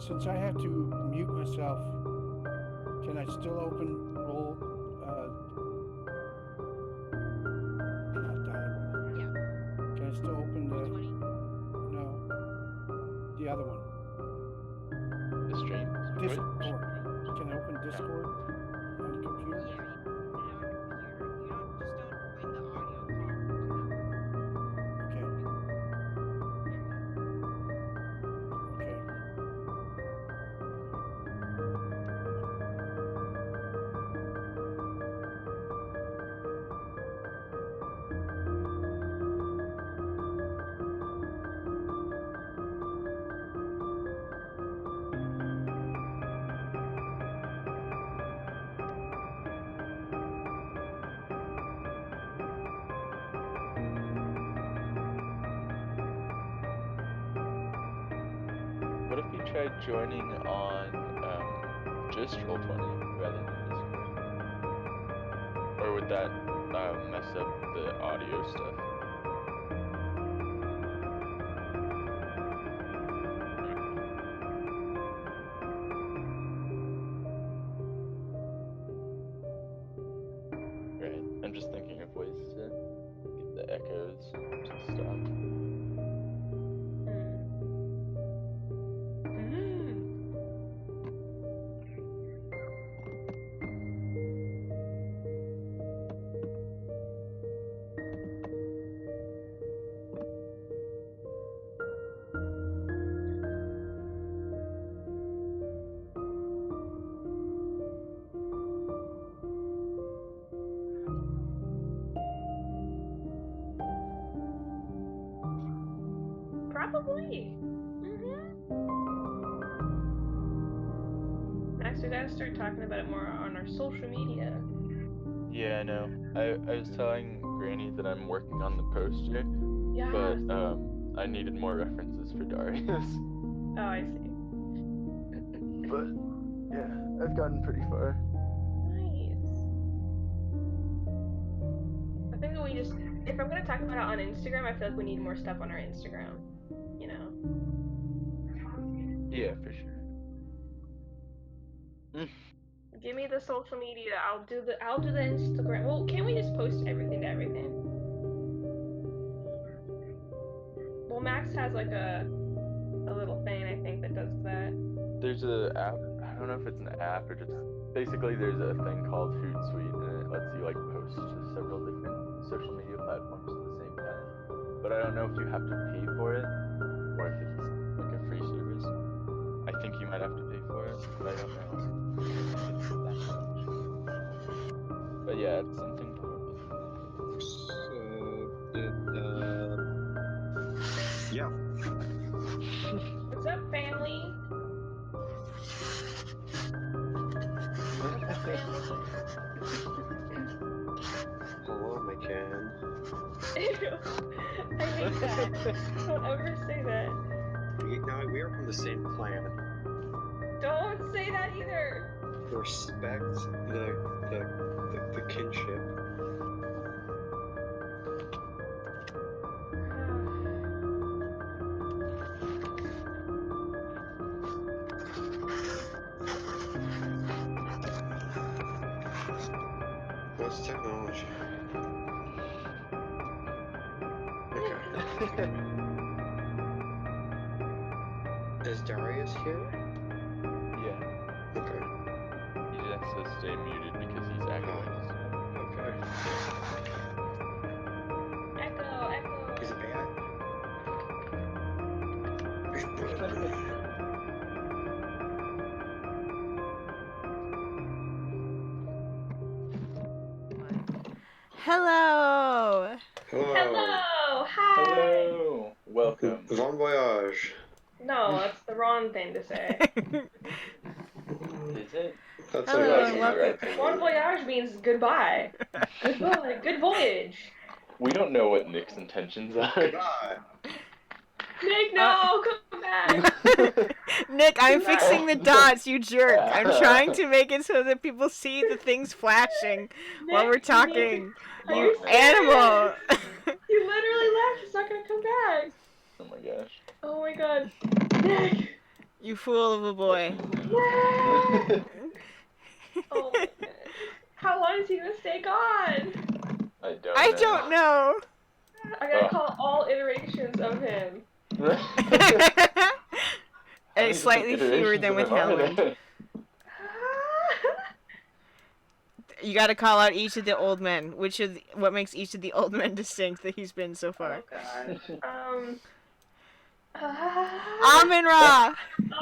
Since I have to mute myself, can I still open roll? Not DieRole. Yeah. Can I still open the? 20. No, the other one. The stream? Discord. Can I open Discord on the computer? Yeah, you put it on your computer. You don't just don't open the audio call. Okay. Okay. What if you tried joining on just Roll20 rather than Discord? Or would that mess up the audio stuff? Right. I'm just thinking of ways to get the echoes to stop. Probably. Max, we gotta start talking about it more on our social media. Yeah, I know. I was telling Granny that I'm working on the poster, Yeah. but I needed more references for Darius. Oh, I see. But yeah, I've gotten pretty far. Nice. I think that we just, if I'm gonna talk about it on Instagram, I feel like we need more stuff on our Instagram. You know. Yeah, for sure. Give me the social media. I'll do the Instagram. Well, can't we just post everything to everything? Well, Max has like a little thing I think that does that. There's a app. I don't know if it's an app or just basically there's a thing called Hootsuite and it lets you like post to several different social media platforms at the same time. But I don't know if you have to pay for it or if it's like a free service. I think you might have to pay for it, but I don't know. But yeah, it's something to look Yeah. What's up, family? What's up, family? Hello, McCann. Ew. I hate that. Don't ever say that. We are from the same clan. Don't say that either. Respect the kinship. What's technology? Okay. Is Darius here? Yeah, Okay. he just has to stay muted because he's echoing. Okay. Echo. Is it bad? Hello. Hello. Hi. Hello, welcome. Bon voyage. No, that's the wrong thing to say. Is it? That's Hello, like, and welcome. Bon voyage means goodbye. Goodbye. Good voyage. We don't know what Nick's intentions are. Goodbye. Nick, no, come back. Nick, I'm fixing the dots, you jerk. I'm trying to make it so that people see the things flashing while we're talking. Are You you animal. You literally left. He's not gonna come back. Oh my gosh. Oh my god. Nick. You fool of a boy. Oh my goodness. How long is he gonna stay gone? I don't know. I gotta call all iterations of him. And it's slightly fewer than with Helen. You gotta call out each of the old men. What makes each of the old men distinct that he's been so far? Oh gosh. Amin-Ra!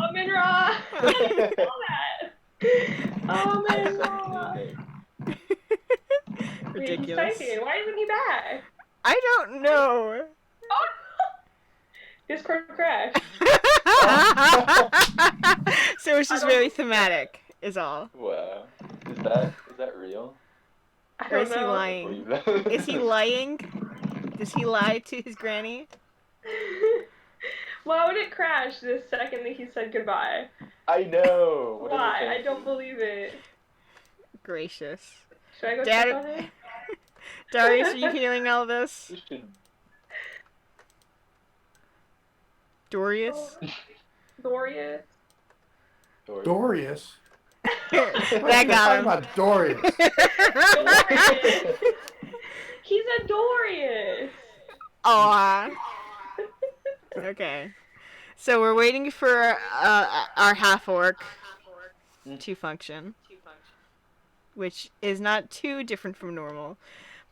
Amin-Ra! How do you spell that? Amin-Ra! Wait, he's Ridiculous. typing. Why isn't he back? I don't know. Oh! Discord crashed. So it's just very thematic, is all. Wow. Is that real? I Or don't is he know. lying? Is he lying? Does he lie to his granny? Why would it crash the second that he said goodbye? I know. What are Why? you I don't thinking? believe it. Gracious. Should I go Dad- check on him? Darius, are you hearing all this? You should. Dorius? Dorius? Dorius? That got Talking him. about Dorius. Dorius! He's a Dorius! Aw. Okay. So we're waiting for our half-orc to function, which is not too different from normal.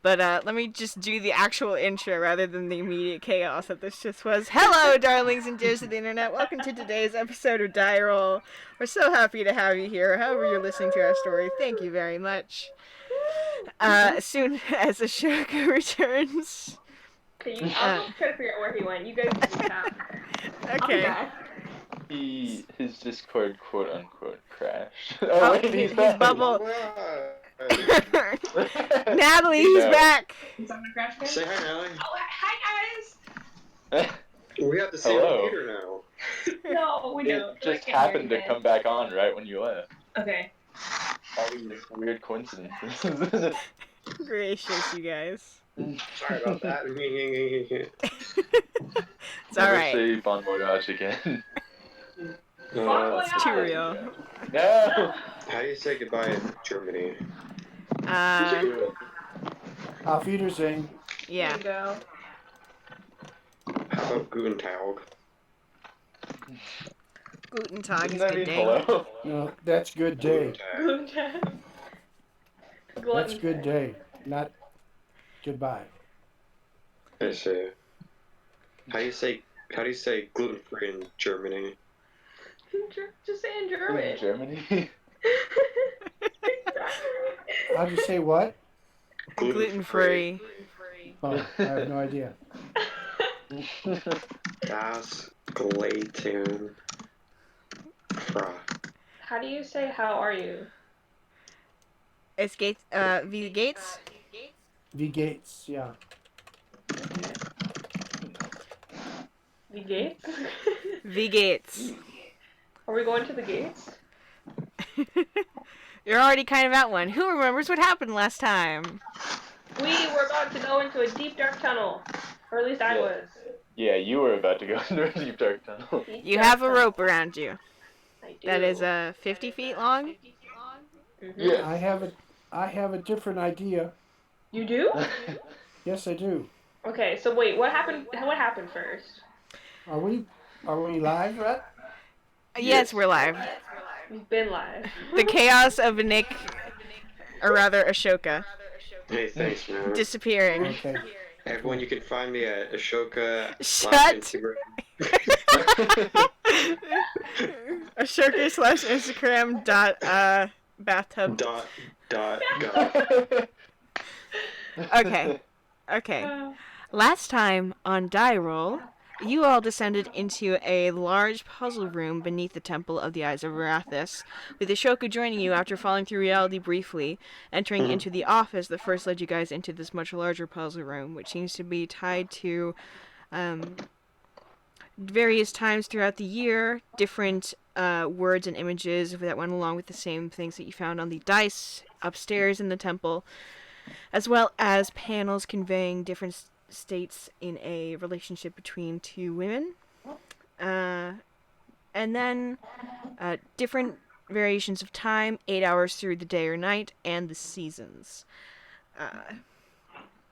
But let me just do the actual intro rather than the immediate chaos that this just was. Hello, darlings and dears of the internet. Welcome to today's episode of DieRole. We're so happy to have you here. However you're listening to our story, thank you very much. As soon as Ashoka returns... Okay, I'll just try to figure out where he went. You guys can tap. Okay. His Discord quote unquote crashed. Oh, wait, his back. bubble. Wow. Natalie, he's No. back. Is someone crash again? Say hi, Natalie. Oh, hi guys! We have the same Hello. computer now. No, we It don't. just I can't hear happened you to guys. come back on right when you left. Okay. All these weird coincidences. Gracious, you guys. Sorry about that. It's alright. Say bon voyage again. It's too real. No. How do you say goodbye in Germany? Auf Wiedersehen. Yeah. There you go. How about Guten Tag? Guten Tag is Doesn't that good mean day. hello? No, that's good day. Guten Tag. That's good day, not goodbye. I see. How do you say gluten free in Germany? Just say in In German. Germany? How'd you say what? Gluten free. Oh, I have no idea. Das Gluten frei. How do you say how are you? It's Gates. V Gates. V Gates, yeah. The gates? V Gates. Are we going to the gates? You're already kind of at one. Who remembers what happened last time? We were about to go into a deep dark tunnel. Or at least I Yeah. was. Yeah, you were about to go into a deep dark tunnel. Deep You dark have a tunnel. rope around you. I do. That is 50 feet long. Mhm. Yeah. I have a different idea. You do? Yes, I do. Okay, so wait, what happened? What happened first? Are we live, Rhett? Yes, we're live. We've been live. The chaos of Nick, or rather Ashoka, Hey, thanks, man. disappearing. Okay. Everyone, you can find me at Ashoka Shut. Instagram. Ashoka / Instagram dot bathtub. Dot. Okay. Okay. Last time on DieRole, you all descended into a large puzzle room beneath the Temple of the Eyes of Arathis, with Ashoka joining you after falling through reality briefly, entering into the office that first led you guys into this much larger puzzle room, which seems to be tied to various times throughout the year, different words and images that went along with the same things that you found on the dice upstairs in the temple, as well as panels conveying different states in a relationship between two women. and then different variations of time, 8 hours through the day or night, and the seasons.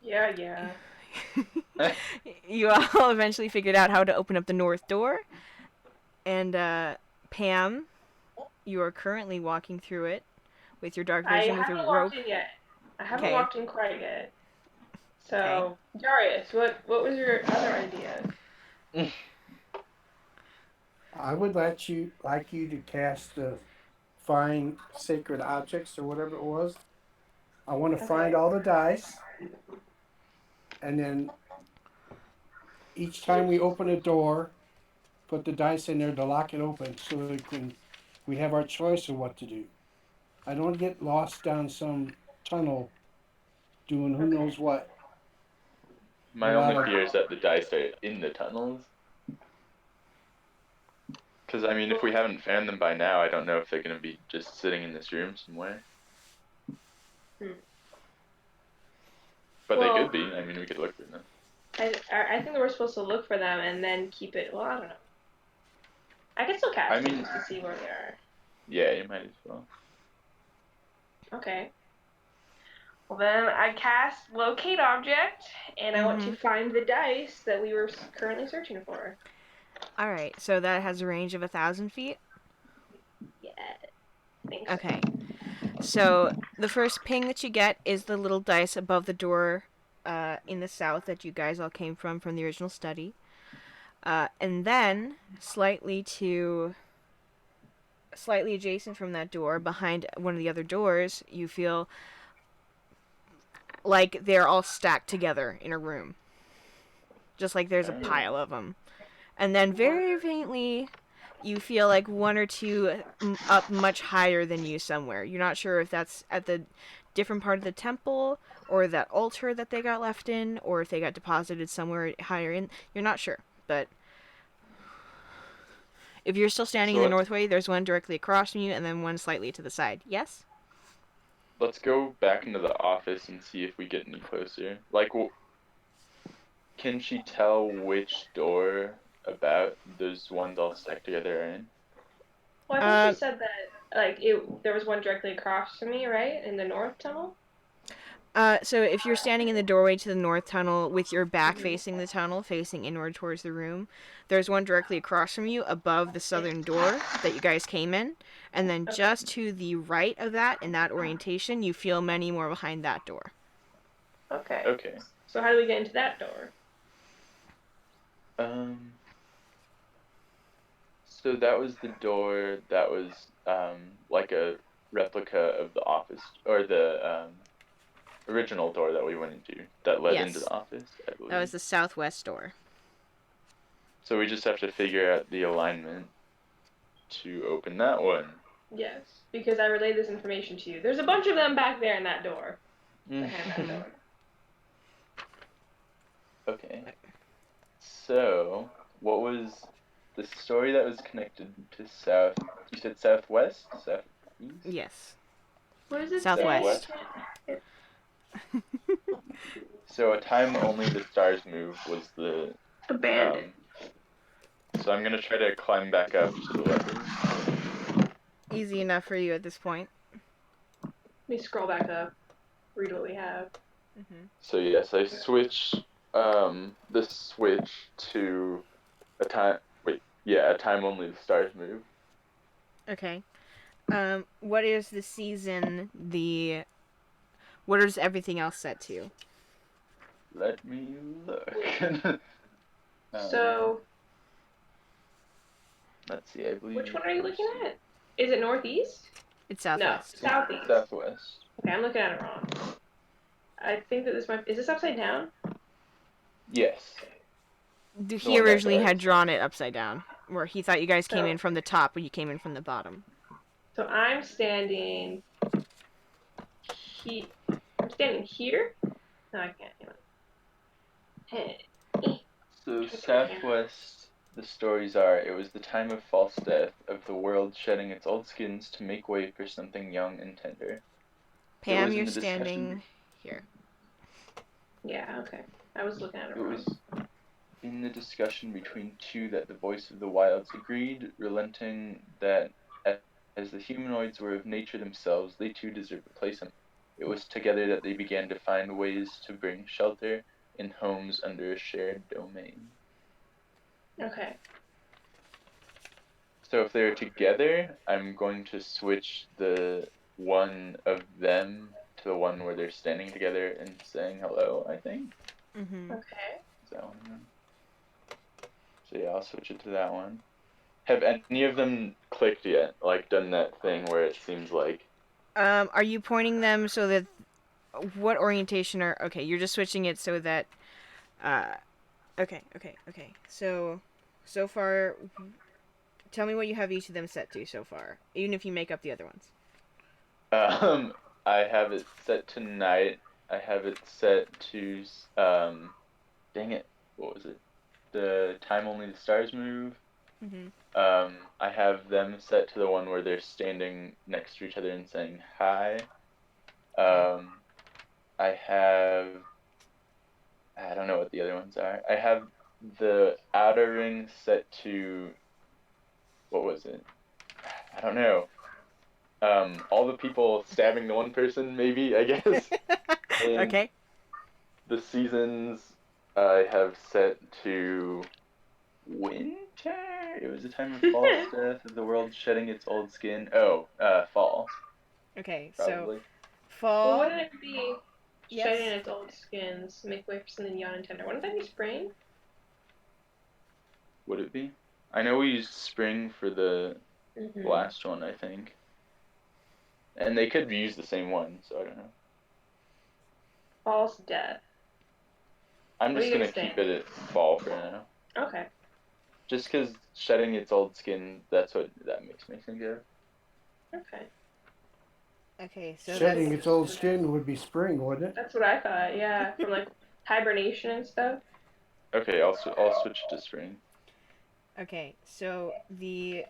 Yeah. You all eventually figured out how to open up the north door, and Pam, you are currently walking through it with your dark I vision with haven't a rope. walked in yet. I haven't Okay. walked in quite yet. So, Darius, what was your other idea? I would like you to cast the find sacred objects or whatever it was. I want to find Okay. all the dice, and then each time we open a door, put the dice in there to lock it open, so we have our choice of what to do. I don't want to get lost down some tunnel, doing who knows what. My A lot only of- fear is that the dice are in the tunnels. Because, I mean, if we haven't found them by now, I don't know if they're going to be just sitting in this room somewhere. But they Well- could be. I mean, we could look for them. I think that we're supposed to look for them and then keep it. Well, I don't know. I can still cast them just to see where they are. Yeah, you might as well. Okay. Well, then I cast locate object, and I want to find the dice that we were currently searching for. All right, so that has a range of 1,000 feet. Yeah. Thanks. Okay. So the first ping that you get is the little dice above the door in the south that you guys all came from the original study. And then, slightly adjacent from that door, behind one of the other doors, you feel like they're all stacked together in a room. Just like there's a pile of them. And then very faintly, you feel like one or two up much higher than you somewhere. You're not sure if that's at the different part of the temple, or that altar that they got left in, or if they got deposited somewhere higher in. You're not sure, but if you're still standing in the northway, there's one directly across from you, and then one slightly to the side. Yes? Let's go back into the office and see if we get any closer. Like, can she tell which door about those ones all stacked together are in? Well, I think she said that there was one directly across from me, right, in the north tunnel. So if you're standing in the doorway to the north tunnel with your back facing the tunnel, facing inward towards the room, there's one directly across from you above the southern door that you guys came in, and then just to the right of that, in that orientation, you feel many more behind that door. Okay. Okay. So how do we get into that door? So that was the door that was like a replica of the office, or the original door that we went into that led into the office, I believe. That was the southwest door. So we just have to figure out the alignment to open that one. Yes, because I relayed this information to you. There's a bunch of them back there in that door. Behind that door. Okay. So, what was the story that was connected to south? You said southwest? Southeast? Yes. What is it? Southwest. So, a time only the stars move was the... Abandoned. So I'm gonna try to climb back up to the lever. Easy enough for you at this point. Let me scroll back up. Read what we have. So yes, I switch the switch to a time. Wait, yeah, a time only the stars move. Okay. What is the season? What is everything else set to? Let me look. So. Let's see. I believe. Which one are you looking at? Is it northeast? It's southwest. No, southeast. Southwest. Okay, I'm looking at it wrong. I think that this might. Is this upside down? Yes. He originally had drawn it upside down, where he thought you guys came in from the top, when you came in from the bottom. So I'm standing. I'm standing here. No, I can't. So southwest, the stories are, it was the time of false death, of the world shedding its old skins to make way for something young and tender. Pam, you're standing here. Yeah, okay. I was looking at it wrong. in the discussion between two that the voice of the wilds agreed, relenting that as the humanoids were of nature themselves, they too deserved a place in it. It was together that they began to find ways to bring shelter in homes under a shared domain. Okay. So if they're together, I'm going to switch the one of them to the one where they're standing together and saying hello, I think. Mm-hmm. Okay. Is that one of them? So yeah, I'll switch it to that one. Have any of them clicked yet? Like done that thing where it seems like Are you pointing them so that what orientation are? Okay, you're just switching it so that. Okay. So far, tell me what you have each of them set to so far, even if you make up the other ones. I have it set to night. I have it set to dang it, what was it? The time only the stars move. Mm-hmm. I have them set to the one where they're standing next to each other and saying hi. I don't know what the other ones are. I have the outer ring set to, what was it? I don't know. All the people stabbing the one person, maybe, I guess. And Okay. the seasons I have set to winter. It was a time of false death of the world shedding its old skin. Oh, fall, Okay. probably. So fall. Well, wouldn't it be Yes. shedding its old skins, make way for something young and tender? Wouldn't that be spring? Would it be? I know we used spring for the Mm-hmm. last one, I think. And they could use the same one, so I don't know. False death. I'm What are just you gonna gonna keep say? it at fall for now. Okay. Just because shedding its old skin, that's what that makes me think of. Okay. Okay. So Shedding that's its old skin would be spring, wouldn't it? That's what I thought. Yeah, from like hibernation and stuff. Okay, I'll switch to spring. okay. So the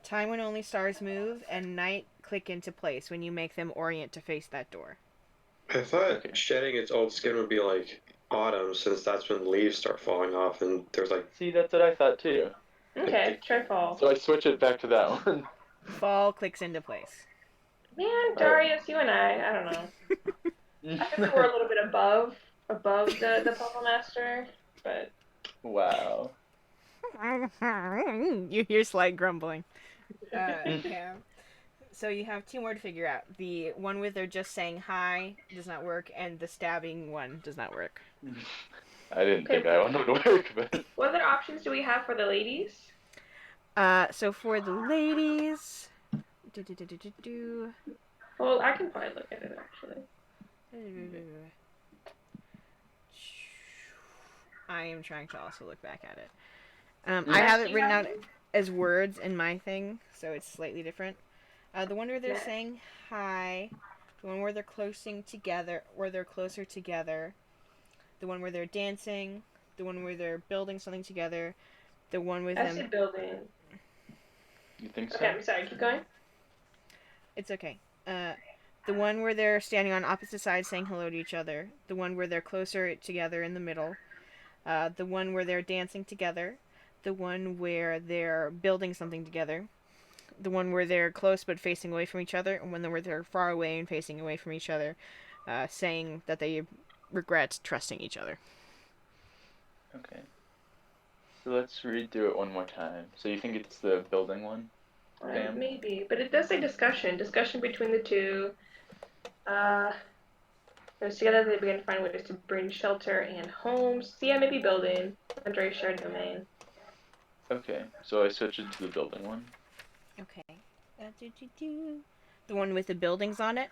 time when only stars move and night click into place when you make them orient to face that door. I thought Okay. shedding its old skin would be like autumn, since that's when leaves start falling off, and there's like See, that's what I thought too. Okay, try fall. So I switch it back to that one. Fall clicks into place. Man, Darius, you and I don't know. I think we're a little bit above the Puzzle Master, but Wow. You hear slight grumbling. Yeah. So you have two more to figure out. The one where they're just saying hi does not work, and the stabbing one does not work. I didn't Okay. think that one would work, but what other options do we have for the ladies? So for the ladies, Well, I can probably look at it actually. I am trying to also look back at it. I have it written out as words in my thing, so it's slightly different. The one where they're saying hi, the one where they're closer together, the one where they're dancing, the one where they're building something together, the one with I them. said building. you think so? Okay, I'm sorry. Keep going. It's okay. The one where they're standing on opposite sides saying hello to each other, the one where they're closer together in the middle, the one where they're dancing together, the one where they're building something together, the one where they're close but facing away from each other, and one where they're far away and facing away from each other, saying that they regret trusting each other. Okay. So let's read through it one more time. So you think it's the building one? Pam? Maybe, but it does say discussion. Discussion between the two. Together they began to find ways to bring shelter and homes. So yeah, maybe building under a shared domain. Okay, so I switch it to the building one. Okay. The one with the buildings on it?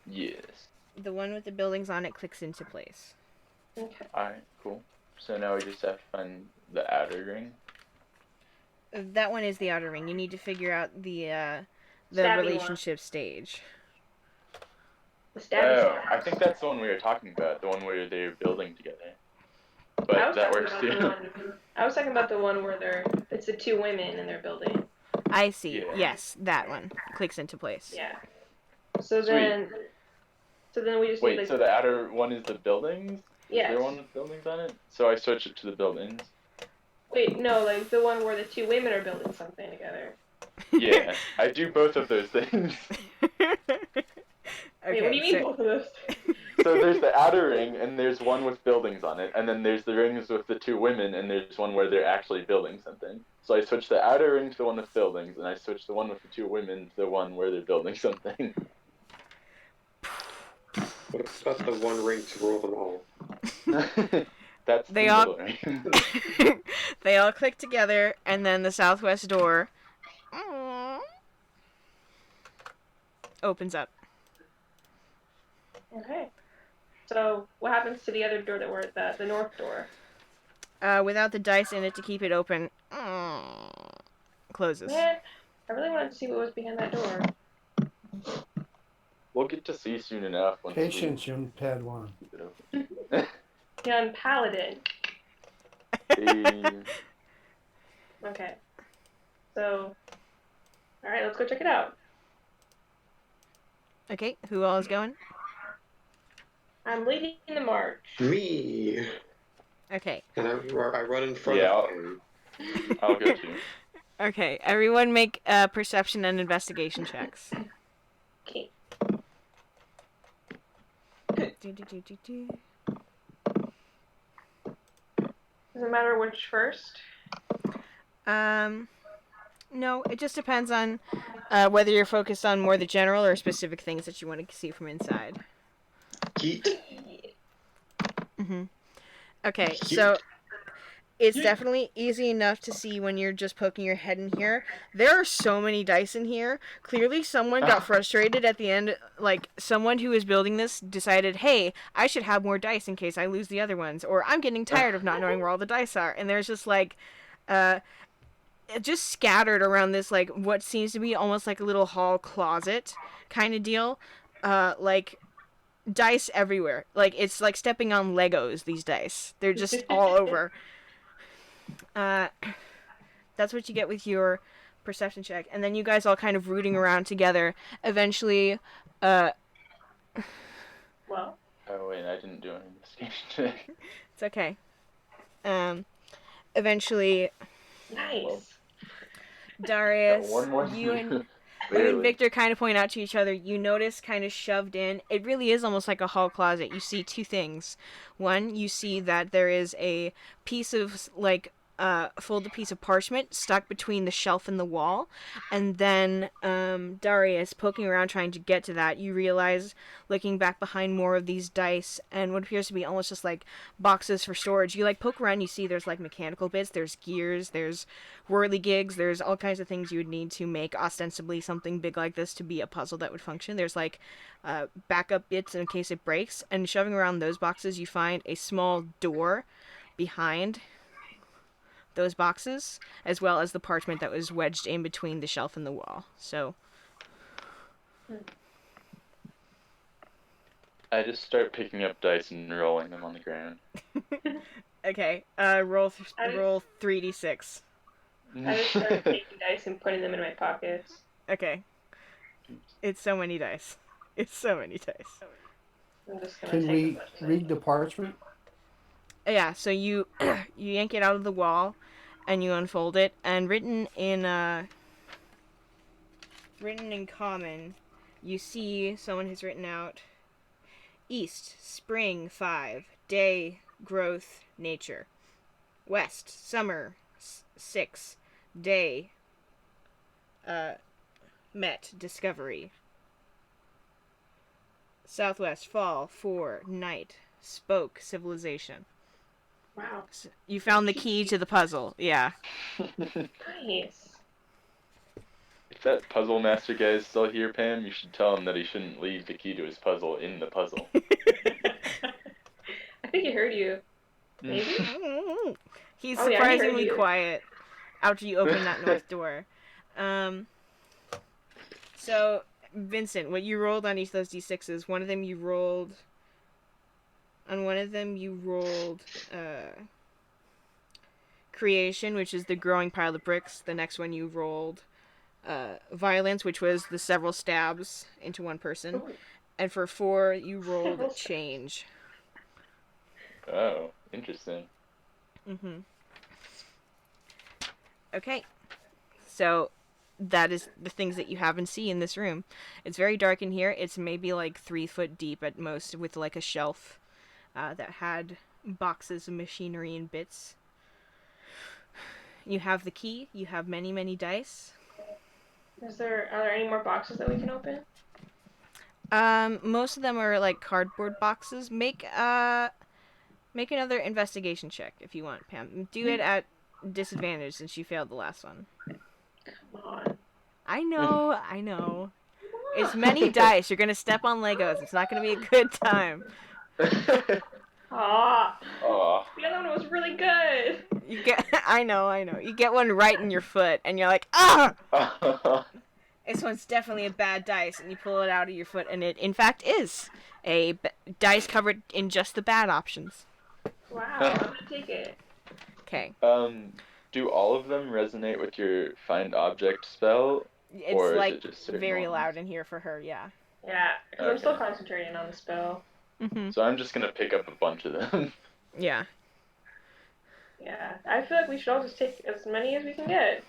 Yes. The one with the buildings on it clicks into place. Okay. Alright, cool. So now we just have to find the outer ring. That one is the outer ring. You need to figure out the Stabby relationship stage. The stabby Oh, I think that's the one we were talking about, the one where they're building together. I But was that talking works about too. the one. I was talking about the one where it's the two women and they're building. I see. Yeah. Yes, that one clicks into place. Yeah. So Sweet. then we just need Wait, like so the outer one is the buildings? Yes. Is there one with buildings on it? So I switch it to the buildings. Wait, no, like the one where the two women are building something together. Yeah, I do both of those things. Wait, what do you mean both of those? So there's the outer ring, and there's one with buildings on it, and then there's the rings with the two women, and there's one where they're actually building something. So I switch the outer ring to the one with buildings, and I switch the one with the two women to the one where they're building something. What about the one ring to rule them all? That's They the all- middle ring. They all click together, and then the southwest door opens up. Okay. So what happens to the other door that we're at, the north door? Without the dice in it to keep it open, closes. Man, I really wanted to see what was behind that door. We'll get to see soon enough once Patience, young Padawan. we keep it open. Young Paladin. Hey. Okay. So, alright, let's go check it out. Okay, who all is going? I'm leading the march. Me. Okay. And I run in front Yeah, of him. I'll go too. Okay, everyone make perception and investigation checks. Okay. Does it matter which first? No, it just depends on whether you're focused on more the general or specific things that you want to see from inside. Yeet. Mm-hmm. Okay, so it's definitely easy enough to see when you're just poking your head in here. There are so many dice in here. Clearly someone got frustrated at the end. Like, someone who was building this decided, hey, I should have more dice in case I lose the other ones. Or I'm getting tired of not knowing where all the dice are. And there's just, like, just scattered around this, like, what seems to be almost like a little hall closet kind of deal. Like, dice everywhere. Like, it's like stepping on Legos, these dice. They're just all over. That's what you get with your perception check. And then you guys all kind of rooting around together. Eventually, Well, Oh wait, I didn't do an investigation check. it's okay. Eventually, nice. Darius, Got one more you and year. you and Barely. Victor kind of point out to each other. You notice kind of shoved in. It really is almost like a hall closet. You see two things. One, you see that there is a piece of, like, folded piece of parchment stuck between the shelf and the wall. And then, Darius, poking around trying to get to that, you realize, looking back behind more of these dice and what appears to be almost just like boxes for storage, you, like, poke around, you see there's, like, mechanical bits, there's gears, there's whirligigs, there's all kinds of things you would need to make ostensibly something big like this to be a puzzle that would function. There's, like, backup bits in case it breaks, and shoving around those boxes, you find a small door behind those boxes, as well as the parchment that was wedged in between the shelf and the wall. So, I just start picking up dice and rolling them on the ground. okay, roll 3d6. I just started taking dice and putting them in my pockets. Okay. It's so many dice. It's so many dice. I'm just gonna Can take we a bunch of read the parchment? Yeah, so you you yank it out of the wall and you unfold it, and written in common, you see someone has written out East, spring 5, day, growth, nature. West, summer 6, day, met, discovery. Southwest, fall 4, night, spoke, civilization. Wow. You found the key to the puzzle, yeah. Nice. If that puzzle master guy is still here, Pam, you should tell him that he shouldn't leave the key to his puzzle in the puzzle. I think he heard you. Maybe? He's Oh, yeah, he heard surprisingly you. quiet after you open that north door. So, Vincent, what you rolled on each of those d6s, on one of them you rolled creation, which is the growing pile of bricks. The next one you rolled violence, which was the several stabs into one person. Ooh. And for 4, you rolled Several stabs. change. Oh, interesting. Okay. So that is the things that you have and see in this room. It's very dark in here. It's maybe like 3 foot deep at most, with like a shelf that had boxes of machinery and bits. You have the key. You have many, many dice. Are there any more boxes that we can open? Most of them are like cardboard boxes. Make another investigation check if you want, Pam. Do it at disadvantage since you failed the last one. Come on. I know. It's many dice. You're gonna step on Legos. It's not gonna be a good time. Ah. Aw. The other one was really good. You get. I know. You get one right in your foot, and you're like, ah! This one's definitely a bad dice, and you pull it out of your foot, and it, in fact, is a dice covered in just the bad options. Wow, I'm gonna take it. Okay. Do all of them resonate with your find object spell? It's Or is like it just certain very ones? loud in here for her, yeah. Yeah, because I'm still Okay. concentrating on the spell. So I'm just gonna pick up a bunch of them. Yeah. Yeah, I feel like we should all just take as many as we can get.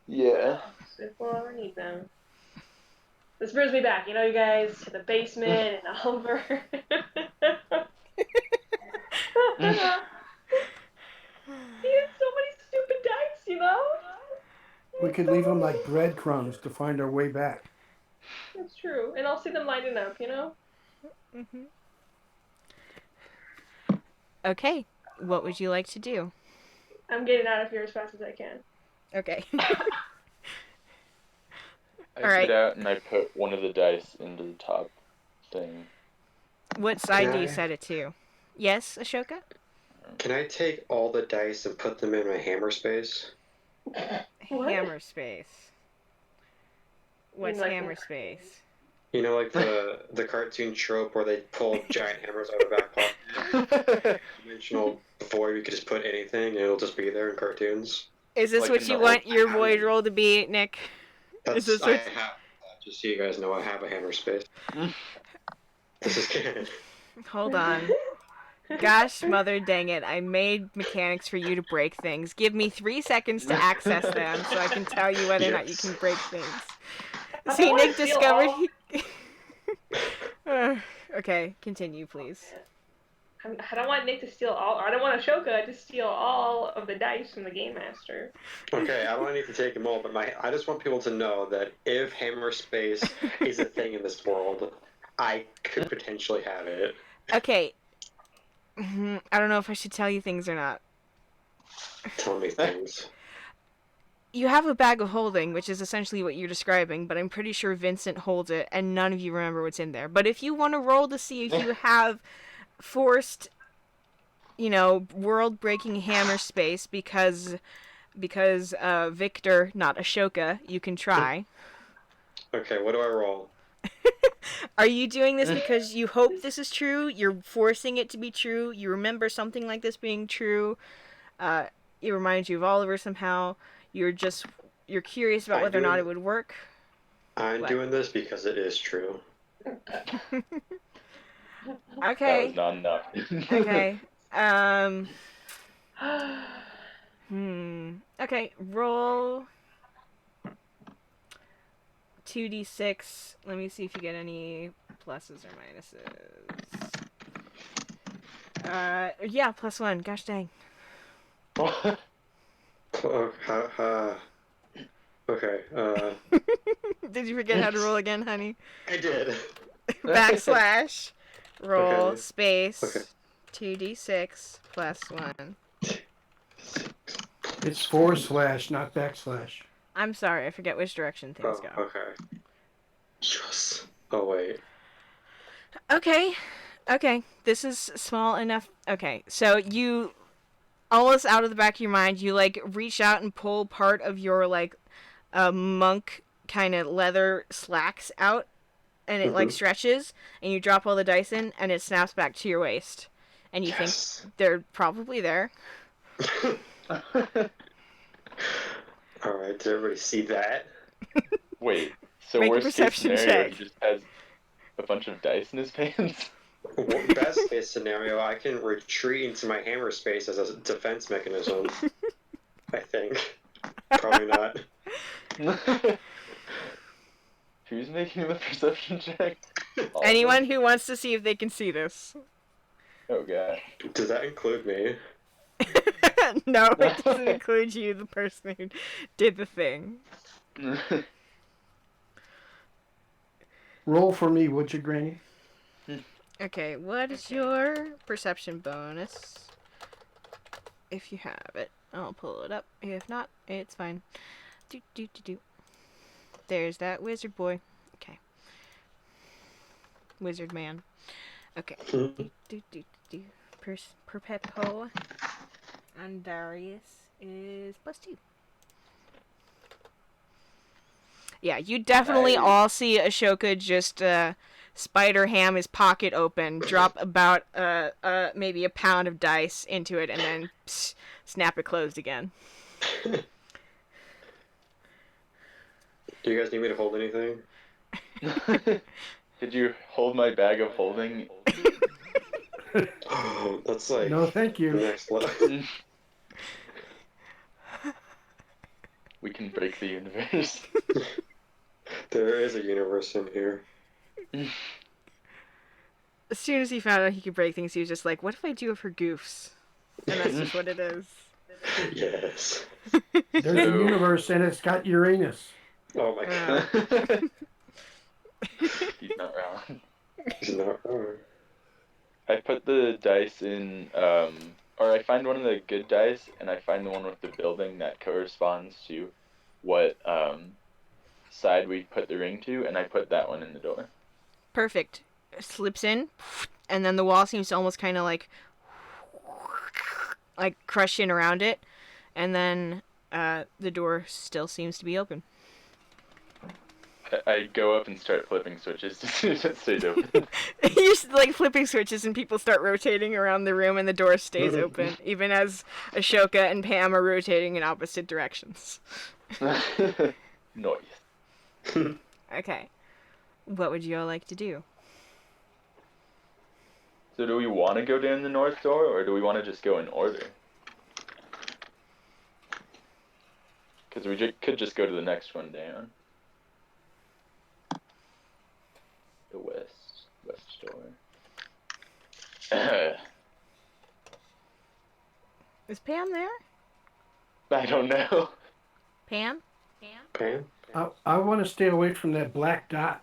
Yeah. If we'll ever need them. This brings me back, you guys, to the basement and Oliver. He had so many stupid dice, We could leave them like breadcrumbs to find our way back. That's true. And I'll see them lighting up, Okay. What would you like to do? I'm getting out of here as fast as I can. Okay. I Alright. get out and I put one of the dice into the top thing. What side do you Can I- set it to? Yes, Ashoka? Can I take all the dice and put them in my hammer space? What? Hammer space. What's like- hammer space? You know, like the cartoon trope where they pull giant hammers out of the back pocket? Dimensional void, you could just put anything and it'll just be there in cartoons. Is this Like what in you the want old- your void roll to be, Nick? That's this I what- have. Just so you guys know, I have a hammer space. This is canon. Hold on. Gosh, mother dang it. I made mechanics for you to break things. Give me 3 seconds to access them so I can tell you whether or not you Yes. can break things. I See, wanna Nick steal discovered all- he... Okay, continue, please. I don't want Nick to steal all. I don't want Ashoka to steal all of the dice from the game master. Okay, I don't need to take them all, but I just want people to know that if hammer space is a thing in this world, I could potentially have it. Okay. I don't know if I should tell you things or not. Tell me things. You have a bag of holding, which is essentially what you're describing, but I'm pretty sure Vincent holds it, and none of you remember what's in there. But if you want to roll to see if you have forced, world-breaking hammer space because Victor, not Ashoka, you can try. Okay, what do I roll? Are you doing this because you hope this is true? You're forcing it to be true? You remember something like this being true? It reminds you of Oliver somehow? You're curious about I'm whether or not doing- it would work? I'm What? doing this because it is true. Okay. That was not enough. Okay. Okay, roll 2d6. Let me see if you get any pluses or minuses. Yeah, +1. Gosh dang. Oh, okay, Did you forget how to roll again, honey? I did. Backslash. Roll Okay. space. Okay. 2d6 +1. It's // not backslash. I'm sorry, I forget which direction things Oh, go. okay. Yes. Oh, wait. Okay, this is small enough. Okay, so you, almost out of the back of your mind, you reach out and pull part of your monk kind of leather slacks out, and it stretches, and you drop all the dice in, and it snaps back to your waist, and you think they're probably there. Alright, did everybody see that? Wait, so Make a worst case perception scenario, check. he just has a bunch of dice in his pants? Best case scenario, I can retreat into my hammer space as a defense mechanism. I think. Probably not. Who's making the perception check? All of Anyone them? who wants to see if they can see this. Oh god. Does that include me? No, it doesn't include you, the person who did the thing. Roll for me, would you, Granny? Okay, what is your perception bonus? If you have it, I'll pull it up. If not, it's fine. Do do do do. There's that wizard boy. Okay. Wizard man. Okay. Do do do do. Perpepo and Darius is +2. Yeah, you definitely Nice. all see Ashoka just spider ham his pocket open, drop about maybe a pound of dice into it, and then snap it closed again. Do you guys need me to hold anything? Did you hold my bag of holding? Oh, that's like No, thank the you. next level. We can break the universe. There is a universe in here. As soon as he found out he could break things, he was just like, "What if I do it for goofs?" And that's just what it is. Yes. There's a universe and it's got Uranus. Oh my god. He's not wrong. He's not wrong. I put the dice in, or I find one of the good dice, and I find the one with the building that corresponds to what side we put the ring to, and I put that one in the door. Perfect. Slips in, and then the wall seems to almost kind of like crush in around it, and then the door still seems to be open. I go up and start flipping switches to see if it stays open. You're just, like flipping switches, and people start rotating around the room, and the door stays open, even as Ashoka and Pam are rotating in opposite directions. Noise. Okay. What would you all like to do? So do we want to go down the north door, or do we want to just go in order? Because we could just go to the next one down. The west door. Is Pam there? I don't know. Pam? Pam? I want to stay away from that black dot.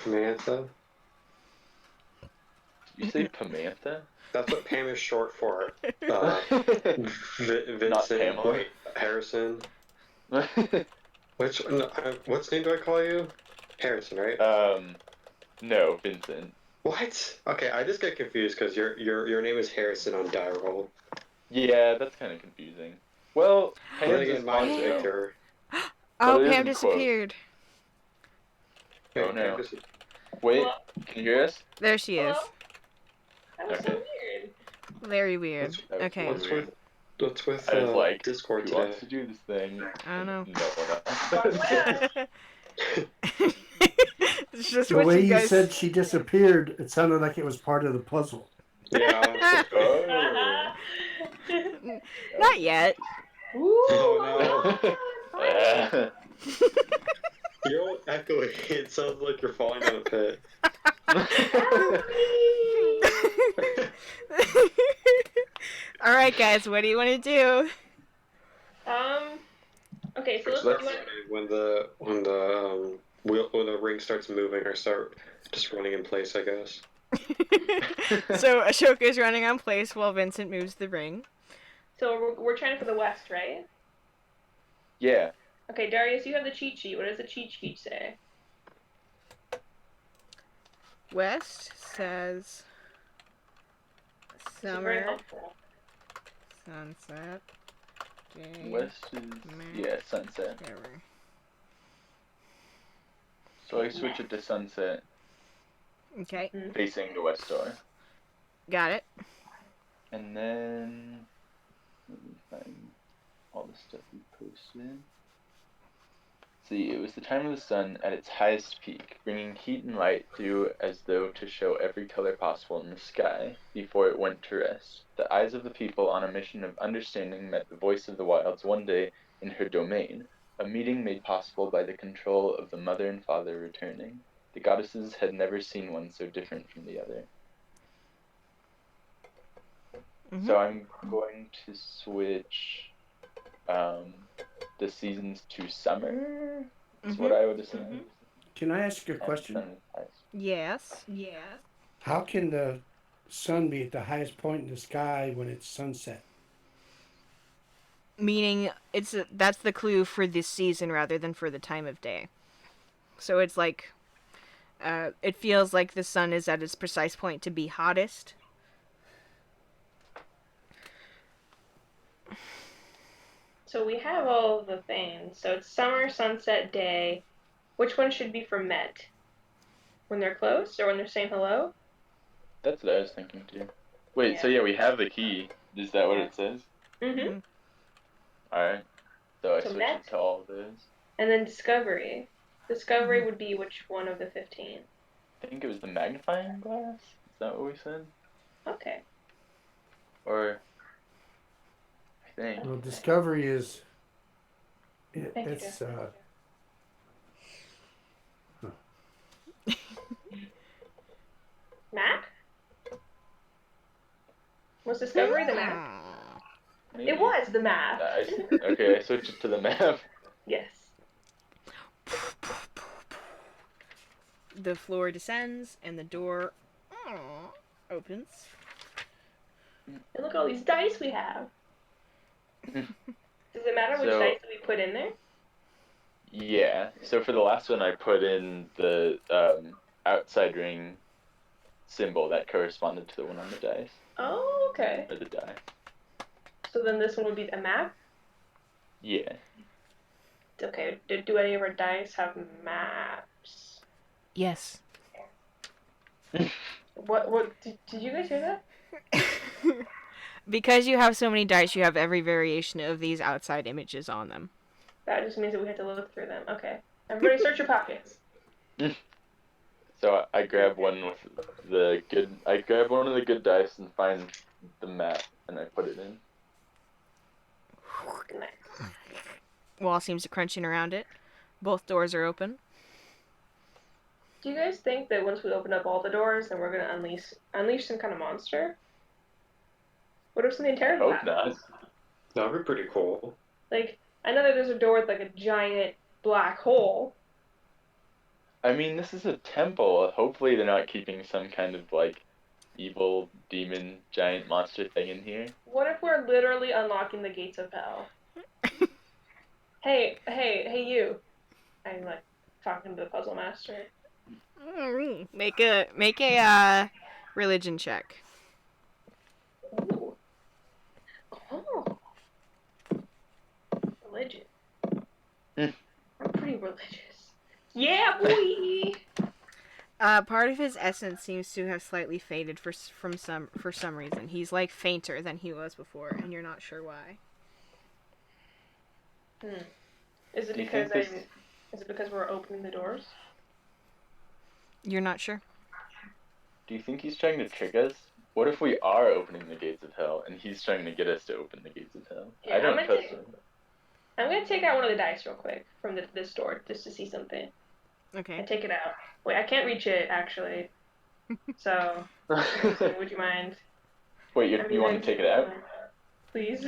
Samantha? You say Pamantha? That's what Pam is short for. Vincent. Not Pamela. Wait, Harrison. What's name do I call you? Harrison, right? No, Vincent. What? Okay, I just get confused because your name is Harrison on DieRole. Yeah, that's kind of confusing. Well, Then Pam's again, is mine's Monzo. Victor. Oh, But it Pam isn't quote. disappeared. Oh no. Wait, can you hear us? There she is. Hello? That was so Okay. weird. Very weird. That was Okay. What's weird. with I was like, Discord who today? wants to do this thing? I don't know. No one else. It's just The what way you you guys said she disappeared, it sounded like it was part of the puzzle. Yeah. Oh. Not yet. Ooh, Oh, Uh, You're all echoing. It sounds like you're falling down a pit. All right, guys. What do you want to do? Okay, so So let's that's when the when the ring starts moving, I start just running in place, I guess. So Ashoka is running on place while Vincent moves the ring. So we're trying for the west, right? yeah. Okay, Darius, you have the cheat sheet. What does the cheat sheet say? West says It's very summer, helpful. sunset, day, West is yeah, sunset. whatever. So I switch it to sunset, Okay, facing the west door, got it. and then let me find all the stuff we posted. See, it was the time of the sun at its highest peak, bringing heat and light through as though to show every color possible in the sky, before it went to rest. The eyes of the people on a mission of understanding met the voice of the wilds one day in her domain, a meeting made possible by the control of the mother and father returning. The goddesses had never seen one so different from the other. So I'm going to switch the seasons to summer. Is what I would assume. Can I ask you a And question? sun is highest. Yes. How can the sun be at the highest point in the sky when it's sunset? Meaning that's the clue for this season rather than for the time of day. So it's like it feels like the sun is at its precise point to be hottest. So we have all of the things. So it's summer, sunset, day. Which one should be for Met? When they're close or when they're saying hello? That's what I was thinking too. Wait, Yeah. so yeah, we have the key. Is that what it says? Mm-hmm. Alright. So I So switch Met? it to all of those. And then Discovery. Discovery would be which one of the 15? I think it was the magnifying glass. Is that what we said? Okay. Or I think. Well, discovery is. Thank you, It's. Map? Was Discovery the map? Maybe. It was the map. Okay, I switched it to the map. Yes. The floor descends and the door opens. And look at all these dice we have. Does it matter which So- dice that we put in there? Yeah. So for the last one, I put in the outside ring symbol that corresponded to the one on the dice Oh, okay. or the die. So then this one would be a map? Yeah. Okay, do any of our dice have maps? Yes. What, did you guys hear that? Because you have so many dice, you have every variation of these outside images on them. That just means that we have to look through them. Okay. Everybody search your pockets. So I grab one with the good. I grab one of the good dice and find the map, and I put it in. Nice. Wall seems to crunching around it. Both doors are open. Do you guys think that once we open up all the doors, then we're gonna unleash some kind of monster? What if something terrible Hope happens? not. That would be pretty cool. Like, I know that there's a door with like a giant black hole. I mean, this is a temple. Hopefully, they're not keeping some kind of like evil demon giant monster thing in here. What if we're literally unlocking the gates of hell? Hey, you! I'm like talking to the puzzle master. Make a religion check. Ooh. Oh. Religion. I'm pretty religious. Yeah, boy! Part of his essence seems to have slightly faded for some reason. He's like fainter than he was before, and you're not sure why. Is it Do you because think this- is it because we're opening the doors? You're not sure? Do you think he's trying to trick us? What if we are opening the gates of hell and he's trying to get us to open the gates of hell? Yeah, I don't I'm gonna trust take- him. I'm gonna take out one of the dice real quick from this door just to see something. Okay. And take it out. Wait, I can't reach it actually. So, would you mind? Wait, I mean, you want to take it out? Please.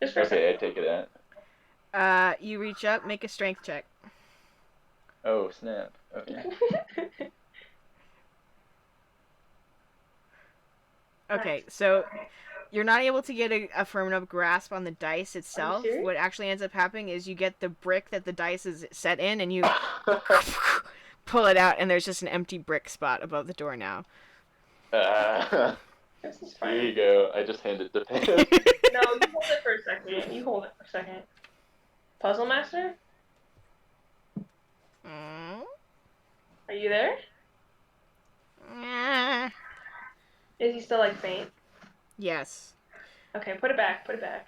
Just for a Okay, I second. take it out. You reach up, make a strength check. Oh, snap. Okay. Okay, so you're not able to get a firm enough grasp on the dice itself. serious? What actually ends up happening is you get the brick that the dice is set in, and you pull it out, and there's just an empty brick spot above the door now. This is Here fine. you go. I just handed the pen. No, you hold it for a second. You hold it for a second. Puzzle Master? Are you there? Is he still like faint? Yes. Okay, put it back. Put it back.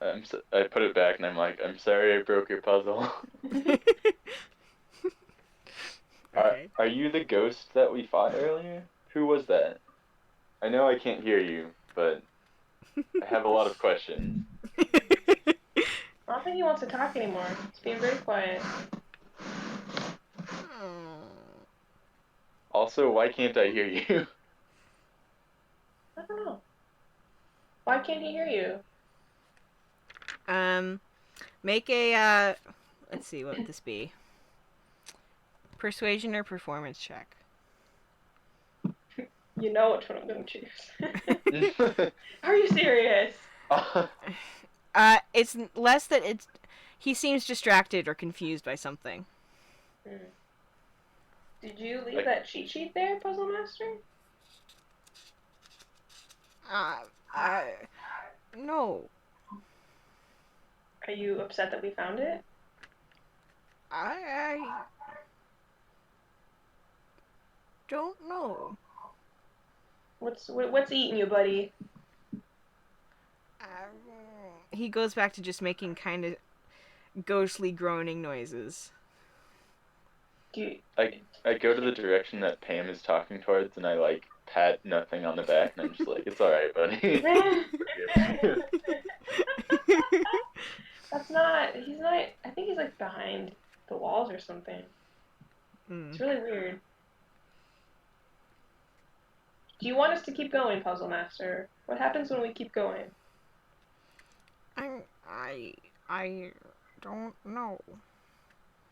I put it back and I'm like, I'm sorry I broke your puzzle. Okay. Are you the ghost that we fought earlier? Who was that? I know I can't hear you, but I have a lot of questions. I don't think he wants to talk anymore. He's being very quiet. Also, why can't I hear you? I don't know. Why can't he hear you? Make a let's see, what would this be? Persuasion or performance check? You know which one I'm gonna choose. Are you serious? It's less that it's he seems distracted or confused by something. Did you leave that cheat sheet there, Puzzle Master? No. Are you upset that we found it? I don't know. What's eating you, buddy? He goes back to just making kind of ghostly groaning noises. I go to the direction that Pam is talking towards, and I like pat Nothing on the back, and I'm just like, "It's all right, buddy." That's not. He's not. I think he's like behind the walls or something. It's really weird. Do you want us to keep going, Puzzle Master? What happens when we keep going? I don't know.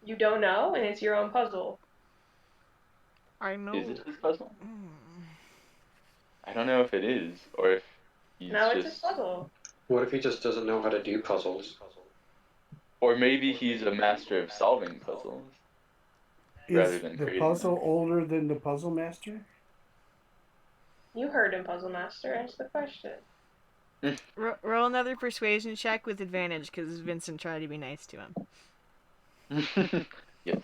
You don't know, and it's your own puzzle. I know. Is it his puzzle? I don't know if it is, or if he's No, just... it's his puzzle. What if he just doesn't know how to do puzzles? Or maybe he's a master of solving puzzles. Rather Is than the creating puzzle them. older than the puzzle master? You heard him, Puzzle Master. Answer the question. Roll another persuasion check with advantage because Vincent tried to be nice to him. Yes.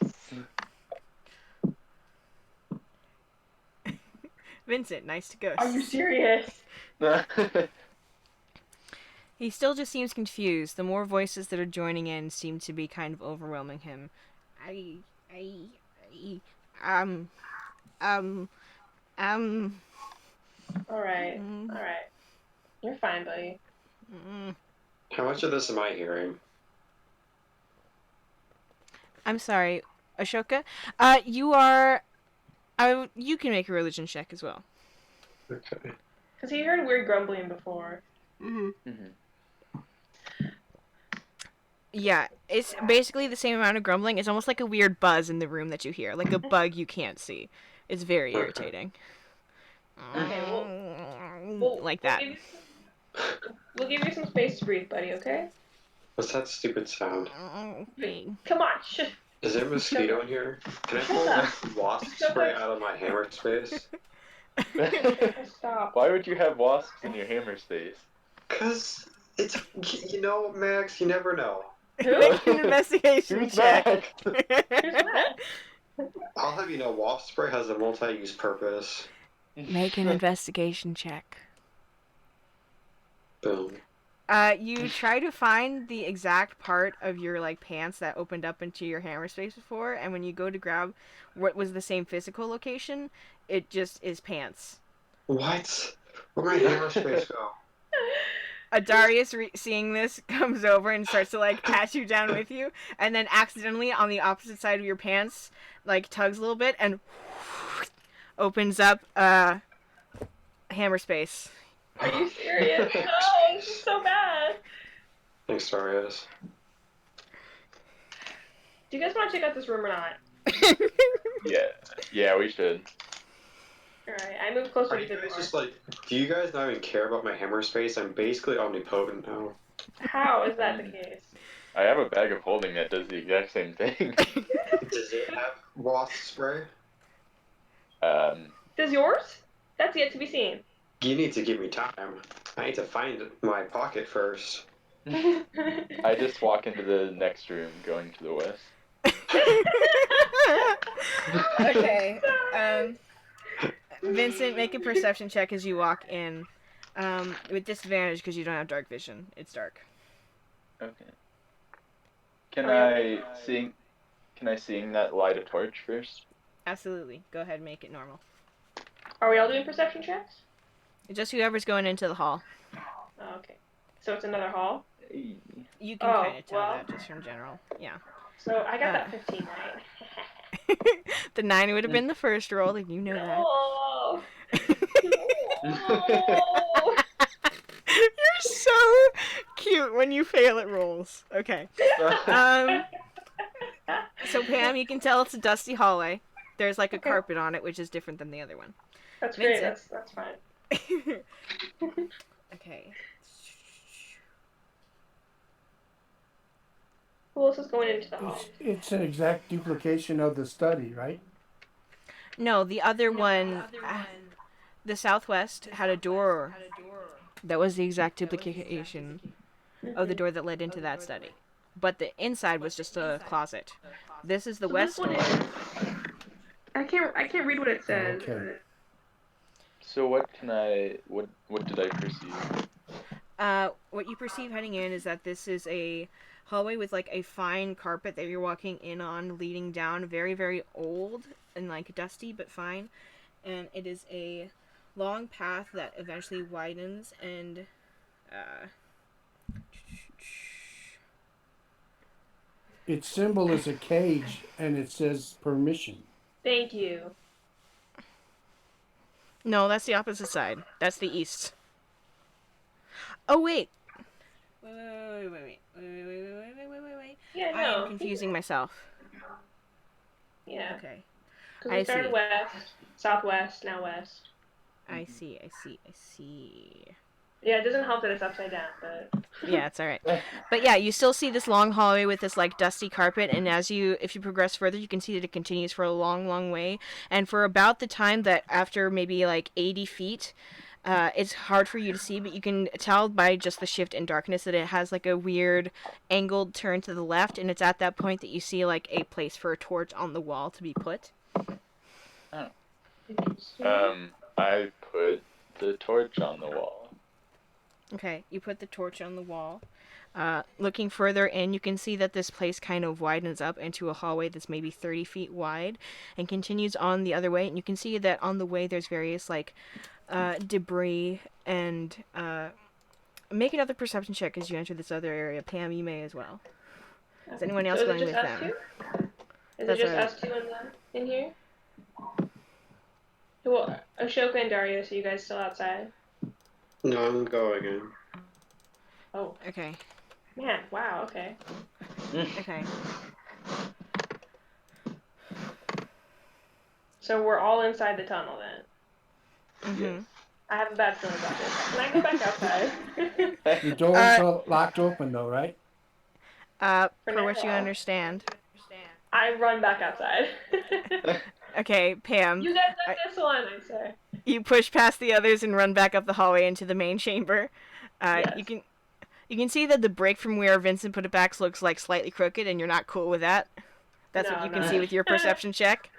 Vincent, nice to ghost. Are you serious? He still just seems confused. The more voices that are joining in seem to be kind of overwhelming him. Alright. You're fine, buddy. How much of this am I hearing? I'm sorry, Ashoka. You are. You can make a religion check as well. Okay. Because he heard weird grumbling before. Yeah, it's basically the same amount of grumbling. It's almost like a weird buzz in the room that you hear, like a bug you can't see. It's very irritating. Okay, like that. We'll give you some space to breathe, buddy, okay? What's that stupid sound? Come on, shh. Is there a mosquito in here? Can I pull wasp spray out of my hammer space? Stop. Why would you have wasps in your hammer space? Because it's, Max, you never know. Make an investigation Who's check. that? I'll have you know, wasp spray has a multi-use purpose. Make an investigation check. Boom. You try to find the exact part of your pants that opened up into your hammer space before, and when you go to grab what was the same physical location, it just is pants. What? Where'd my hammer space go? Darius, seeing this, comes over and starts to pat you down with you, and then accidentally on the opposite side of your pants, tugs a little bit and opens up hammer space. Are you serious? No, this is so bad. Thanks, Darius. Do you guys want to check out this room or not? Yeah, we should. Alright, I move closer Are to you the guys door. just do you guys not even care about my hammer space? I'm basically omnipotent now. How is that the case? I have a bag of holding that does the exact same thing. Does it have wasp spray? Does yours? That's yet to be seen. You need to give me time. I need to find my pocket first. I just walk into the next room going to the west. Okay. Vincent, make a perception check as you walk in. With disadvantage because you don't have dark vision. It's dark. Okay. Can Oh, I yeah. seeing that light a torch first? Absolutely. Go ahead and make it normal. Are we all doing perception checks? Just whoever's going into the hall. Oh, okay. So it's another hall? Hey. You can kind of tell that just from general. Yeah. So I got that 15 right. The 9 would have been the first roll, if you know that. No! You're so cute when you fail at rolls. Okay. So Pam, you can tell it's a dusty hallway. There's like a Okay. carpet on it, which is different than the other one. That's great. Vincent. That's fine. Okay. Who else is going into the hall? It's an exact duplication of the study, right? No, the other one, the southwest, had a door that was the exact duplication of the door that led into that study. But the inside was just a closet. This is the So west this one door. is. I can't read what it says. Okay. So what did I perceive? What you perceive heading in is that this is a hallway with like a fine carpet that you're walking in on, leading down, very, very old and like dusty but fine. And it is a long path that eventually widens and Its symbol is a cage, and it says permission. Thank you. no, that's the opposite side. That's the east. Oh wait. Wait. Yeah, I am no. confusing myself. Yeah. Okay. Because I we started see. west, southwest, now west. I see. Yeah, it doesn't help that it's upside down, but. Yeah, it's alright. But yeah, you still see this long hallway with this like dusty carpet, and if you progress further, you can see that it continues for a long, long way. And for about the time that after maybe like 80 feet, it's hard for you to see, but you can tell by just the shift in darkness that it has like a weird angled turn to the left, and it's at that point that you see like a place for a torch on the wall to be put. Oh. I put the torch on the wall. Okay, you put the torch on the wall. Looking further in, you can see that this place kind of widens up into a hallway that's maybe 30 feet wide and continues on the other way. And you can see that on the way there's various, like, debris and, make another perception check as you enter this other area. Pam, you may as well. Is anyone else So going is it with just them? us two? Is That's it just right. us two in here? Well, Ashoka and Darius, are you guys still outside? No, I'm going in. Oh, Okay. man, wow, okay. Okay. So we're all inside the tunnel then. Mm-hmm. I have a bad feeling about this. Can I go back outside? The doors are locked open, though, right? For what you understand. I run back outside. Okay, Pam. You guys got this one, I say. You push past the others and run back up the hallway into the main chamber. Yes. You can see that the break from where Vincent put it back looks like slightly crooked, and you're not cool with that. That's No, what you I'm can not. see with your perception check.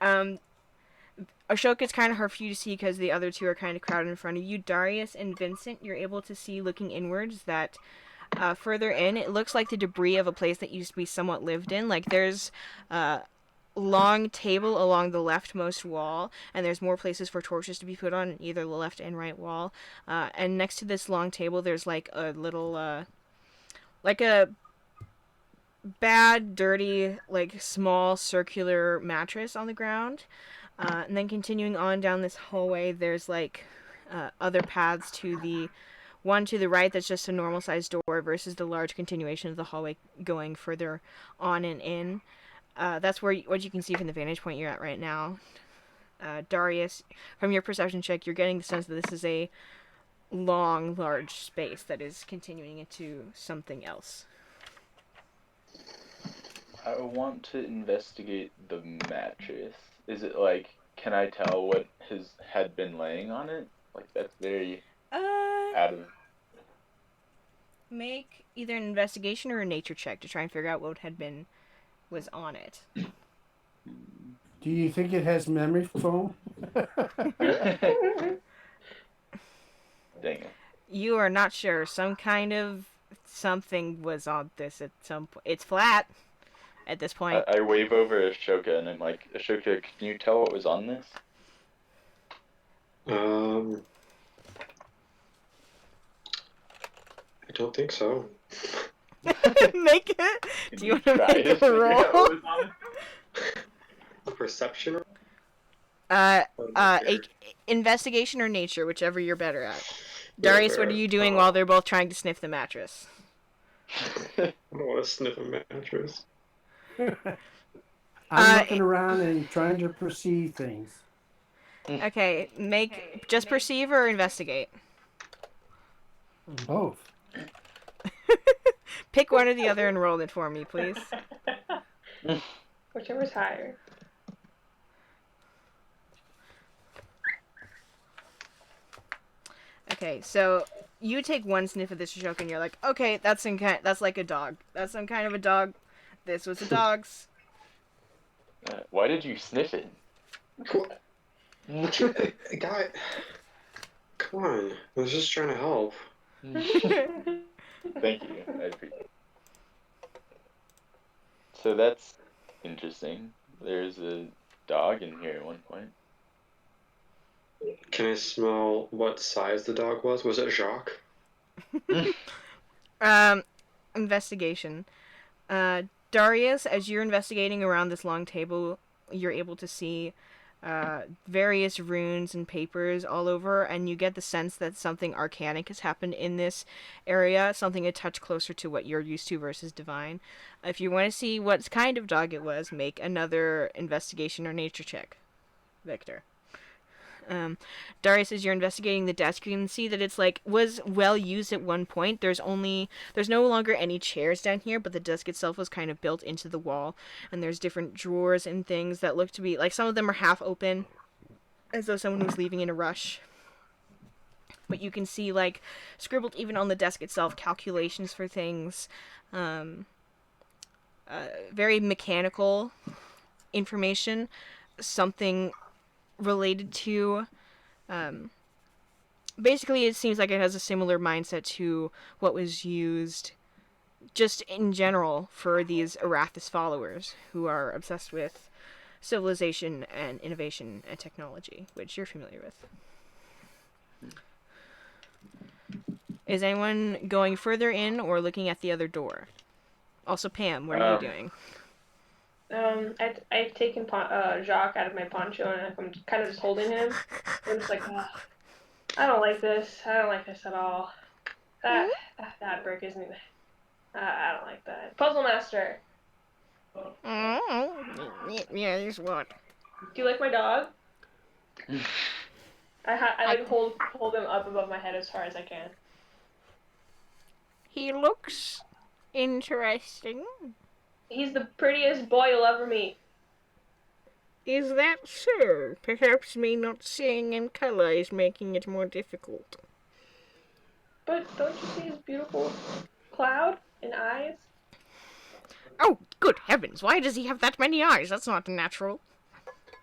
Ashoka's kind of hard for you to see because the other two are kind of crowded in front of you. Darius and Vincent, you're able to see looking inwards that further in, it looks like the debris of a place that used to be somewhat lived in. Like there's long table along the leftmost wall, and there's more places for torches to be put on either the left and right wall. And next to this long table, there's like a little, like a bad, dirty, like small circular mattress on the ground. And then continuing on down this hallway, there's like other paths to the one to the right that's just a normal sized door versus the large continuation of the hallway going further on and in. That's what you can see from the vantage point you're at right now. Darius, from your perception check, you're getting the sense that this is a long, large space that is continuing into something else. I want to investigate the mattress. Is it like, can I tell what had been laying on it? Like that's very out of. Make either an investigation or a nature check to try and figure out what was on it. Do you think it has memory foam? Dang it. You are not sure. Some kind of something was on this at some point. It's flat at this point. I wave over Ashoka and I'm like, Ashoka, can you tell what was on this? I don't think so. Make it. Do you want to Try make to a figure out roll? what was on it? Perception? Investigation or nature, whichever you're better at. Darius, what are you doing while they're both trying to sniff the mattress? I don't want to sniff a mattress. I'm looking around and trying to perceive things. Okay, make just perceive or investigate. Both. Pick one or the other and roll it for me, please. Whichever's higher. Okay, so you take one sniff of this joke and you're like, okay, that's like a dog. That's some kind of a dog. This was a dog's. Why did you sniff it? Guy, come on. I was just trying to help. Thank you. I appreciate it. So that's interesting. There's a dog in here at one point. Can I smell what size the dog was? Was it Jacques? Investigation. Darius, as you're investigating around this long table, you're able to see various runes and papers all over, and you get the sense that something arcanic has happened in this area, something a touch closer to what you're used to versus divine. If you want to see what kind of dog it was, make another investigation or nature check, Victor. Darius, as you're investigating the desk, you can see that it's was well used at one point. There's no longer any chairs down here, but the desk itself was kind of built into the wall, and there's different drawers and things that look to be some of them are half open, as though someone was leaving in a rush. But you can see scribbled even on the desk itself calculations for things, very mechanical information, something related to basically it seems like it has a similar mindset to what was used just in general for these Arathis followers who are obsessed with civilization and innovation and technology, which you're familiar with. Is anyone going further in or looking at the other door? Also, Pam, what are you doing? I've taken Jacques out of my poncho and I'm kind of just holding him. I'm just like, I don't like this. I don't like this at all. That brick isn't even. I don't like that. Puzzle Master. Yeah, here's what. Do you like my dog? I hold him up above my head as far as I can. He looks interesting. He's the prettiest boy you'll ever meet. Is that so? Perhaps me not seeing in color is making it more difficult. But don't you see his beautiful cloud and eyes? Oh, good heavens, why does he have that many eyes? That's not natural.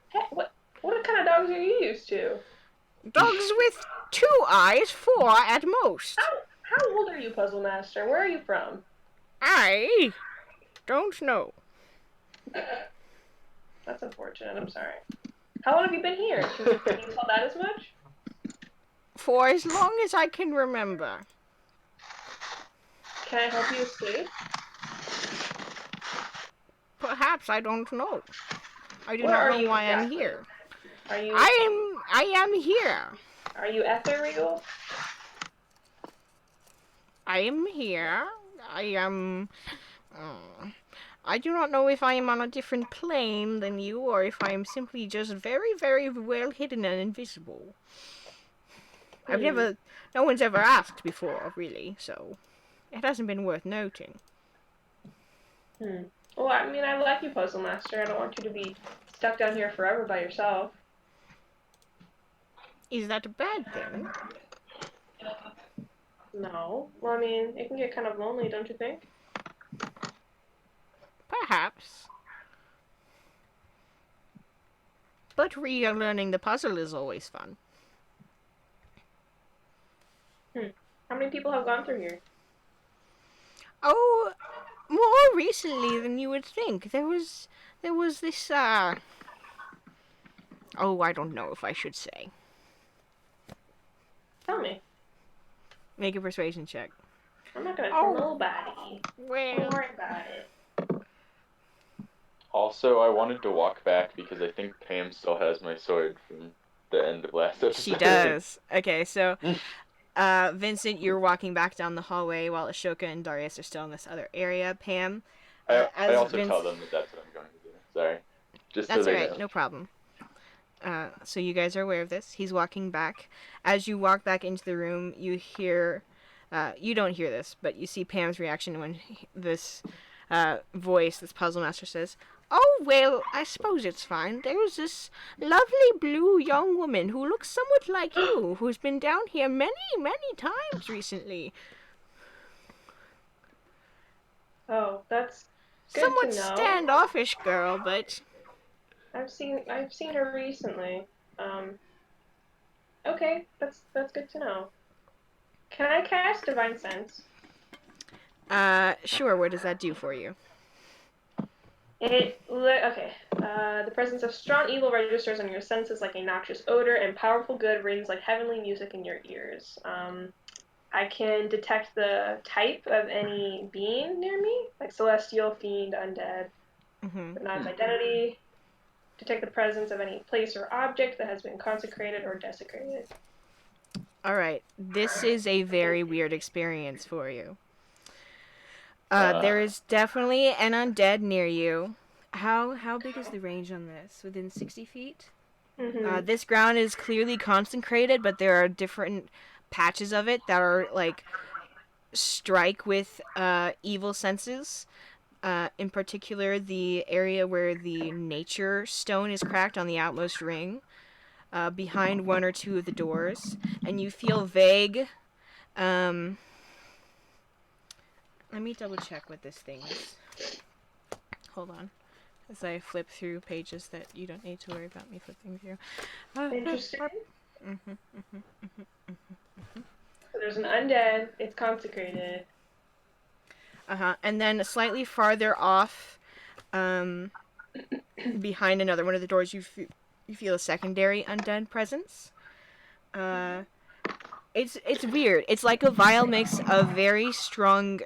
Hey, what kind of dogs are you used to? Dogs with 2 eyes, 4 at most. How old are you, Puzzle Master? Where are you from? I don't know. That's unfortunate, I'm sorry. How long have you been here? Can you tell that as much? For as long as I can remember. Can I help you escape? Perhaps, I don't know. I do Where not are know you why I'm exactly? here. Are you? I am here. Are you ethereal? I am here. I do not know if I am on a different plane than you, or if I am simply just very, very well hidden and invisible. No one's ever asked before, really, so it hasn't been worth noting. Well, I mean, I like you, Puzzle Master. I don't want you to be stuck down here forever by yourself. Is that a bad thing? No. Well, I mean, it can get kind of lonely, don't you think? Perhaps. But relearning the puzzle is always fun. How many people have gone through here? Oh, more recently than you would think. There was this, oh, I don't know if I should say. Tell me. Make a persuasion check. I'm not gonna tell nobody. Don't Well, worry about it. Also, I wanted to walk back because I think Pam still has my sword from the end of last episode. she does. Okay, so, Vincent, you're walking back down the hallway while Ashoka and Darius are still in this other area. Pam, I as also Vince- tell them that that's what I'm going to do. Sorry. Just That's so they alright, know. no problem. So you guys are aware of this. He's walking back. As you walk back into the room, you hear, you don't hear this, but you see Pam's reaction when this voice, this puzzle master says, "Oh, well, I suppose it's fine. There's this lovely blue young woman who looks somewhat like you, who's been down here many, many times recently. Oh, that's good Somewhat to know. standoffish girl, but I've seen her recently. Okay, that's good to know. Can I cast Divine Sense? sure, what does that do for you?" Okay. The presence of strong evil registers on your senses like a noxious odor, and powerful good rings like heavenly music in your ears. I can detect the type of any being near me, like celestial, fiend, undead, Mm-hmm. but not its identity. Detect the presence of any place or object that has been consecrated or desecrated. Alright, this is a very weird experience for you. There is definitely an undead near you. How big is the range on this? Within 60 feet? Mm-hmm. This ground is clearly consecrated, but there are different patches of it that are, like, strike with evil senses. In particular, the area where the nature stone is cracked on the outmost ring. Behind one or two of the doors, and you feel vague. Let me double check what this thing is. Hold on, as I flip through pages that you don't need to worry about me flipping through. Interesting. Mm-hmm. So there's an undead. It's consecrated. And then slightly farther off, behind another one of the doors, you feel a secondary undead presence. It's weird. It's like a vile mix of very strong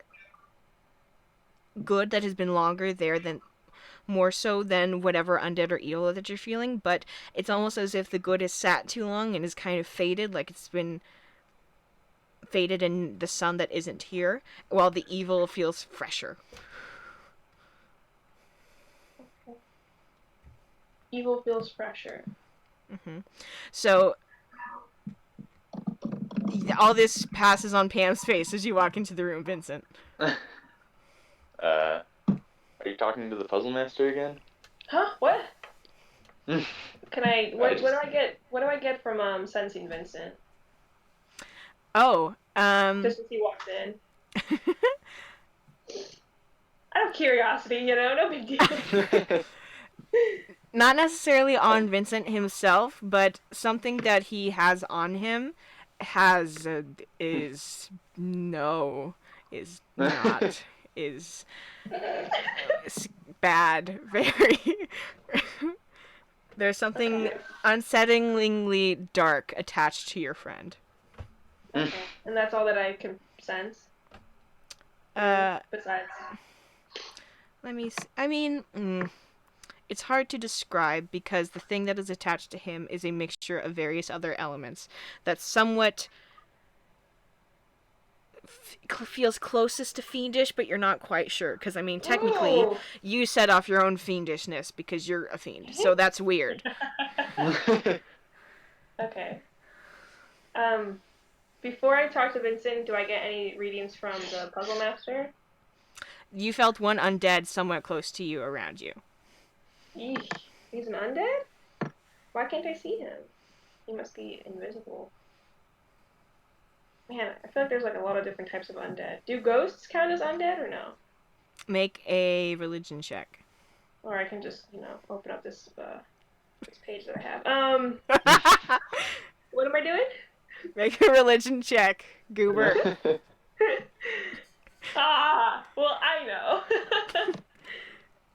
good that has been longer there than more so than whatever undead or evil that you're feeling, but it's almost as if the good has sat too long and is kind of faded, like it's been faded in the sun that isn't here, while the evil feels fresher. Evil feels fresher. Mm-hmm. So all this passes on Pam's face as you walk into the room, Vincent. Are you talking to the puzzle master again? Huh? What? Can I? What just- do I get? What do I get from sensing Vincent? Oh, Just as he walks in. Out of curiosity, no big deal. not necessarily on Vincent himself, but something that he has on him is not bad. Very. There's something unsettlingly dark attached to your friend. Okay. And that's all that I can sense. Besides. Let me. It's hard to describe because the thing that is attached to him is a mixture of various other elements that somewhat feels closest to fiendish, but you're not quite sure. Because, technically, Ooh. you set off your own fiendishness because you're a fiend. So that's weird. Okay. Before I talk to Vincent, do I get any readings from the puzzle master? You felt one undead somewhat close to you around you. Eesh. He's an undead? Why can't I see him? He must be invisible. Man, I feel like there's a lot of different types of undead. Do ghosts count as undead or no? Make a religion check. Or I can just, open up this page that I have. What am I doing? Make a religion check, goober. Well, I know.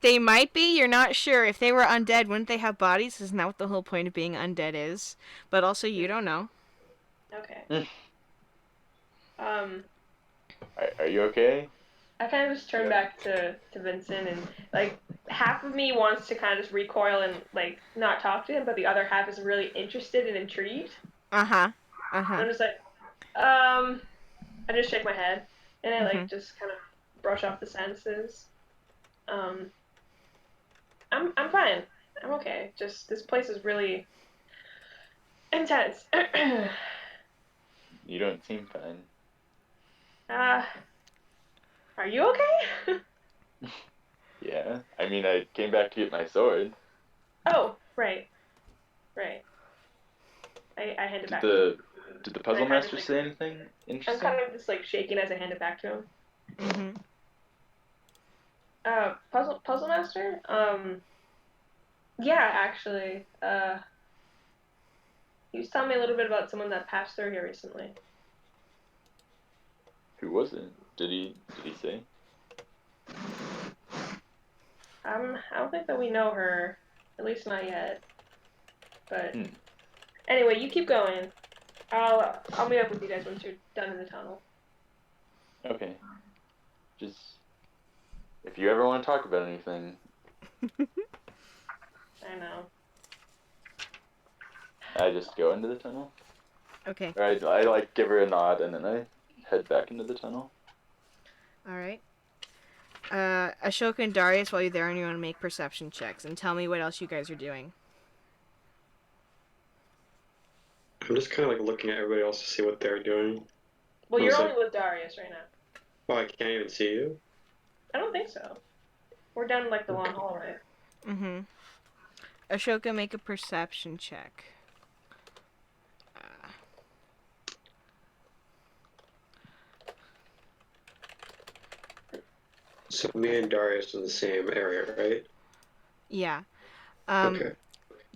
They might be, you're not sure. If they were undead, wouldn't they have bodies? Isn't that what the whole point of being undead is? But also, you don't know. Okay. Are you okay? I kind of just turn back to Vincent, and like half of me wants to kind of just recoil and like not talk to him, but the other half is really interested and intrigued. Uh-huh. And Uh-huh. I'm just like, I just shake my head and I like just kind of brush off the senses. Um, I'm fine. I'm okay. Just this place is really intense. You don't seem fine. uh, are you okay? Yeah. I mean, I came back to get my sword. Oh, right. I hand it Did back. the puzzle And I kind master of, say anything I'm interesting? kind of just like shaking as I hand it back to him. Mm-hmm. Puzzle Master? Yeah, actually. He was telling me a little bit about someone that passed through here recently. Who was it? Did he say? I don't think that we know her, at least not yet. But Hmm. anyway, you keep going. I'll meet up with you guys once you're done in the tunnel. Okay. Just if you ever want to talk about anything, I know. I just go into the tunnel. Okay. Or I like give her a nod and then I head back into the tunnel. All right. Ashoka and Darius, while you're there, anyone make perception checks and tell me what else you guys are doing. I'm just kind of like looking at everybody else to see what they're doing. Well, I you're was only like, with Darius right now. oh, I can't even see you. I don't think so. We're down like the long hallway. Mm-hmm. Ashoka, make a perception check. So me and Darius in the same area, right? Yeah. Okay.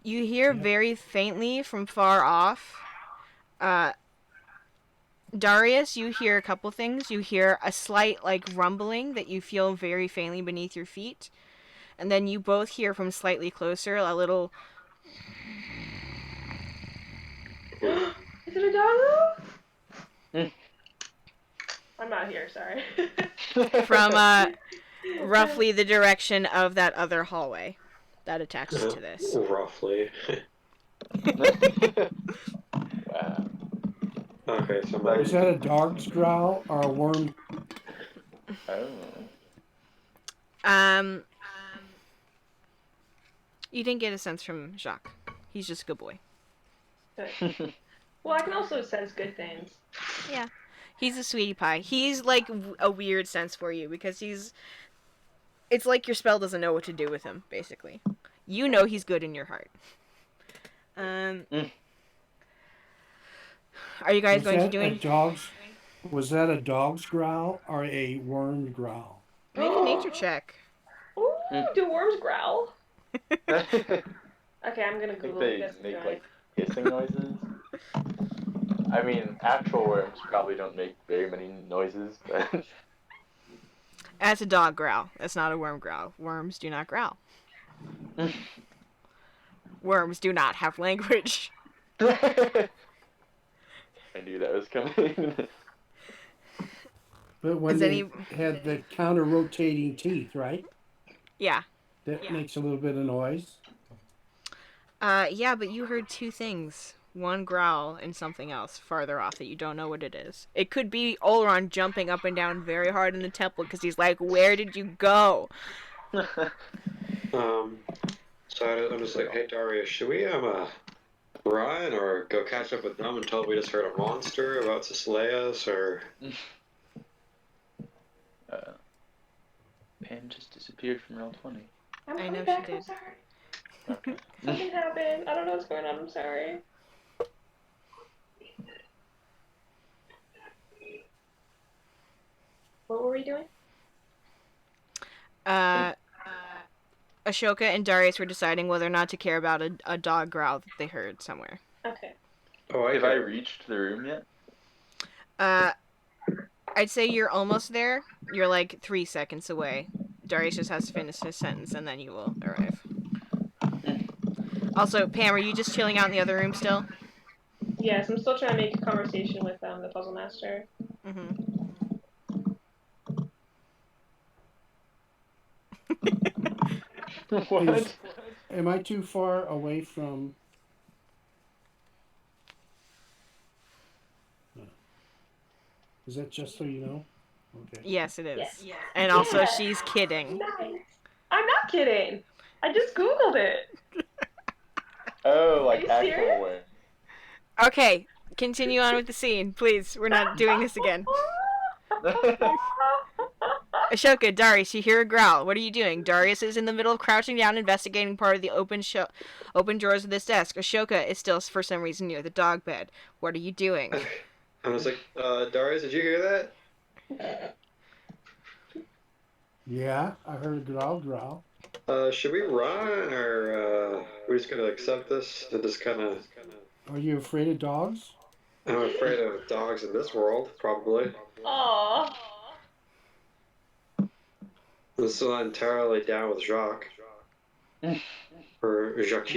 You hear Yeah. very faintly from far off. Darius, you hear a couple things. You hear a slight, like, rumbling that you feel very faintly beneath your feet. And then you both hear from slightly closer a little... Is it a doggo? Hmm. I'm not here, sorry. from, roughly the direction of that other hallway that attaches to this. Roughly. Wow. Okay, so Was that a dog's growl or a worm? Oh. You didn't get a sense from Jacques. He's just a good boy. Good. Well, I can also sense good things. Yeah. He's a sweetie pie. He's like a weird sense for you because he's... It's like your spell doesn't know what to do with him, basically. You know he's good in your heart. Are you guys going to do anything? Was that a dog's growl or a worm growl? Make a nature check. Ooh, do worms growl? I Okay, I'm gonna think Google they this. make like hissing noises. I mean, actual worms probably don't make very many noises, but That's a dog growl. That's not a worm growl. Worms do not growl. Worms do not have language. I knew that was coming. But when Is they any... had the counter-rotating teeth, right? Yeah. That makes a little bit of noise. Yeah, but you heard two things. One growl and something else farther off that you don't know what it is. It could be Oleron jumping up and down very hard in the temple because he's like, where did you go? So I'm just like, hey Darius, should we run or go catch up with them until we just heard a monster about to slay us, or? Pam just disappeared from roll 20. I know back. she did. I'm sorry. Okay. Something happened. I don't know what's going on. I'm sorry. What were we doing? Ashoka and Darius were deciding whether or not to care about a dog growl that they heard somewhere. Okay. Oh, Have I reached the room yet? I'd say you're almost there. You're like 3 seconds away. Darius just has to finish his sentence and then you will arrive. Also, Pam, are you just chilling out in the other room still? Yes, I'm still trying to make a conversation with the puzzle master. Mm-hmm. What? Am I too far away from? Is that just so you know? Okay. Yes, it is. Yes. And also, Yeah. she's kidding. Nice. I'm not kidding. I just Googled it. Oh, Are like you actual serious? way. Okay, continue on with the scene, please. We're not doing this again. Ashoka, Darius, you hear a growl. What are you doing? Darius is in the middle of crouching down, investigating part of the open drawers of this desk. Ashoka is still, for some reason, near the dog bed. What are you doing? I was like, Darius, did you hear that? Yeah, I heard a growl. Should we run or we just gonna accept this and just kind of? Are you afraid of dogs? I'm afraid of dogs in this world, probably. Aww. I'm still not entirely down with Jacques or Jacques.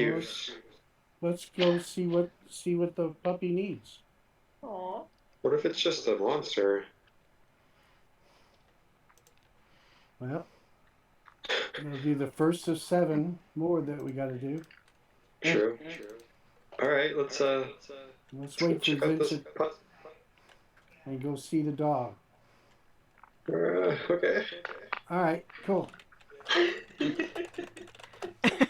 Let's go see what the puppy needs. Aww. What if it's just a monster? Well, it'll be the first of 7 more that we got to do. True. All right, let's wait for check out this. Vincent and go see the dog. Okay. All right, cool.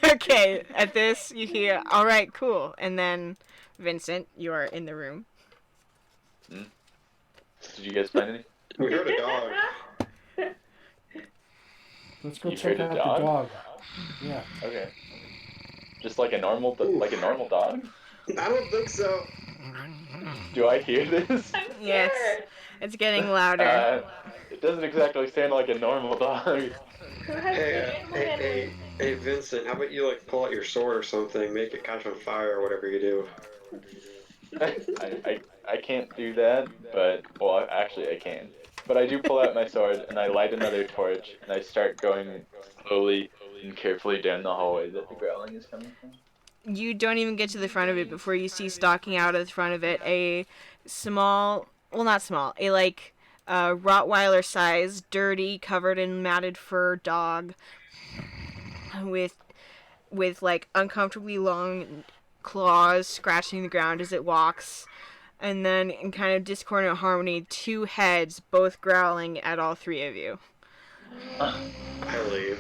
Okay, at this, you hear, alright, cool. And then, Vincent, you are in the room. Did you guys find any? We heard a dog. Let's go You check heard out a dog? the dog. Yeah. Okay. Just like a normal dog? I don't think so. Do I hear this? I'm Yes. scared. It's getting louder. It doesn't exactly sound like a normal dog. Who has good animal handling? Hey, Vincent, how about you like pull out your sword or something, make it catch on fire or whatever you do? I can't do that, but well, actually I can. But I do pull out my sword and I light another torch and I start going slowly and carefully down the hallway that the growling is coming from. You don't even get to the front of it before you see stalking out of the front of it a small, well, not small, a like Rottweiler size, dirty, covered in matted fur dog with like uncomfortably long claws scratching the ground as it walks. And then, in kind of discordant harmony, 2 heads both growling at all 3 of you. I leave.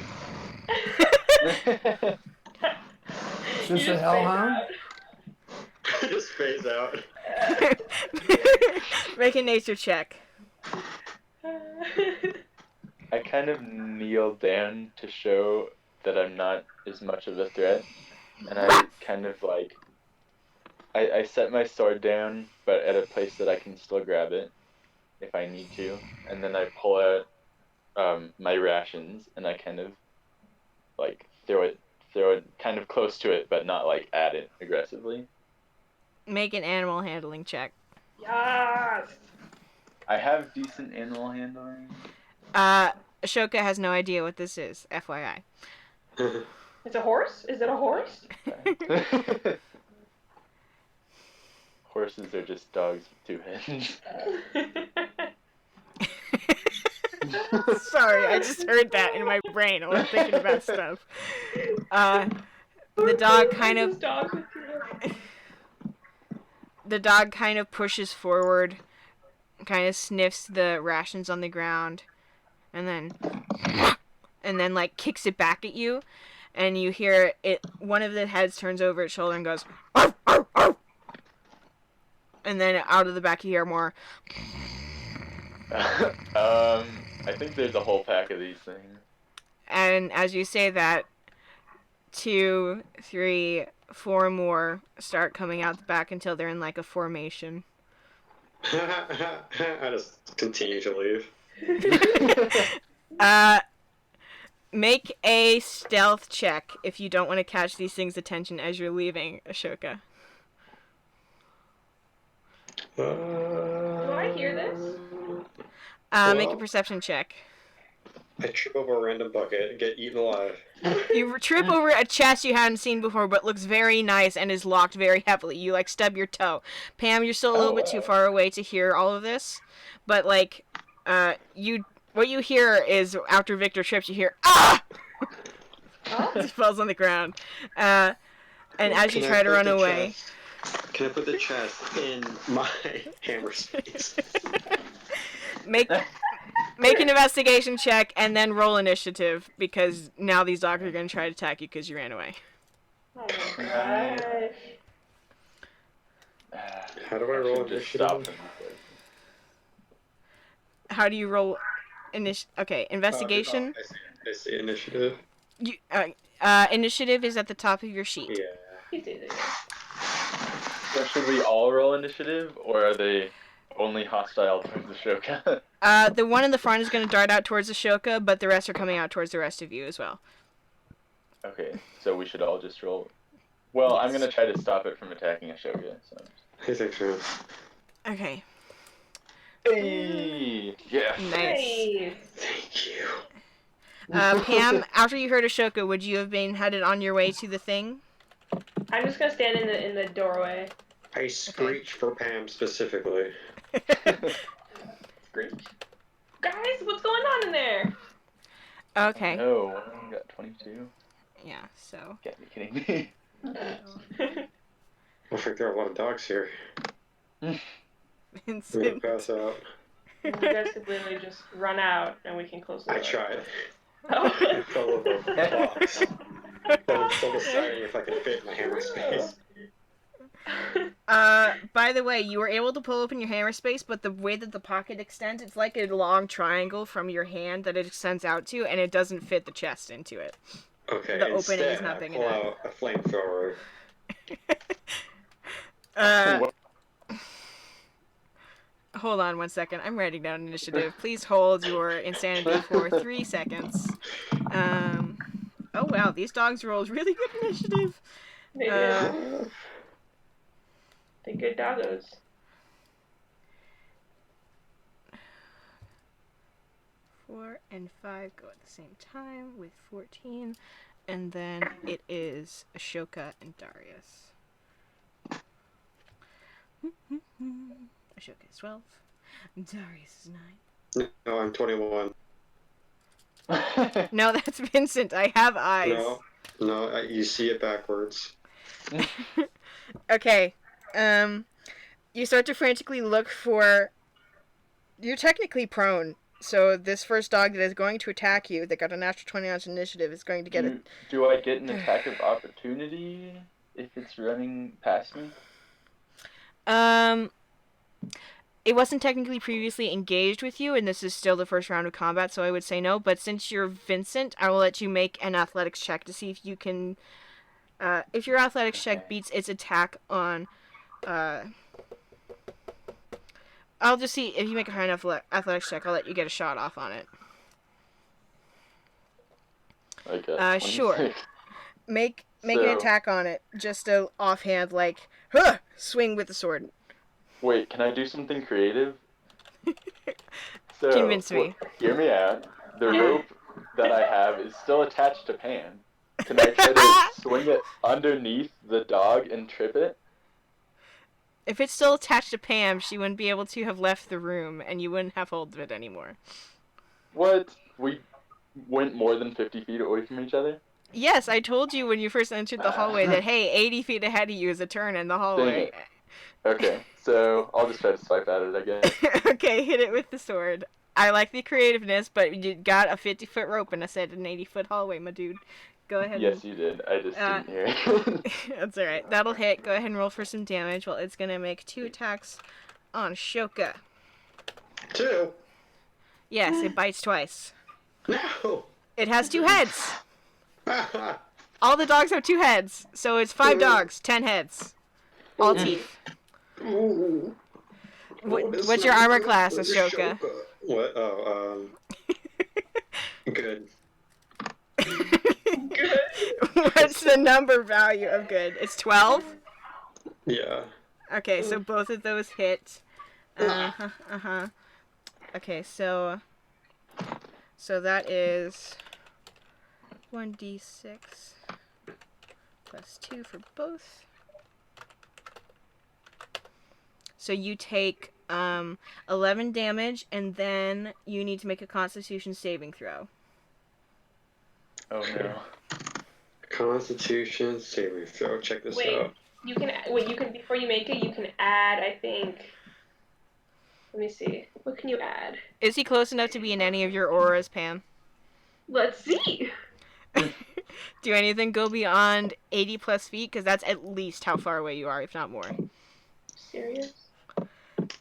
Is this a hellhound? Just phase out. Make a nature check. I kind of kneel down to show that I'm not as much of a threat, and I kind of like I set my sword down, but at a place that I can still grab it if I need to, and then I pull out my rations and I kind of like throw it kind of close to it, but not like at it aggressively. Make an animal handling check. Yes. I have decent animal handling. Ashoka has no idea what this is, FYI. It's a horse? Is it a horse? Horses are just dogs with 2 heads. Sorry, I just heard that in my brain while I'm thinking about stuff. The dog kind of pushes forward, kind of sniffs the rations on the ground, and then like kicks it back at you, and you hear it. One of the heads turns over its shoulder and goes, "Arf, arf, arf." And then out of the back you hear more. I think there's a whole pack of these things. And as you say that, 2, 3, 4 more start coming out the back until they're in like a formation. I just continue to leave. Make a stealth check if you don't want to catch these things' attention as you're leaving, Ashoka. Do I hear this? Make a Well. perception check. I trip over a random bucket and get eaten alive. You trip over a chest you hadn't seen before, but looks very nice and is locked very heavily. You like stub your toe. Pam, you're still a little bit too far away to hear all of this, but like, what you hear is after Victor trips, you hear ah. He falls on the ground, and as you try to run away. Can I put the chest in my hammer space? Make an investigation check and then roll initiative, because now these dogs are going to try to attack you because you ran away. Oh my gosh. How do I roll initiative? How do you roll Okay, investigation. I see initiative. You initiative is at the top of your sheet. Yeah. He's easy. So should we all roll initiative, or are they only hostile towards the Shoka? The one in the front is going to dart out towards Ashoka, but the rest are coming out towards the rest of you as well. Okay, so we should all just roll. Well, Yes. I'm gonna try to stop it from attacking Ashoka. So. Hey, thanks, man. Okay. Hey! Yes! Nice. Nice. Thank you. Pam, after you heard Ashoka, would you have been headed on your way to the thing? I'm just gonna stand in the doorway. I screech for Pam specifically. Great. Guys, what's going on in there? Okay. No, I got 22. Yeah, so. Can't be kidding me. I think there are a lot of dogs here. I'm gonna Vincent. pass out. You guys could literally just run out and we can close the I door. tried. I Oh. fell over blocks. But I'm still deciding if I can fit my hammer space. By the way, you were able to pull open your hammer space, but the way that the pocket extends, it's like a long triangle from your hand that it extends out to, and it doesn't fit the chest into it. Okay, The opening instead, is not big I pull enough. out a flamethrower. Hold on 1 second. I'm writing down initiative. Please hold your insanity for 3 seconds. Oh wow, these dogs rolled really good initiative. They did. They're good doggos. 4 and 5 go at the same time with 14, and then it is Ashoka and Darius. Ashoka is 12, Darius is 9. No, I'm 21. No, that's Vincent. I have eyes. No, you see it backwards. Okay. You start to frantically look for. You're technically prone, so this first dog that is going to attack you, that got a natural 20 on initiative, is going to get it. Do I get an attack of opportunity if it's running past me? It wasn't technically previously engaged with you, and this is still the first round of combat, so I would say no. But since you're Vincent, I will let you make an athletics check to see if you can. If your athletics check beats its attack on. I'll just see if you make a high enough athletics check. I'll let you get a shot off on it. Like sure. Make an attack on it. Just a offhand, like, huh, swing with the sword. Wait, can I do something creative? So, Convince me. Hear me out. The rope that I have is still attached to Pam. Can I try to swing it underneath the dog and trip it? If it's still attached to Pam, she wouldn't be able to have left the room, and you wouldn't have hold of it anymore. What? We went more than 50 feet away from each other? Yes, I told you when you first entered the hallway that, hey, 80 feet ahead of you is a turn in the hallway. Okay, so I'll just try to swipe at it, I guess. Okay, hit it with the sword. I like the creativeness, but you got a 50-foot rope and I said an 80-foot hallway, my dude. Go ahead. Yes, you did. I just didn't hear it. That's alright. That'll hit. Go ahead and roll for some damage. Well, it's going to make 2 attacks on Shoka. 2? Yes, it bites twice. No! It has 2 heads. All the dogs have 2 heads, so it's 5 dogs, 10 heads. All teeth. Ooh. What's your armor class, Ashoka? What? Oh, good. Good. What's the number value of good? It's 12? Yeah. Okay, so both of those hit. Okay, so that is 1d6 plus 2 for both. So you take 11 damage, and then you need to make a Constitution saving throw. Oh no. Constitution saving throw. Check this Wait. out. You can before you make it, you can add, I think. Let me see. What can you add? Is he close enough to be in any of your auras, Pam? Let's see. Do anything go beyond 80 plus feet? Because that's at least how far away you are, if not more. Serious?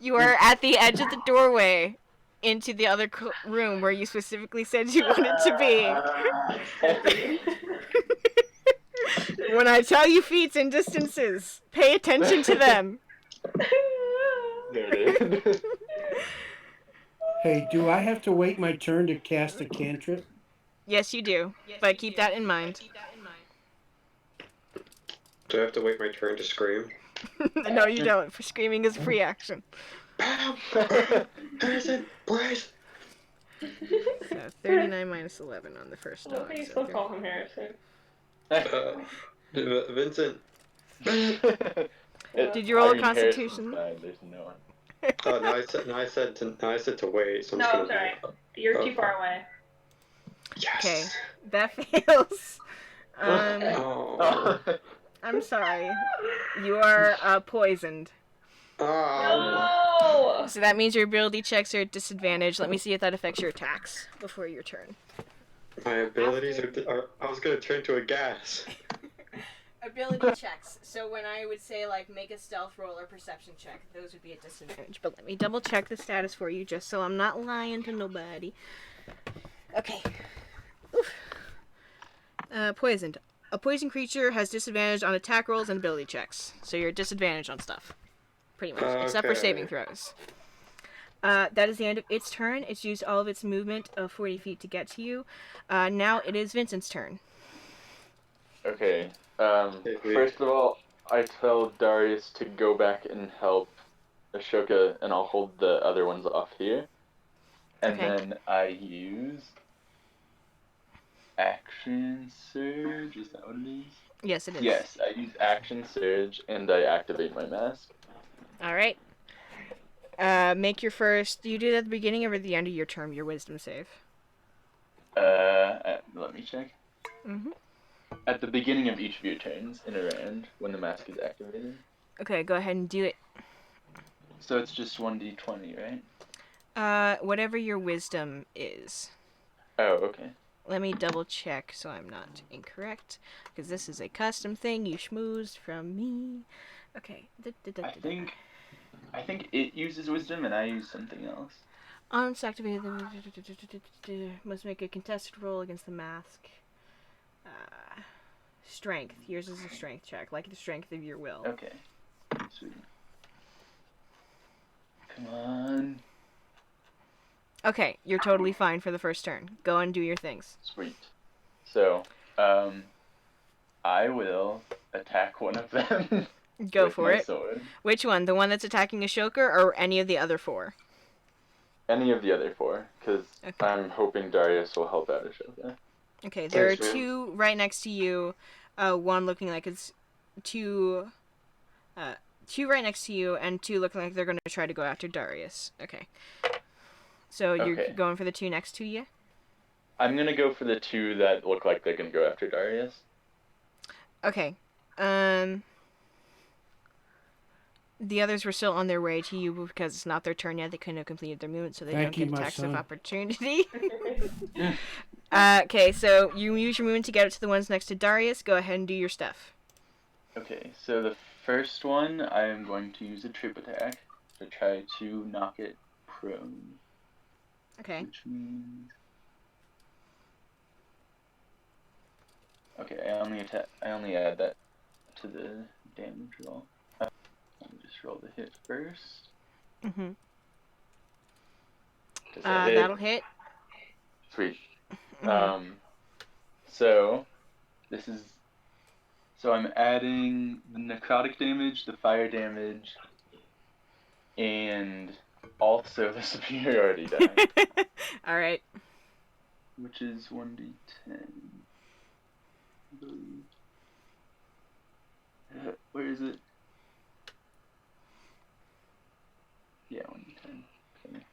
You are at the edge of the doorway into the other room where you specifically said you wanted to be. When I tell you feats and distances, pay attention to them. There it is. Hey, do I have to wait my turn to cast a cantrip? Yes, you do. But keep that in mind. Do I have to wait my turn to scream? No, you don't. For screaming is a free action. Bam! Harrison, Bryce! So 39 minus 11 on the first Well, die. you So still call him Harrison. Vincent. Did you roll a I mean, Constitution? Harrison's fine, there's no one. Oh, now I said to wait. So I'm just No, gonna. sorry. You're too far away. Yes. Okay, that fails. Oh. I'm sorry. You are poisoned. Oh. No! So that means your ability checks are at disadvantage. Let me see if that affects your attacks before your turn. My abilities are. I was gonna turn to a gas. Ability checks. So when I would say, like, make a stealth roll or perception check, those would be at disadvantage. But let me double check the status for you just so I'm not lying to nobody. Okay. Oof. Poisoned. A poison creature has disadvantage on attack rolls and ability checks. So you're at disadvantage on stuff. Pretty much. Except for saving throws. That is the end of its turn. It's used all of its movement of 40 feet to get to you. Now it is Vincent's turn. Okay. First of all, I tell Darius to go back and help Ashoka, and I'll hold the other ones off here. And Okay. then I use Action Surge. Is that what it is? Yes, it is. Yes, I use Action Surge, and I activate my mask. Alright. Make your first... Do you do that at the beginning or at the end of your turn, your wisdom save? Let me check. Mm-hmm. At the beginning of each of your turns in a round, when the mask is activated. Okay, go ahead and do it. So it's just 1d20, right? Whatever your wisdom is. Oh, okay. Let me double check so I'm not incorrect, because this is a custom thing you schmoozed from me. Okay. I think it uses wisdom and I use something else. Once activated, must make a contested roll against the mask. Strength. Yours is a strength check, like the strength of your will. Okay. Sweet. Come on. Okay, you're totally fine for the first turn. Go and do your things. Sweet. So, I will attack one of them. Go with for my it. Sword. Which one? The one that's attacking Ashoka or any of the other four? Any of the other four, because Okay. I'm hoping Darius will help out Ashoka. Okay, there Thanks, are man. two right next to you. One looking like it's two right next to you, and two looking like they're going to try to go after Darius. Okay. So you're Okay. going for the two next to you? I'm gonna go for the two that look like they can go after Darius. Okay. The others were still on their way to you because it's not their turn yet. They couldn't have completed their movement, so they Thank don't you, get my attacks of son. opportunity. Okay, so you use your movement to get up to the ones next to Darius. Go ahead and do your stuff. Okay, so the first one, I am going to use a trip attack to try to knock it prone. Okay. Which means... Okay, I only add that to the damage roll. Let me just roll the hit first. Mm-hmm. Does that hit? That'll hit. Sweet. Mhm. So I'm adding the necrotic damage, the fire damage, and also the superiority die, All right. which is 1d10. I believe. Where is it? Yeah, 1d10. Okay.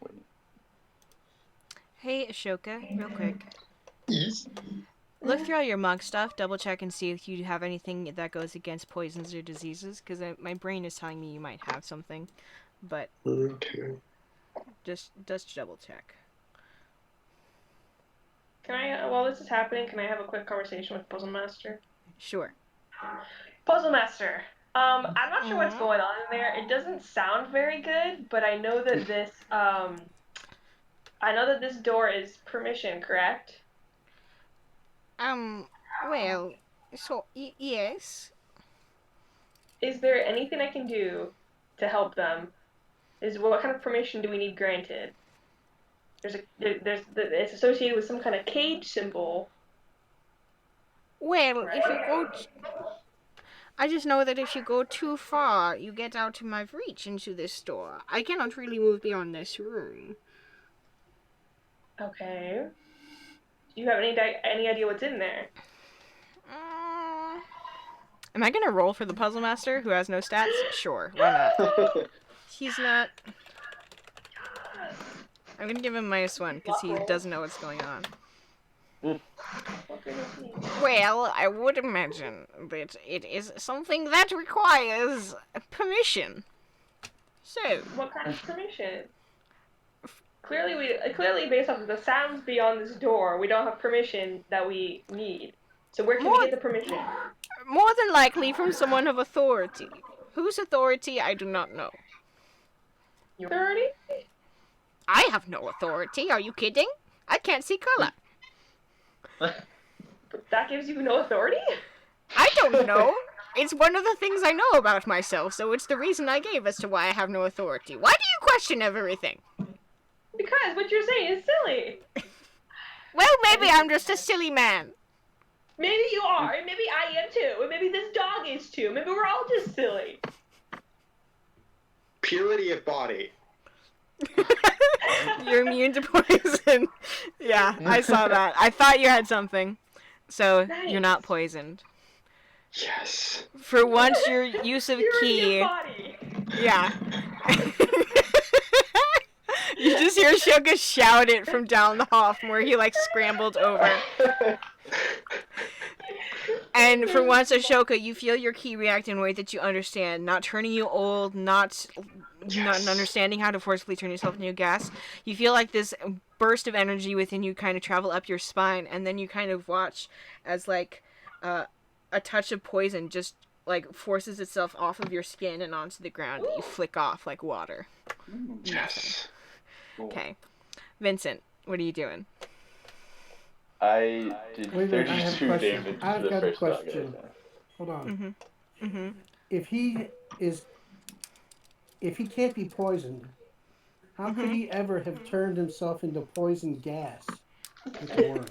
Wait. Hey, Ashoka, real quick. Yes. Look through all your monk stuff, double check and see if you have anything that goes against poisons or diseases, because my brain is telling me you might have something, but Okay. just double check. Can I, while this is happening, can I have a quick conversation with Puzzle Master? Sure. Puzzle Master, I'm not sure what's Mhm. going on in there. It doesn't sound very good, but I know that this door is permission, correct? Well, so, yes. Is there anything I can do to help them? What kind of permission do we need granted? It's associated with some kind of cage symbol. Well, if you Right. go... I just know that if you go too far, you get out of my reach into this door. I cannot really move beyond this room. Okay. Do you have any idea what's in there? Am I gonna roll for the puzzle master who has no stats? Sure, why not? He's not. I'm gonna give him -1 because he doesn't know what's going on. Well, I would imagine that it is something that requires permission. So, What kind of permission? Clearly based off of the sounds beyond this door, we don't have permission that we need. So where can we get the permission? more than likely from someone of authority. Whose authority, I do not know. Your authority? I have no authority, are you kidding? I can't see color. But that gives you no authority? I don't know. It's one of the things I know about myself, so it's the reason I gave as to why I have no authority. Why do you question everything? Because what you're saying is silly. Well, maybe I'm just a silly man. Maybe you are, and maybe I am too, and maybe this dog is too. Maybe we're all just silly. Purity of body. You're immune to poison. Yeah, I saw that. I thought you had something. So, you're not Nice. poisoned. Yes. For once, your use of Purity ki... of body. Yeah. You just hear Shoka shout it from down the hall from where he, like, scrambled over. And for once, Ashoka, you feel your ki react in a way that you understand. Not turning you old, not understanding how to forcefully turn yourself into a gas. You feel like this burst of energy within you kind of travel up your spine, and then you kind of watch as, like, a touch of poison just, like, forces itself off of your skin and onto the ground that you flick off like water. Yes. Okay. Vincent, what are you doing? I did Wait a minute, I have a 32 question. damage I've to the got a first dog. question. Hold on. Mm-hmm. If he can't be poisoned, how could he ever have turned himself into poison gas with the worm?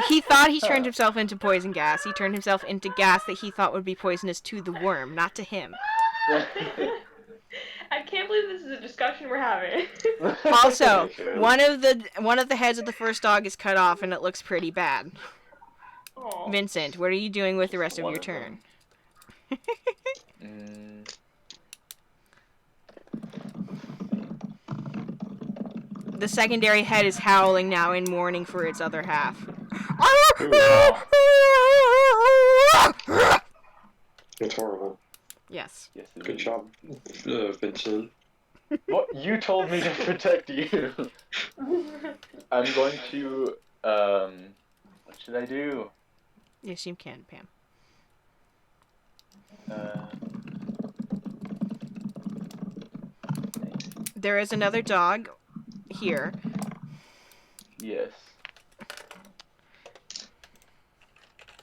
He thought he turned himself into poison gas. He turned himself into gas that he thought would be poisonous to the worm, not to him. I can't believe this is a discussion we're having. Also, one of the heads of the first dog is cut off, and it looks pretty bad. Aw. Vincent, what are you doing with the rest of your turn? The secondary head is howling now in mourning for its other half. It's horrible. Yes. Yes, it Good is. job, Vincent. Well, you told me to protect you. I'm going to, what should I do? Yes, you can, Pam. There is another dog here. Yes.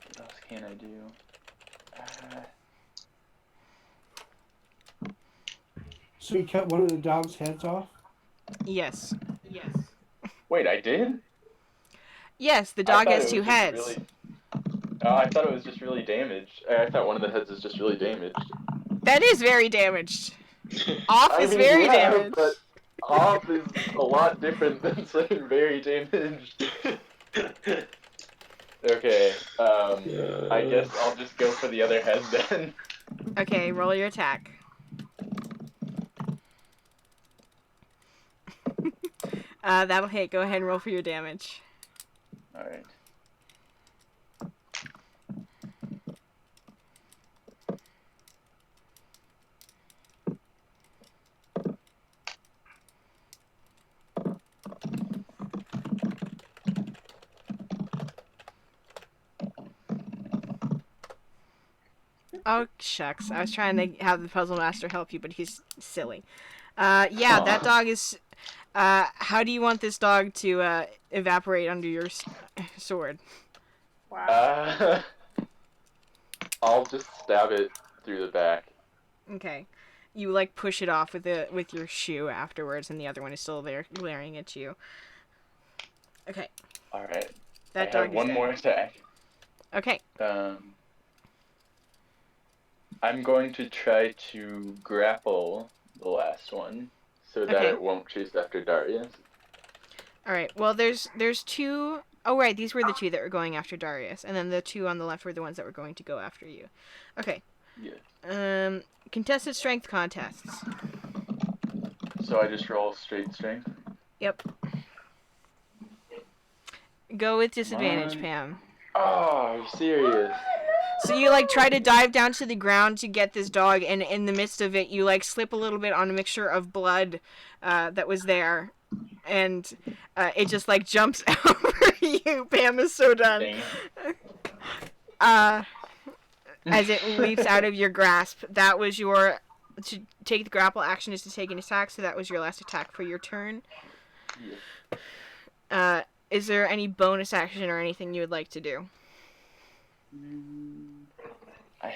What else can I do? So you cut one of the dog's heads off? Yes. Wait, I did? Yes, the I dog thought has it two was just heads. really- Oh, I thought it was just really damaged. I thought one of the heads was just really damaged. That is very damaged. Off I is mean, very yeah, damaged. but off is a lot different than saying very damaged. Okay, I guess I'll just go for the other head then. Okay, roll your attack. That'll hit. Go ahead and roll for your damage. Alright. Oh, shucks. I was trying to have the puzzle master help you, but he's silly. Yeah, that Aw. dog is... how do you want this dog to evaporate under your sword? Wow. I'll just stab it through the back. Okay. You, like, push it off with your shoe afterwards, and the other one is still there glaring at you. Okay. Alright. That I dog have is one dead. more attack. Okay. I'm going to try to grapple the last one so that Okay. it won't chase after Darius. Alright, well, there's two... Oh, right, these were the two that were going after Darius, and then the two on the left were the ones that were going to go after you. Okay. Yeah. Contested strength contests. So I just roll straight strength? Yep. Go with disadvantage, Come on. Pam. Oh, are you serious? So you, like, try to dive down to the ground to get this dog, and in the midst of it, you, like, slip a little bit on a mixture of blood that was there, and it just, like, jumps over you. Pam is so done. Dang. As it leaps out of your grasp. That was your... To take the grapple action is to take an attack, so that was your last attack for your turn. Yeah. Is there any bonus action or anything you would like to do? I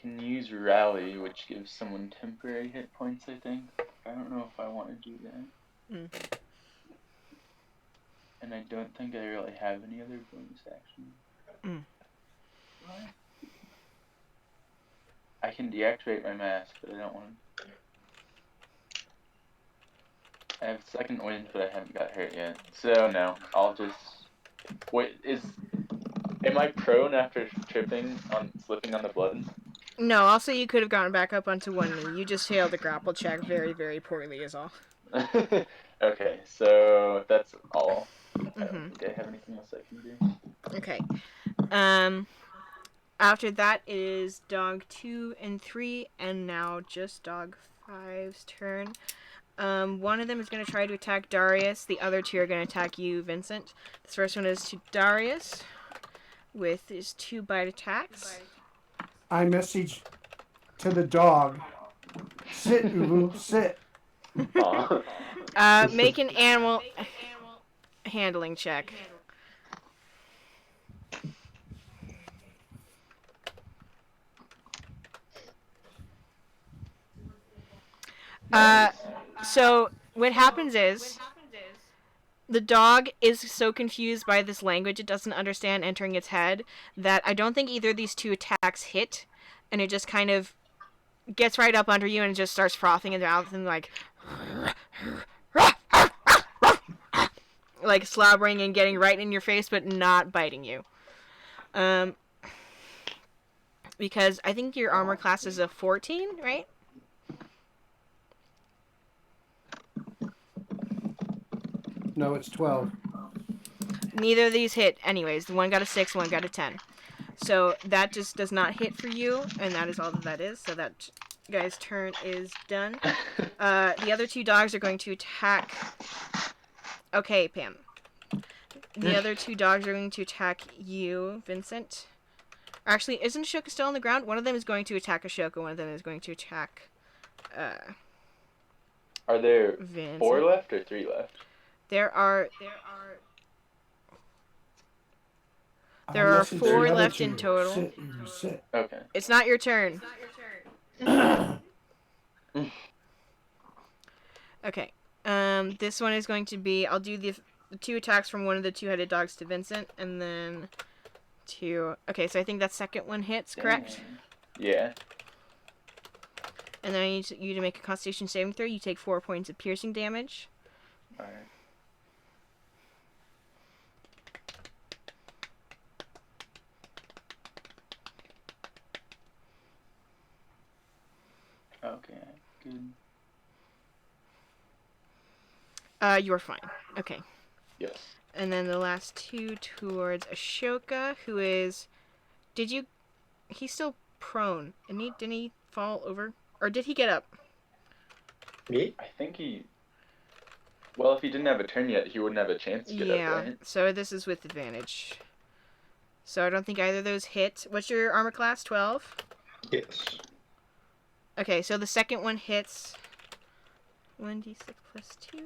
can use rally, which gives someone temporary hit points, I think. I don't know if I want to do that. And I don't think I really have any other bonus action. I can deactivate my mask, but I don't want to. I have second wind, but I haven't got hurt yet. So no, I'll just wait. Am I prone after slipping on the blood? No, also you could have gotten back up onto one knee. You just failed the grapple check very, very poorly is all. Okay, so that's all. I don't think I have anything else I can do. Okay. After that is dog 2 and 3, and now just dog 5's turn. One of them is going to try to attack Darius. The other two are going to attack you, Vincent. This first one is to Darius with his 2 bite attacks. I message to the dog, sit, Ubu, sit. Make an animal handling check. So what happens is the dog is so confused by this language it doesn't understand entering its head that I don't think either of these 2 attacks hit, and it just kind of gets right up under you and just starts frothing in the mouth and like slobbering and getting right in your face, but not biting you. Because I think your armor class is a 14, right? No, it's 12. Neither of these hit anyways. One got a 6, one got a 10. So that just does not hit for you, and that is all that is. So that guy's turn is done. The other 2 dogs are going to attack... Okay, Pam. The other 2 dogs are going to attack you, Vincent. Actually, isn't Ashoka still on the ground? One of them is going to attack Ashoka, one of them is going to attack... Are there Vincent. 4 left or 3 left? There are I are messaged 4 the other left 2, in total. sit, Ubu, sit. Okay. It's not your turn. Okay. This one is going to be, I'll do the 2 attacks from one of the 2-headed dogs to Vincent, and then 2. Okay, so I think that second one hits, correct? Yeah. And then I need you to make a Constitution saving throw. You take 4 points of piercing damage. Alright. Okay, good. You're fine. Okay. Yes. And then the last 2 towards Ashoka, who is... He's still prone. And didn't he fall over? Or did he get up? Me? I think he... Well, if he didn't have a turn yet, he wouldn't have a chance to get up, right? So this is with advantage. So I don't think either of those hit. What's your armor class? 12? Yes. Okay, so the second one hits 1d6 plus 2.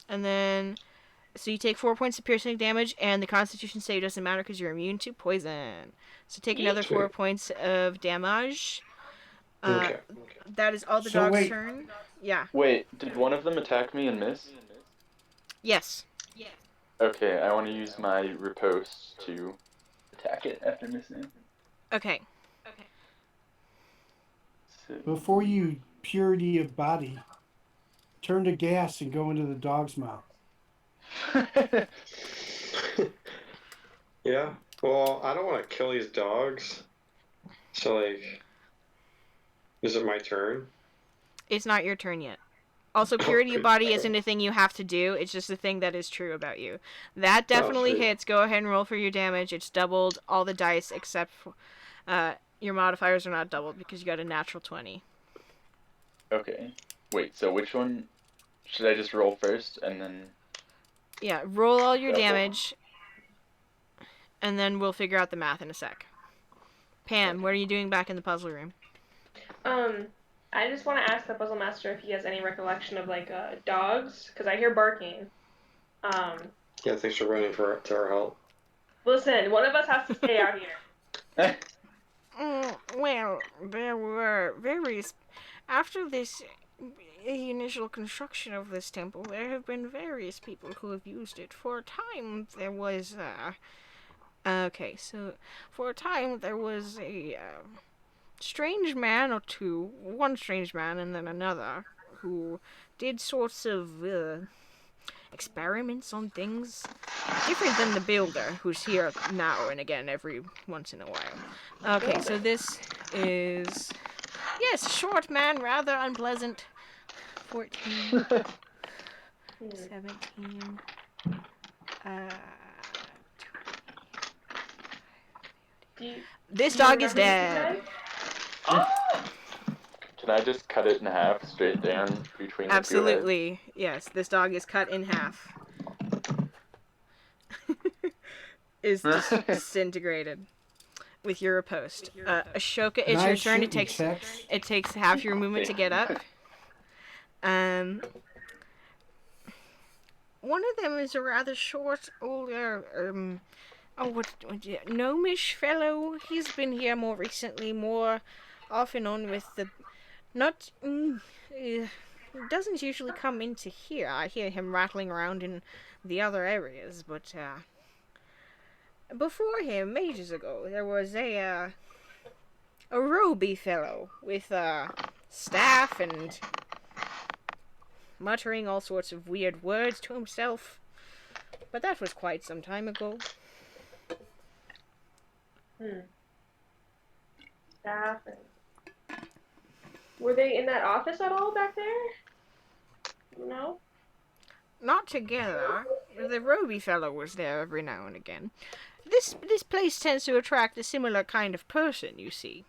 And then, so you take 4 points of piercing damage, and the Constitution save doesn't matter because you're immune to poison. So take another 4 points of damage. Okay. That is all the So dog's wait. turn. Yeah. Wait, did one of them attack me and miss? Yes. Okay, I want to use my riposte to attack it after missing. Okay. So... Before you purity of body, turn to gas and go into the dog's mouth. Yeah. Well, I don't want to kill these dogs. So, like, is it my turn? It's not your turn yet. Also, purity of body isn't a thing you have to do. It's just a thing that is true about you. That definitely sweet. hits. Go ahead and roll for your damage. It's doubled all the dice except for, your modifiers are not doubled because you got a natural 20. Okay. Wait, so which one should I just roll first and then... Yeah, roll all your Double. damage, and then we'll figure out the math in a sec. Pam, what are you doing back in the puzzle room? I just want to ask the puzzle master if he has any recollection of like dogs, because I hear barking. Yeah, thanks for running to our help. Listen, one of us has to stay out here. Well, there were various... After this initial construction of this temple, there have been various people who have used it. For a time, there was, for a time, there was a, strange man or two, one strange man and then another, who did sorts of, experiments on things different than the builder, who's here now and again every once in a while. Okay, so this is... Yes, short man, rather unpleasant. 14, 17, This dog is dead. Can I just cut it in half straight down between the Absolutely, yes. This dog is cut in half. Is disintegrated with your riposte. Ashoka, it's your Nice turn. It shooting, takes Tex. it takes half your movement to get up. One of them is a rather short, older, gnomish fellow. He's been here more recently, more off and on with the, doesn't usually come into here. I hear him rattling around in the other areas, but, before him, ages ago, there was a roby fellow with a staff and muttering all sorts of weird words to himself. But that was quite some time ago. Staff and... Were they in that office at all back there? No? Not together. The roby fellow was there every now and again. This place tends to attract a similar kind of person, you see.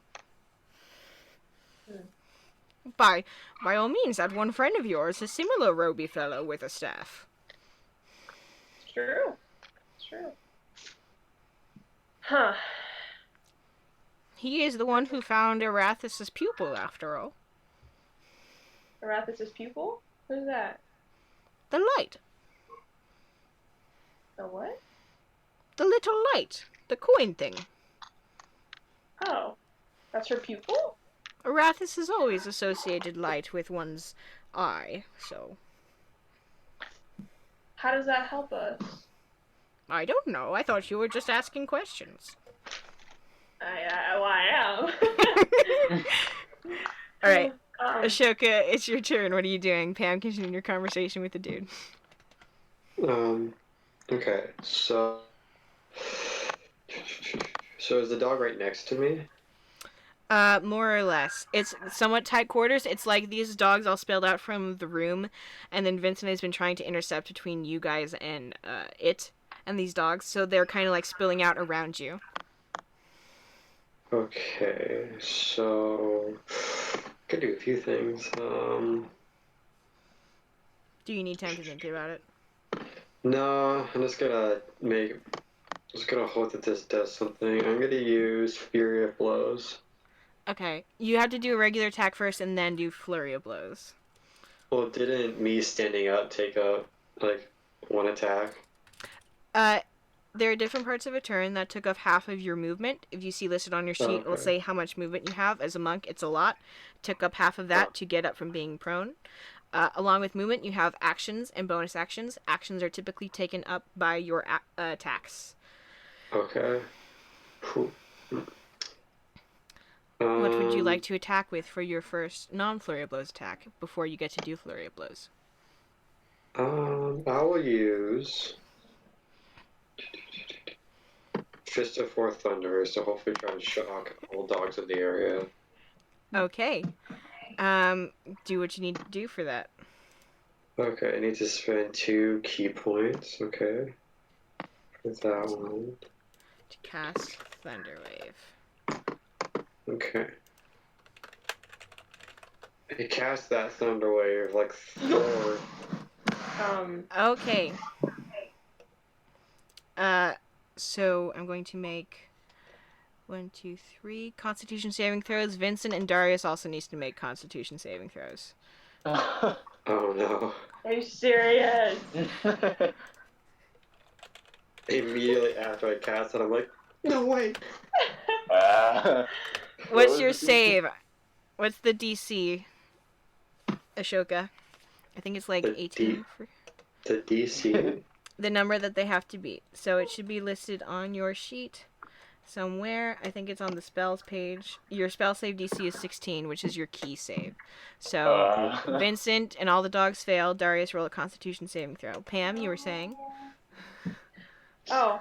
By all means, that one friend of yours, a similar roby fellow with a staff. It's true. It's true. Huh. He is the one who found Arathis' pupil, after all. Arathis' pupil? Who's that? The light. The what? The little light. The coin thing. Oh. That's her pupil? Arathis has always associated light with one's eye, so... How does that help us? I don't know. I thought you were just asking questions. I am. All right, Um, Ashoka, it's your turn. What are you doing? Pam, continue your conversation with the dude. Okay, so is the dog right next to me? More or less. It's somewhat tight quarters. It's like these dogs all spilled out from the room, and then Vincent has been trying to intercept between you guys and it and these dogs, so they're kind of like spilling out around you. Okay, so could do a few things. Do you need time to think about it? No, just gonna hope that this does something. I'm gonna use Fury of Blows. Okay, you have to do a regular attack first, and then do flurry of blows. Well, didn't me standing up take up like one attack? There are different parts of a turn that took up half of your movement. If you see listed on your sheet, it'll Okay. say how much movement you have. As a monk, it's a lot. Took up half of that to get up from being prone. Along with movement, you have actions and bonus actions. Actions are typically taken up by your attacks. Okay. Cool. What would you like to attack with for your first non-flurry of blows attack before you get to do flurry of blows? I will use Fist of Four Thunderers to hopefully try to shock all dogs in the area. Okay. Do what you need to do for that. Okay, I need to spend 2 key points. Okay. For that one. To cast Thunderwave. Okay. I cast that Thunder Wave like Thor. Okay. So I'm going to make 1, 2, 3 Constitution saving throws. Vincent and Darius also needs to make Constitution saving throws. Oh no. are you serious? Immediately after I cast it, I'm like, no way. What's your save? What's the DC, Ashoka? I think it's like The 18 for The DC? the number that they have to beat. So it should be listed on your sheet somewhere. I think it's on the spells page. Your spell save DC is 16, which is your key save. So Vincent and all the dogs fail. Darius, roll a Constitution saving throw. Pam, you were saying? Oh,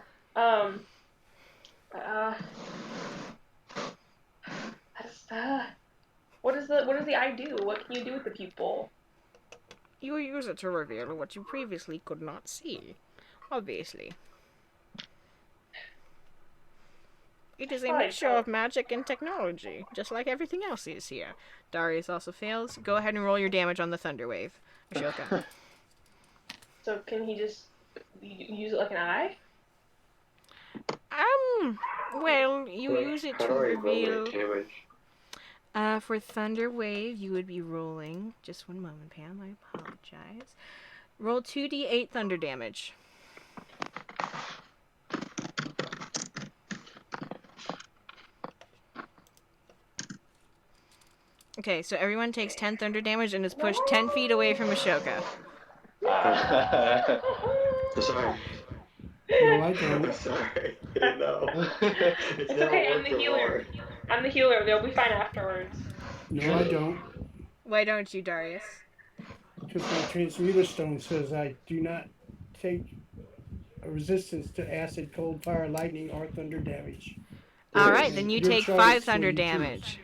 what does the eye do? What can you do with the pupil? You use it to reveal what you previously could not see. Obviously. It is a Fine, mixture of magic and technology, just like everything else is here. Darius also fails. Go ahead and roll your damage on the Thunder Wave, Ashoka. So can he just use it like an eye? Well, you Like, use it how to do I roll reveal... my damage? For Thunder Wave, you would be rolling... Just one moment, Pam, I apologize. Roll 2d8 thunder damage. Okay, so everyone takes 10 thunder damage and is pushed 10 feet away from Ashoka. I'm sorry. No, I I'm don't. sorry. I didn't know. It's okay, I'm the healer. I'm the healer. They'll be fine afterwards. No, I don't. Why don't you, Darius? Because my transmuter stone says I do not take a resistance to acid, cold, fire, lightning, or thunder damage. Alright, then you Your take choice 5 when thunder you choose. damage.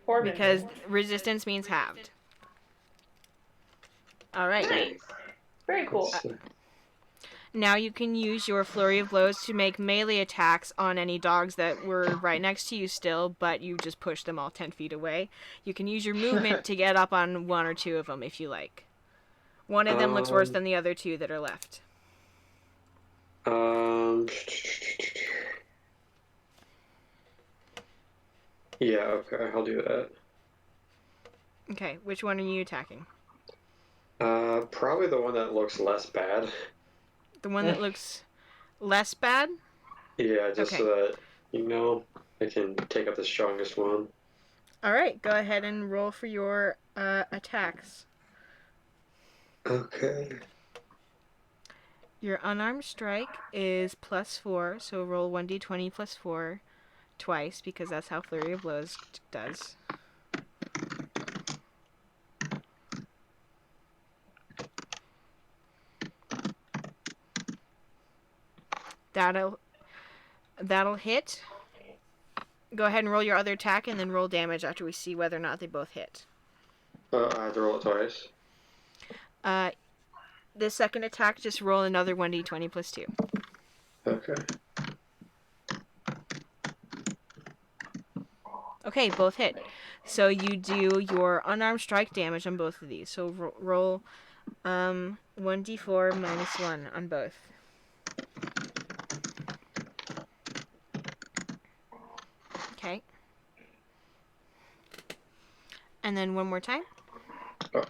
Poor Because Vincent. resistance means halved. Alright. Nice. Very cool. Now you can use your Flurry of Blows to make melee attacks on any dogs that were right next to you still, but you just pushed them all 10 feet away. You can use your movement to get up on 1 or 2 of them if you like. One of them looks worse than the other 2 that are left. Yeah, okay, I'll do that. Okay, which one are you attacking? Probably the one that looks less bad. The one that looks less bad? Yeah, just Okay. so that, I can take up the strongest one. Alright, go ahead and roll for your attacks. Okay. Your unarmed strike is +4, so roll 1d20 +4 twice because that's how Flurry of Blows does. That'll hit. Go ahead and roll your other attack and then roll damage after we see whether or not they both hit. I have to roll it twice. The second attack, just roll another 1d20 +2. Okay. Okay, both hit. So you do your unarmed strike damage on both of these. So roll 1d4 -1 on both. Okay. And then one more time. Oh.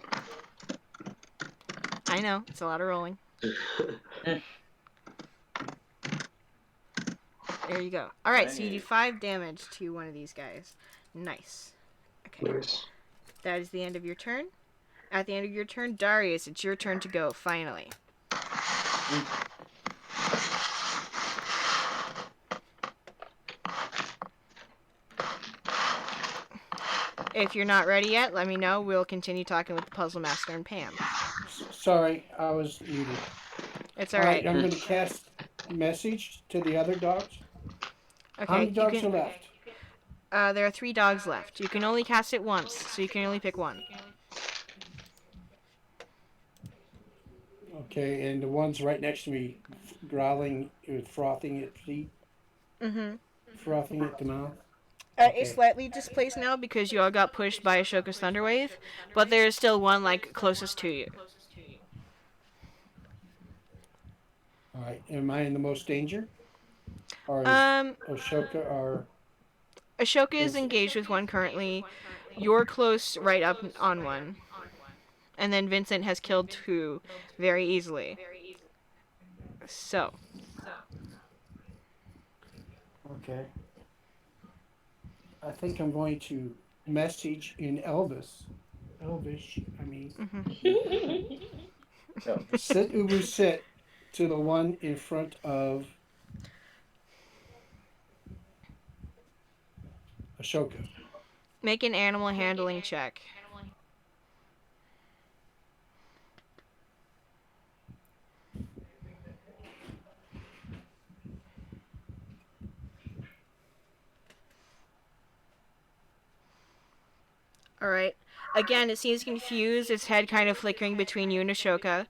I know, it's a lot of rolling. There you go. Alright, so you do 5 damage to one of these guys. Nice. Okay. Nice. That is the end of your turn. At the end of your turn, Darius, it's your turn to go, finally. If you're not ready yet, let me know. We'll continue talking with the Puzzle Master and Pam. Sorry, I was muted. It's All alright. right, I'm going to cast message to the other dogs. Okay, How many you dogs can, are left? there are 3 dogs left. You can only cast it once, so you can only pick one. Okay, and the one's right next to me, growling, frothing at feet, Mm-hmm. frothing at the mouth. It's slightly displaced now because you all got pushed by Ashoka's Thunderwave, but there's still one, like, closest to you. All right, am I in the most danger? Or is Ashoka or... Ashoka is engaged with one currently. You're close right up on one. And then Vincent has killed 2 very easily. So. Okay. I think I'm going to message in Elvish, I mean. Mm-hmm. Sit Ubu sit to the one in front of Ashoka. Make an animal handling check. Alright. Again, it seems confused, its head kind of flickering between you and Ashoka.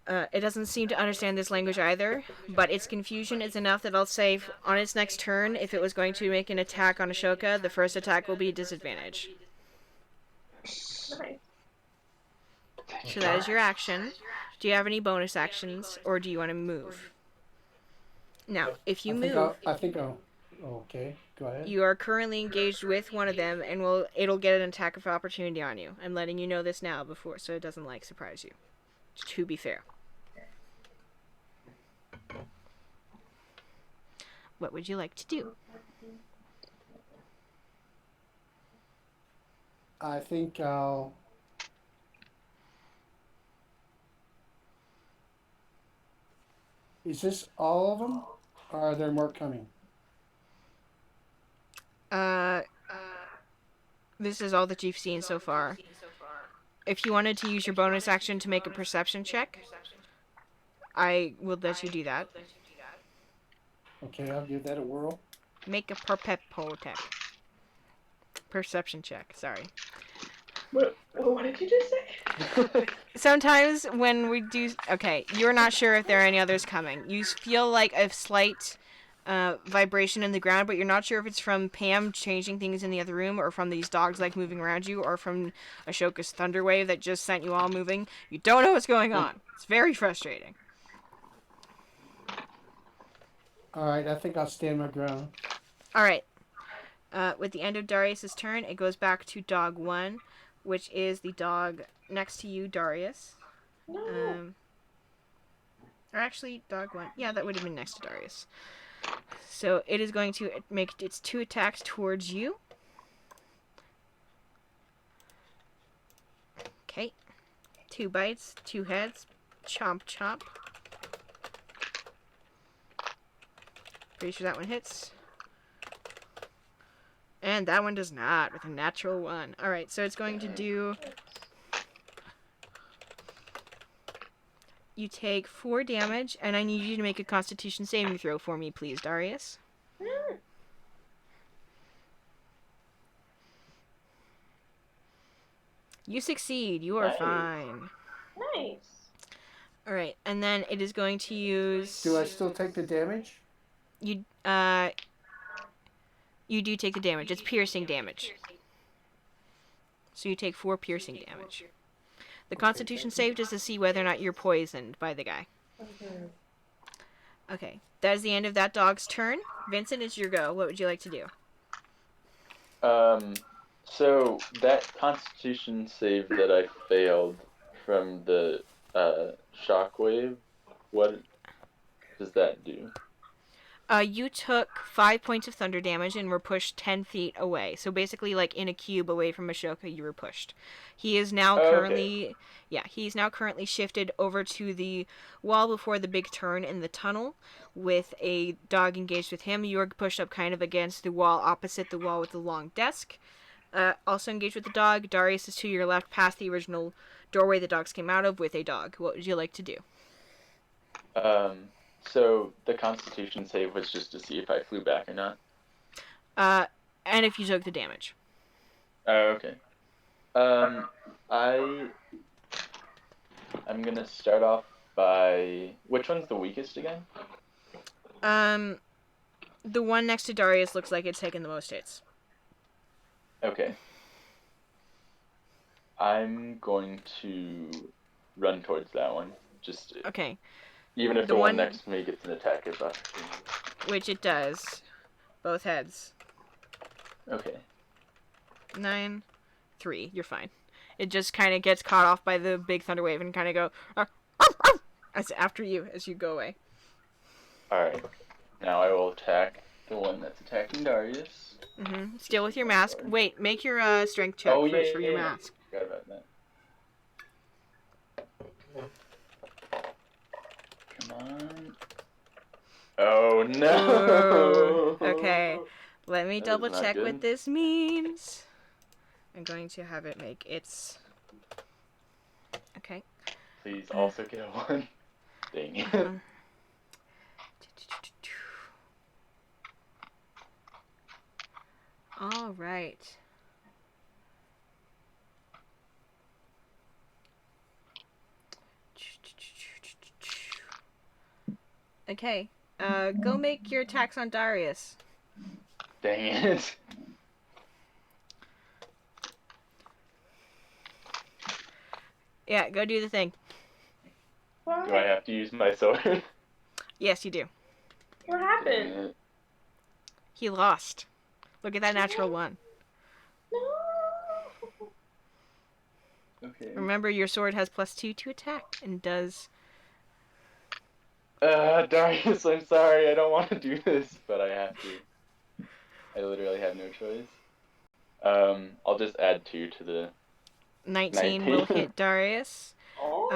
It doesn't seem to understand this language either, but its confusion is enough that I'll say on its next turn, if it was going to make an attack on Ashoka, the first attack will be disadvantage. Nice. So that is your action. Do you have any bonus actions, or do you want to move? Now, if you move... Okay, go ahead. You are currently engaged with one of them, and it'll get an attack of opportunity on you. I'm letting you know this now before, so it doesn't, like, surprise you. To be fair. What would you like to do? I think I'll... Is this all of them? Or are there more coming? This is all that you've seen so far. If you wanted to use your bonus action to make a perception check, I will let you do that. Okay, I'll give that a whirl. Make a perception check, sorry. What did you just say? Sometimes when we do... Okay, you're not sure if there are any others coming. You feel like a slight vibration in the ground, but you're not sure if it's from Pam changing things in the other room, or from these dogs, like, moving around you, or from Ashoka's Thunderwave that just sent you all moving. You don't know what's going on. It's very frustrating. Alright, I think I'll stand my ground. Alright. With the end of Darius' turn, it goes back to dog 1, which is the dog next to you, Darius. No. Or actually, dog 1. Yeah, that would have been next to Darius. So it is going to make its 2 attacks towards you. Okay. 2 bites, 2 heads. Chomp, chomp. Pretty sure that one hits. And that one does not, with a natural 1. Alright, so it's going to do... You take 4 damage, and I need you to make a Constitution saving throw for me, please, Darius. You succeed. You are Nice. fine. Nice. Alright, and then it is going to use... Do I still take the damage? You do take the damage. It's piercing damage. So you take 4 piercing damage. The Constitution save is to see whether or not you're poisoned by the guy. Okay, that is the end of that dog's turn. Vincent, it's your go. What would you like to do? So that Constitution save that I failed from the shockwave, what does that do? You took 5 points of thunder damage and were pushed 10 feet away. So basically, like in a cube away from Ashoka, you were pushed. He is now currently, he's now currently shifted over to the wall before the big turn in the tunnel, with a dog engaged with him. You are pushed up kind of against the wall, opposite the wall with the long desk. Also engaged with the dog. Darius is to your left, past the original doorway the dogs came out of, with a dog. What would you like to do? So the Constitution save was just to see if I flew back or not. And if you took the damage. Oh, okay. I'm gonna start off by... Which one's the weakest again? The one next to Darius looks like it's taken the most hits. Okay. I'm going to run towards that one. Just Okay. even if The the one one- next to me gets an attack of opportunity. Which it does. Both heads. Okay. 9, 3. You're fine. It just kind of gets caught off by the big thunder wave and kind of go as after you as you go away. Alright. Now I will attack the one that's attacking Darius. Still with your mask. Wait, make your strength check first for your mask. Forgot about that. Come on. Oh no! Okay. Let me That is double not check what good. this means. I'm going to have it make its... Okay. Please also get a 1. Dang it. All right. Okay. Go make your attacks on Darius. Dang it. Yeah, go do the thing. Do I have to use my sword? Yes, you do. What Dang happened? it. He lost. Look at that natural 1. No. Okay. Remember, your sword has +2 to attack and does... Darius, I'm sorry, I don't want to do this, but I have to. I literally have no choice. I'll just add 2 to the... 19 will hit Darius. Oh.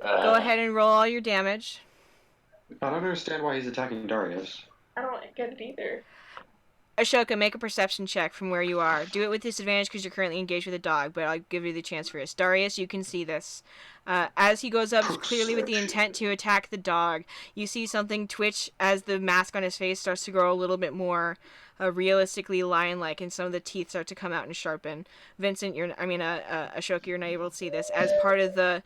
Go ahead and roll all your damage. I don't understand why he's attacking Darius. I don't get it either. Ashoka, make a perception check from where you are. Do it with disadvantage because you're currently engaged with a dog, but I'll give you the chance for this. Darius, you can see this. As he goes up, clearly with the intent to attack the dog, you see something twitch as the mask on his face starts to grow a little bit more realistically lion-like, and some of the teeth start to come out and sharpen. Vincent, Ashoka, you're not able to see this. As part of the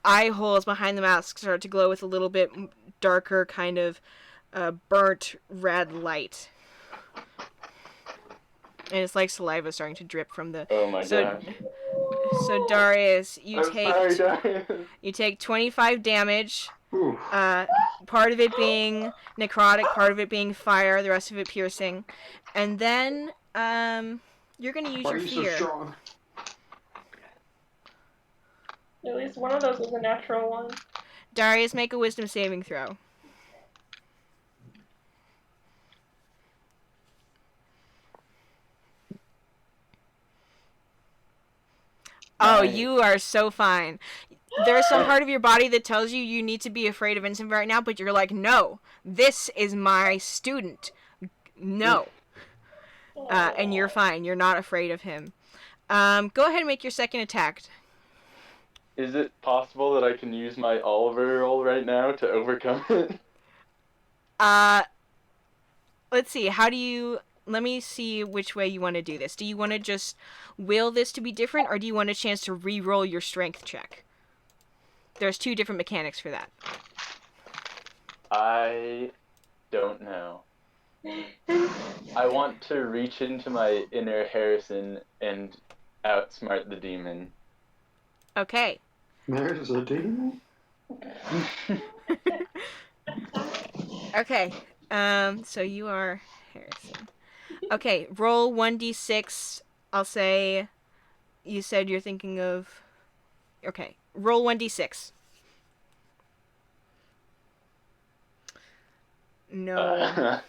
eye holes behind the mask start to glow with a little bit darker kind of burnt red light. And it's like saliva starting to drip from the... Oh my gosh. So Darius, I'm sorry, Darius. you take 25 damage. Ooh. Part of it being necrotic, part of it being fire, the rest of it piercing. And then you're gonna use Why your are you fear. so strong? At least one of those was a natural 1. Darius, make a wisdom saving throw. Oh, Nice. you are so fine. there's some part of your body that tells you you need to be afraid of Vincent right now, but you're like, no, this is my student. No. And you're fine. You're not afraid of him. Go ahead and make your second attack. Is it possible that I can use my Oliver roll right now to overcome it? Let's see. Let me see which way you want to do this. Do you want to just will this to be different, or do you want a chance to re-roll your strength check? There's 2 different mechanics for that. I don't know. I want to reach into my inner Harrison and outsmart the demon. Okay. There's a demon. Okay. So you are Harrison. Okay, roll 1d6. I'll say you said you're thinking of... Okay, roll 1d6. No.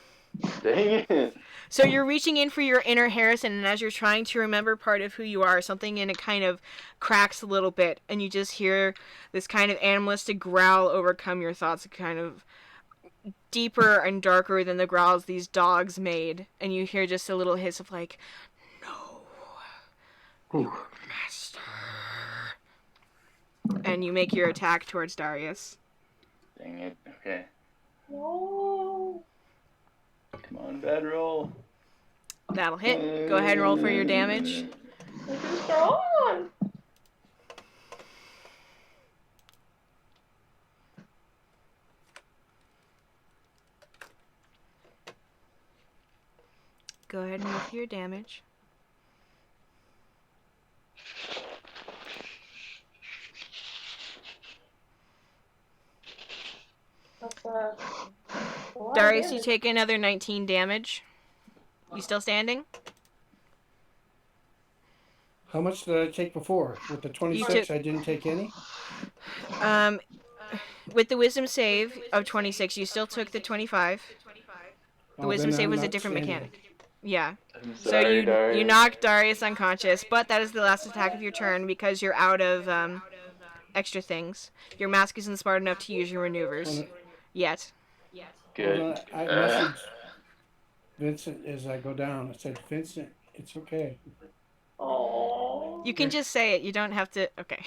Dang it. So you're reaching in for your inner Harrison, and as you're trying to remember part of who you are, something in it kind of cracks a little bit, and you just hear this kind of animalistic growl overcome your thoughts, kind of deeper and darker than the growls these dogs made, and you hear just a little hiss of like, no, Ooh. master. And you make your attack towards Darius. Dang it. Okay. No. Come on, bad roll. That'll hit. Go ahead and roll for your damage. I'm too strong. Go ahead and roll for your damage. That's a lot of Darius, you damage. take another 19 damage. You still standing? How much did I take before? With the 26, took- I didn't take any? With the wisdom save of 26, you still took the 25. The Oh, wisdom then save I'm was a not different standing. mechanic. Yeah. I'm So sorry, you Darius. knocked Darius unconscious, but that is the last attack of your turn because you're out of extra things. Your mask isn't smart enough to use your maneuvers Hold on, yet. Good. hold on, I messaged Vincent as I go down. I said, Vincent, it's okay. Oh. You can just say it. You don't have to. Okay.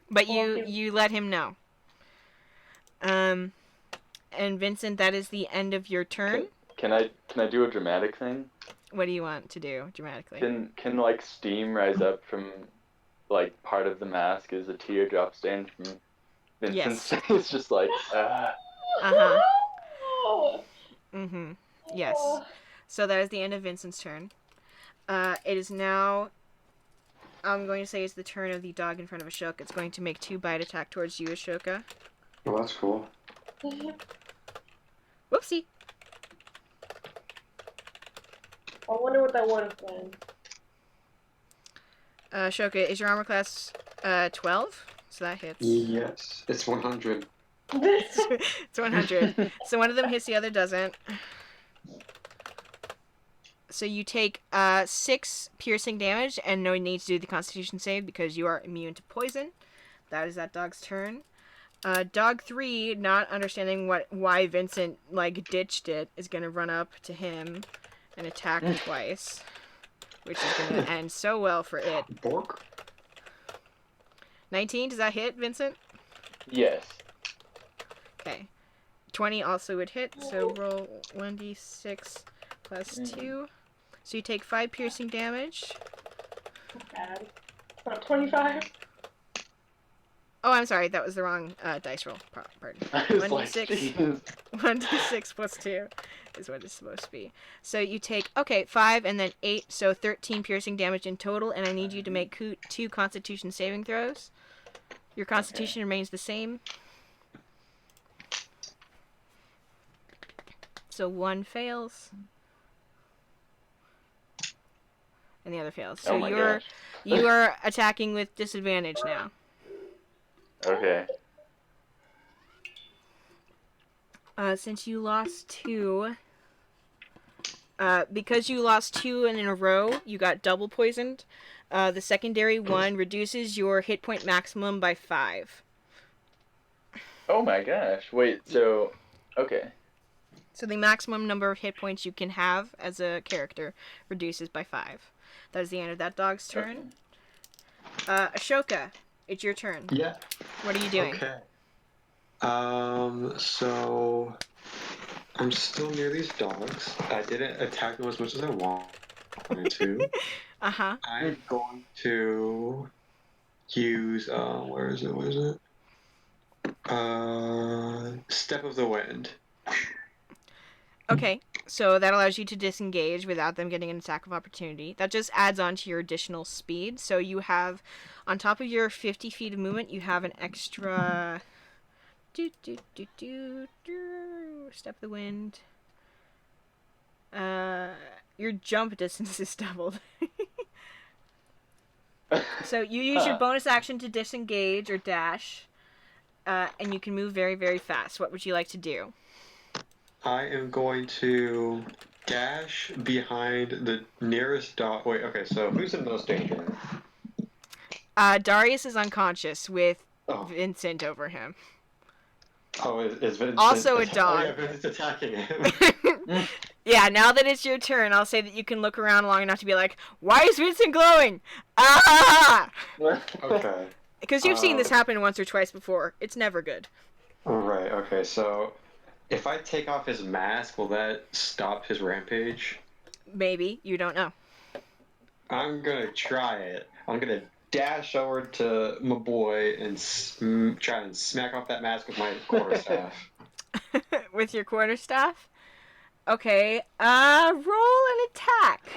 But you let him know. And Vincent, that is the end of your turn. Can I do a dramatic thing? What do you want to do dramatically? Can like steam rise up from like part of the mask as a teardrop stain from Vincent's Yes. face? Just like Uh-huh. Mm-hmm. Yes. So that is the end of Vincent's turn. It is now, I'm going to say, it's the turn of the dog in front of Ashoka. It's going to make 2 bite attack towards you, Ashoka. Well, that's cool. Whoopsie. I wonder what that would have been. Ashoka, is your armor class 12? So that hits. Yes, it's 100. It's 100. So one of them hits, the other doesn't. So you take 6 piercing damage and no need to do the Constitution save because you are immune to poison. That is that dog's turn. Dog 3, not understanding why Vincent ditched it, is gonna run up to him and attack twice, which is gonna end so well for it. Bork? 19, does that hit, Vincent? yes. Okay. 20 also would hit, so roll 1d6 plus 2. So you take 5 piercing damage. Bad. About 25. Oh, I'm sorry, that was the wrong dice roll. Pardon. I was like, 1d6. Jesus. 1d6 plus 2 is what it's supposed to be. So you take, 5 and then 8, so 13 piercing damage in total, and I need you to make 2 Constitution saving throws. Your Constitution remains the same. So 1 fails. And the other fails. So Oh my gosh. you are attacking with disadvantage now. Okay. Since you lost 2, because you lost 2 in a row, you got double poisoned. The secondary one reduces your hit point maximum by 5. Oh my gosh. Wait, so okay. So the maximum number of hit points you can have as a character reduces by 5. That is the end of that dog's turn. Ashoka, it's your turn. Yeah. What are you doing? Okay. So I'm still near these dogs. I didn't attack them as much as I wanted to. Uh-huh. I'm going to use where is it? What is it? Step of the Wind. Okay, so that allows you to disengage without them getting an attack of opportunity. That just adds on to your additional speed. So you have, on top of your 50 feet of movement, you have an extra... Step of the Wind. Your jump distance is doubled. So you use your bonus action to disengage or dash, and you can move very, very fast. What would you like to do? I am going to dash behind the nearest dog. Wait, okay, so who's in most danger? Darius is unconscious with Oh, Vincent over him. is Vincent Also a Oh dog. yeah, Vincent's attacking him. Yeah, now that it's your turn, I'll say that you can look around long enough to be like, why is Vincent glowing? Ah! Okay. Because you've seen this happen once or twice before. It's never good. Right, okay, so if I take off his mask, will that stop his rampage? Maybe. You don't know. I'm gonna try it. I'm gonna dash over to my boy and try and smack off that mask with my quarterstaff. With your quarterstaff? Okay, roll an attack.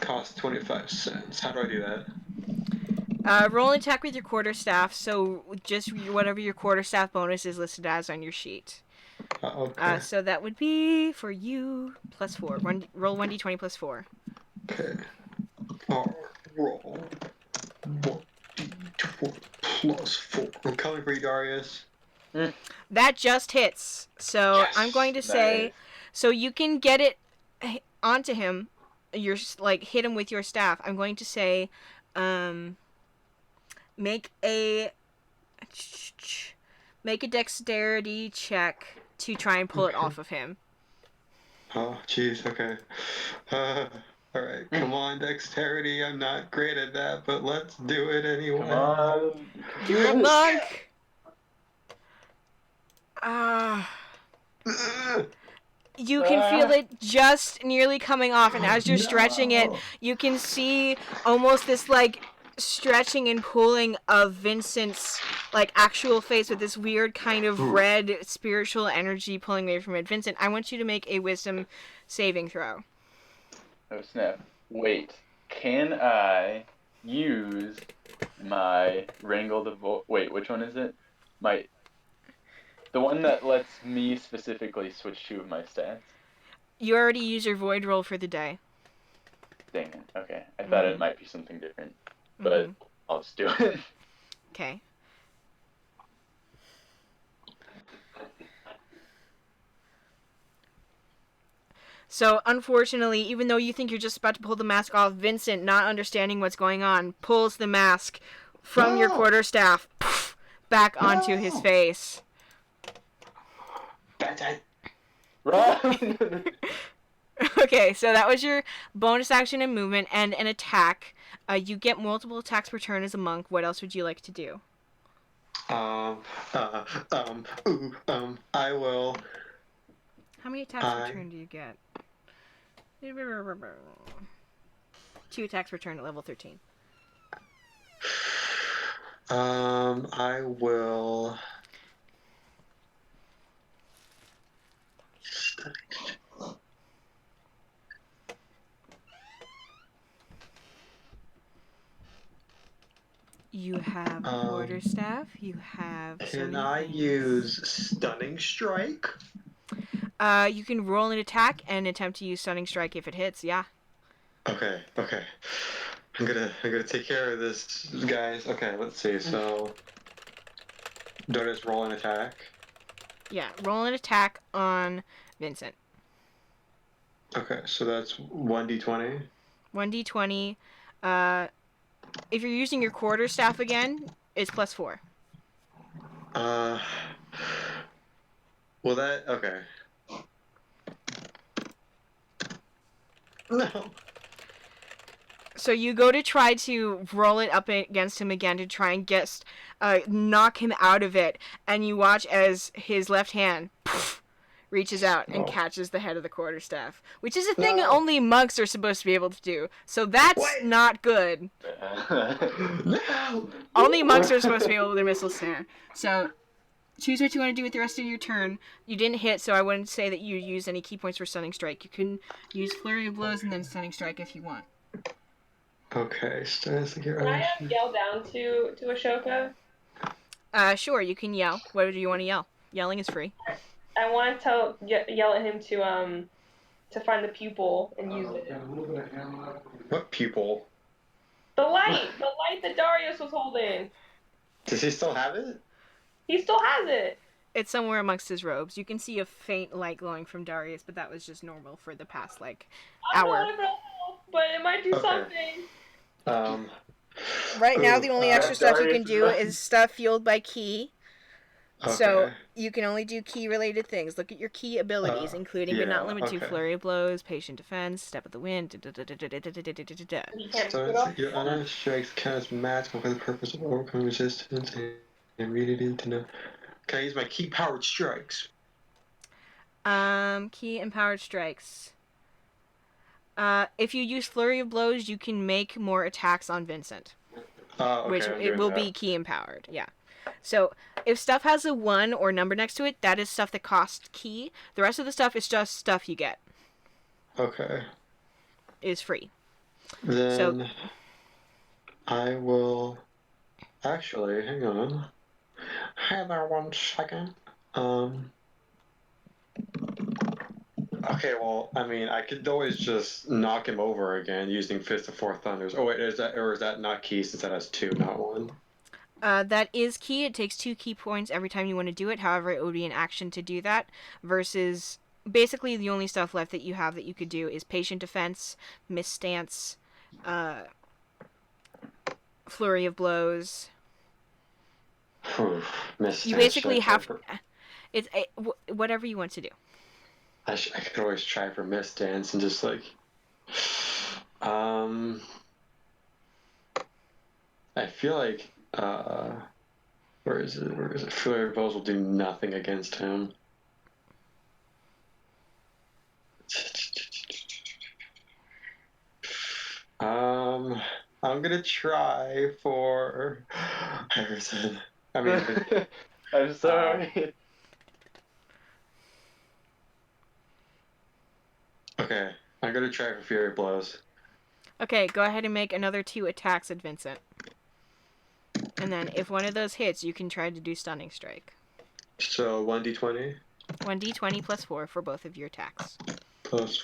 Cost 25 cents. How do I do that? Roll an attack with your quarterstaff, so just whatever your quarterstaff bonus is listed as on your sheet. Okay. So that would be, for you, plus 4. Roll 1d20 plus 4. Okay. Roll 1d20 plus 4. I'm coming for you, Darius. That just hits. So Yes. I'm going to say, Nice. so you can get it onto him. You're like hit him with your staff. I'm going to say, make a dexterity check to try and pull it off of him. Oh, jeez. Okay. All right. Come on, dexterity. I'm not great at that, but let's do it anyway. Come on. You're a monk. You can feel it just nearly coming off, and as you're stretching it, you can see almost this like stretching and pulling of Vincent's like actual face with this weird kind of red spiritual energy pulling away from it. Vincent, I want you to make a wisdom saving throw. Oh snap. Wait. Can I use my Wrangle the Wait, which one is it? The one that lets me specifically switch two of my stats. You already used your void roll for the day. Dang it. Okay. I thought it might be something different. But Mhm. I'll just do it. Okay. So, unfortunately, even though you think you're just about to pull the mask off, Vincent, not understanding what's going on, pulls the mask from your quarterstaff back onto his face. Run! Okay, so that was your bonus action and movement and an attack. You get multiple attacks per turn as a monk. What else would you like to do? I will. How many attacks per turn do you get? 2 attacks per turn at level 13. I will. You have quarterstaff. You have. Can I use Stunning Strike? You can roll an attack and attempt to use Stunning Strike if it hits. Yeah. Okay. I'm gonna take care of this, guys. Okay, let's see. So, do I just roll an attack? Yeah. Roll an attack on Vincent. Okay, so that's 1d20. 1d20. If you're using your quarterstaff again, it's +4. Well, that okay. No. So you go to try to roll it up against him again to try and knock him out of it, and you watch as his left hand reaches out and catches the head of the quarterstaff, which is a thing only monks are supposed to be able to do. So that's not good. No. Only monks are supposed to be able to missile snare. So choose what you want to do with the rest of your turn. You didn't hit, so I wouldn't say that you use any key points for Stunning Strike. You can use Flurry of Blows and then Stunning Strike if you want. Okay, Can I yell down to Ashoka? Sure, you can yell. What do you want to yell? Yelling is free. I want to yell at him to find the pupil and use it. What pupil? The light that Darius was holding. Does he still have it? He still has it. It's somewhere amongst his robes. You can see a faint light glowing from Darius, but that was just normal for the past, hour. I don't know, but it might do something. Right now, the only extra stuff you can do is stuff fueled by ki. Okay. So you can only do ki-related things. Look at your ki abilities, including but not limited to Flurry of Blows, Patient Defense, Step of the Wind. So your unarmed strikes count as magical for the purpose of overcoming resistance and immunity to no. Can I use my key-powered strikes? Ki empowered strikes. If you use Flurry of Blows, you can make more attacks on Vincent. Okay, which it will be ki empowered, yeah. So if stuff has a 1 or number next to it, that is stuff that costs ki. The rest of the stuff is just stuff you get. Okay. Is free. Then I will actually hang on. Hang there 1 second. Okay, well, I mean, I could always just knock him over again using Fist of Four Thunders. Oh wait, is that not key since that has 2, not 1? That is ki. It takes 2 ki points every time you want to do it. However, it would be an action to do that. Versus, basically, the only stuff left that you have that you could do is Patient Defense, Misstance, Flurry of Blows. You basically have whatever you want to do. I could always try for Misstance and just I feel like where is it? Flurry of Blows will do nothing against him. I'm gonna try for Harrison. I mean, I'm sorry. Okay, I'm gonna try for Fury Blows. Okay, go ahead and make another 2 attacks at Vincent. And then if one of those hits, you can try to do Stunning Strike. So 1d20? 1d20 plus 4 for both of your attacks.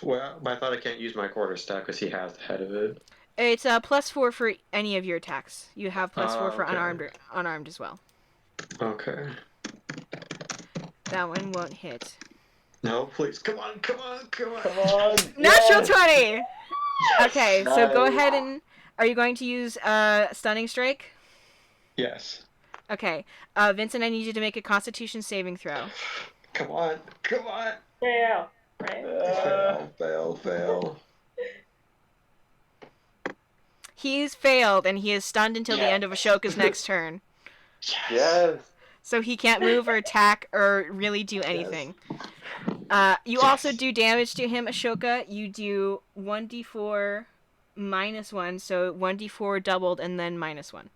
Well, I thought I can't use my quarterstaff because he has the head of it. It's plus 4 for any of your attacks. You have plus 4 for okay. unarmed as well. Okay. That one won't hit. No, please. Come on. Natural 20! Okay, so go ahead and... Are you going to use Stunning Strike? Yes. Okay. Vincent, I need you to make a Constitution saving throw. Come on. Fail. Right? Fail. He's failed, and he is stunned until the end of Ashoka's next turn. Yes. So he can't move or attack or really do anything. You also do damage to him, Ashoka. You do 1d4 minus 1, so 1d4 doubled and then minus 1.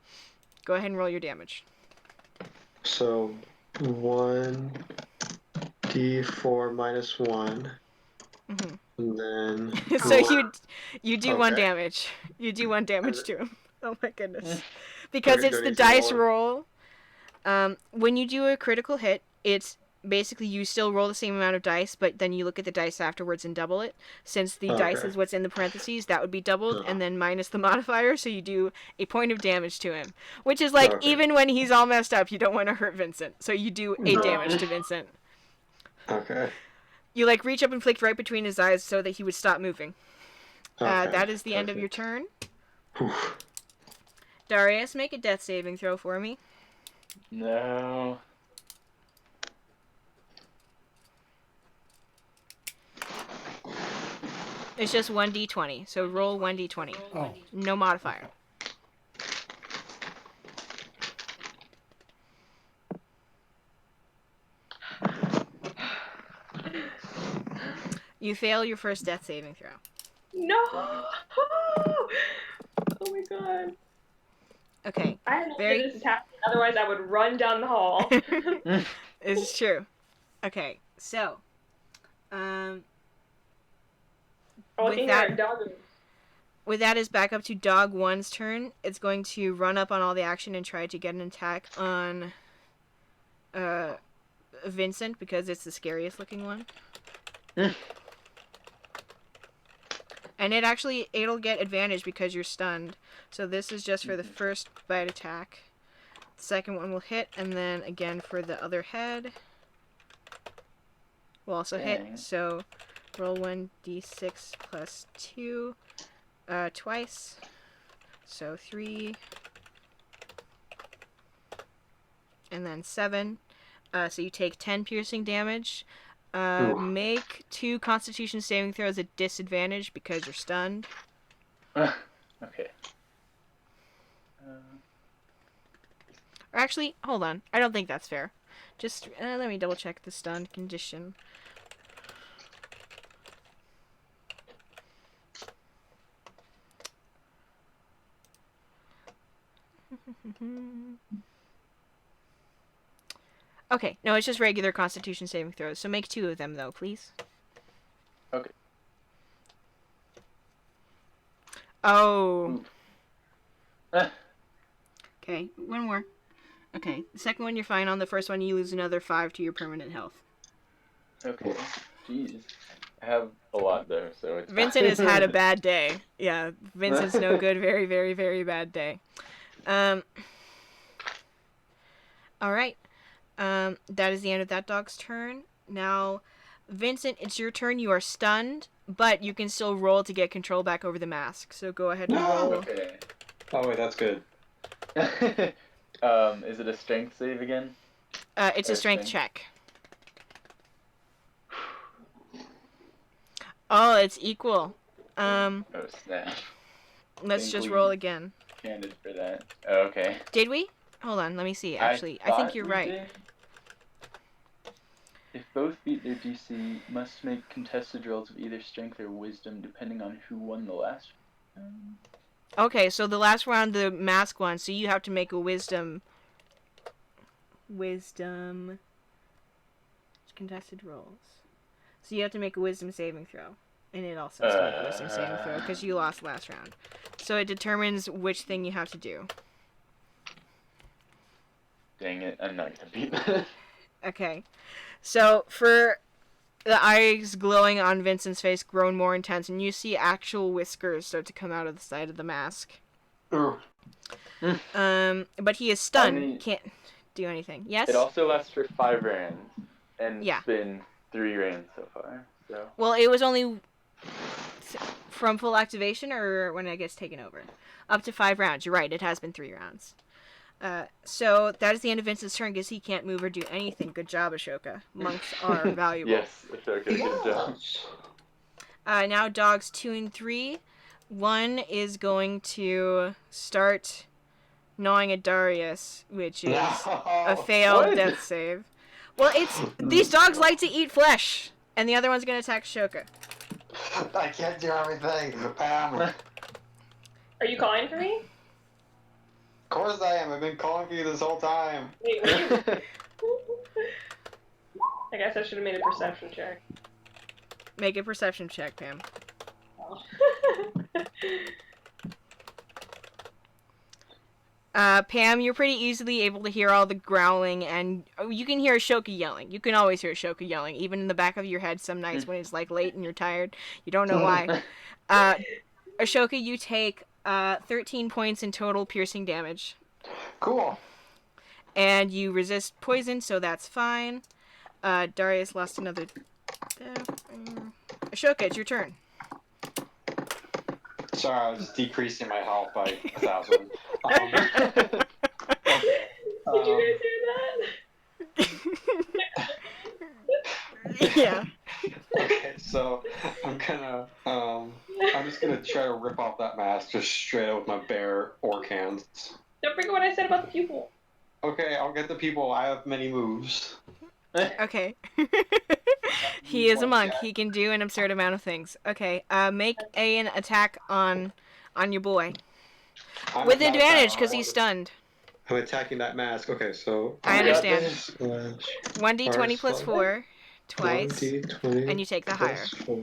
Go ahead and roll your damage. So 1d4 minus 1. Mm-hmm. And then... So you do 1 damage. You do 1 damage to him. Oh my goodness. Because it's the dice roll. When you do a critical hit, it's basically you still roll the same amount of dice, but then you look at the dice afterwards and double it. Since the dice is what's in the parentheses, that would be doubled, and then minus the modifier, so you do a point of damage to him. Which is even when he's all messed up, you don't want to hurt Vincent. So you do 8 damage to Vincent. Okay. You reach up and flick right between his eyes so that he would stop moving. That is the end of your turn. Darius, make a death saving throw for me. No. It's just 1d20, so roll 1d20. Oh, No modifier. You fail your first death saving throw. No! Oh my god. Okay. I had no Very- idea this is happening, otherwise I would run down the hall. This is true. Okay, so, I'm With looking that- here at dog. with that is back up to dog 1's turn. It's going to run up on all the action and try to get an attack on Vincent because it's the scariest looking one. And it'll get advantage because you're stunned. So this is just for the first bite attack. The second one will hit, and then again for the other head. Will also Dang. hit. So roll 1d6 plus 2 twice. So 3. And then 7. So you take 10 piercing damage. Make 2 Constitution saving throws at disadvantage because you're stunned. Okay. Or actually, hold on. I don't think that's fair. Just let me double check the stunned condition. Okay, no, it's just regular Constitution saving throws. So make 2 of them, though, please. Okay. Oh. Ah, Okay, one more. Okay, the second one you're fine on. The first one you lose another 5 to your permanent health. okay. Jeez. I have a lot there, so it's Vincent has fine. had a bad day. Yeah, Vincent's no good. Very, very, very bad day. All right. That is the end of that dog's turn. Now, Vincent, it's your turn. You are stunned, but you can still roll to get control back over the mask. So go ahead and roll. Okay. Oh wait, that's good. Is it a strength save again? It's a strength check. Oh, it's equal. Oh, snap. Let's think just we- roll again. Candid for that. Oh, okay. Did we? Hold on, let me see. Actually, I think thought you're we right. did. If both beat their DC, must make contested rolls of either strength or wisdom, depending on who won the last. Okay, so the last round, the mask one, so you have to make a wisdom contested rolls. So you have to make a wisdom saving throw. And it also has to make a wisdom saving throw because you lost last round. So it determines which thing you have to do. Dang it, I'm not gonna beat that. Okay. So for the eyes glowing on Vincent's face grown more intense, and you see actual whiskers start to come out of the side of the mask. Ooh. But he is stunned. I mean- Can't do anything. Yes? It also lasts for 5 rounds, and Yeah. it's been 3 rounds so far. So Well, it was only from full activation or when it gets taken over. Up to 5 rounds. You're right. It has been 3 rounds. So that is the end of Vincent's turn because he can't move or do anything. Good job, Ashoka. Monks are valuable. yes, Ashoka, good job. Now dogs 2 and 3. 1 is going to start gnawing at Darius, which is a failed What? death save. Well, it's these dogs like to eat flesh, and the other one's going to attack Ashoka. I can't do everything, Pam. Are you calling for me? Of course I am. I've been calling for you this whole time. Wait, what are you... I guess I should have made a perception check. Make a perception check, Pam. Pam, you're pretty easily able to hear all the growling, and you can hear Ashoka yelling. You can always hear Ashoka yelling, even in the back of your head some nights when it's like late and you're tired. You don't know why. Ashoka, you take 13 points in total piercing damage. Cool. And you resist poison, so that's fine. Darius lost another... Ashoka, it's your turn. Sorry, I was just decreasing my health by 1,000. Okay. Did you guys hear that? Yeah. Okay, so I'm just gonna try to rip off that mask just straight up with my bare orc hands. Don't forget what I said about the pupil. Okay, I'll get the people. I have many moves. Okay. He is a monk. He can do an absurd amount of things. Okay. Make an attack on your boy with not advantage attacking- because he's stunned. I'm attacking that mask. Okay, so I understand. Slash 1d20 plus 4 twice, 1d20 and you take the higher. plus 4.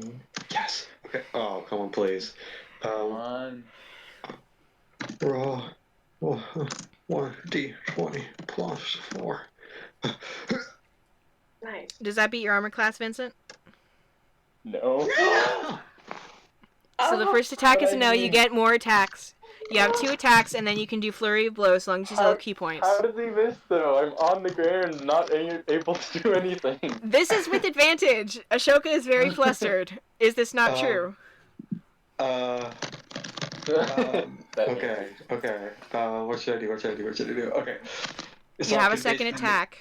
Yes. Okay. Oh, come on, please. Come on. Roll 1d20 plus 4. Nice. Does that beat your armor class, Vincent? No. So the first attack is a no. You get more attacks. You have 2 attacks, and then you can do flurry of blows as long as you still have key points. How does he miss though? I'm on the ground, not able to do anything. This is with advantage. Ashoka is very flustered. Is this not true? Okay. What should I do? Okay. So You I have a can second basically- attack.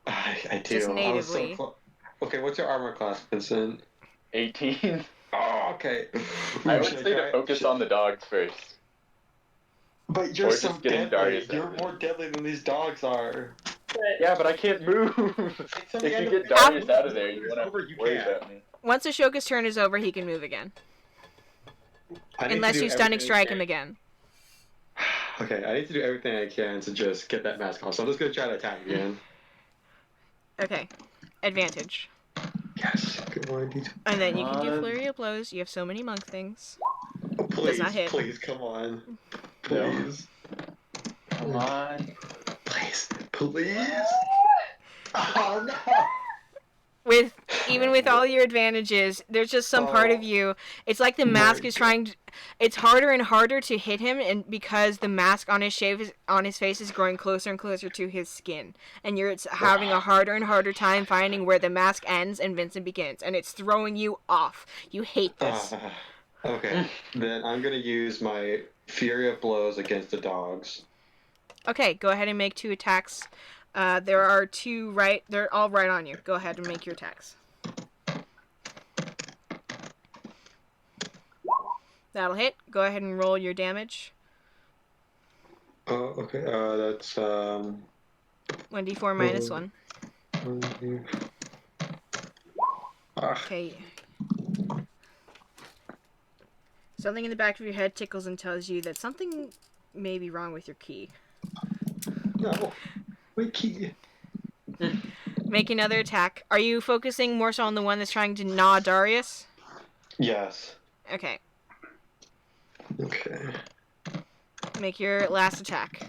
I do. Just I was so natively. okay, what's your armor class, Vincent? 18. Oh, okay. I would Should say to focus on the dogs first. But you're or so just getting deadly. Darius You're out. more deadly than these dogs are. But Yeah, but I can't move. It's on the If end you of get the- Darius out of there, you It's won't over, have you to worry can't. about me. Once Ashoka's turn is over, he can move again. I need to Unless do you stunning everything I strike can. him again. Okay, I need to do everything I can to just get that mask off. So I'm just gonna try to attack again. Okay. Advantage. Yes. Good one, D2. And then you Come can do on. flurry of blows. You have so many monk things. Oh, please, not hit. please, come on. No. Please. Come on. Please. Please. Oh, no. Even with all your advantages, there's just some part of you. It's like the mask is trying to. It's harder and harder to hit him, and because the mask on his face is growing closer and closer to his skin, and you're having a harder and harder time finding where the mask ends and Vincent begins, and it's throwing you off. You hate this. Okay, then I'm gonna use my Fury of Blows against the dogs. Okay, go ahead and make 2 attacks. There are 2 right. They're all right on you. Go ahead and make your attacks. That'll hit. Go ahead and roll your damage. Oh, okay. That's 1d4 minus 1. Ah, Okay. Something in the back of your head tickles and tells you that something may be wrong with your key. no, my key. Make another attack. Are you focusing more so on the one that's trying to gnaw Darius? Yes. Okay. Okay. Make your last attack.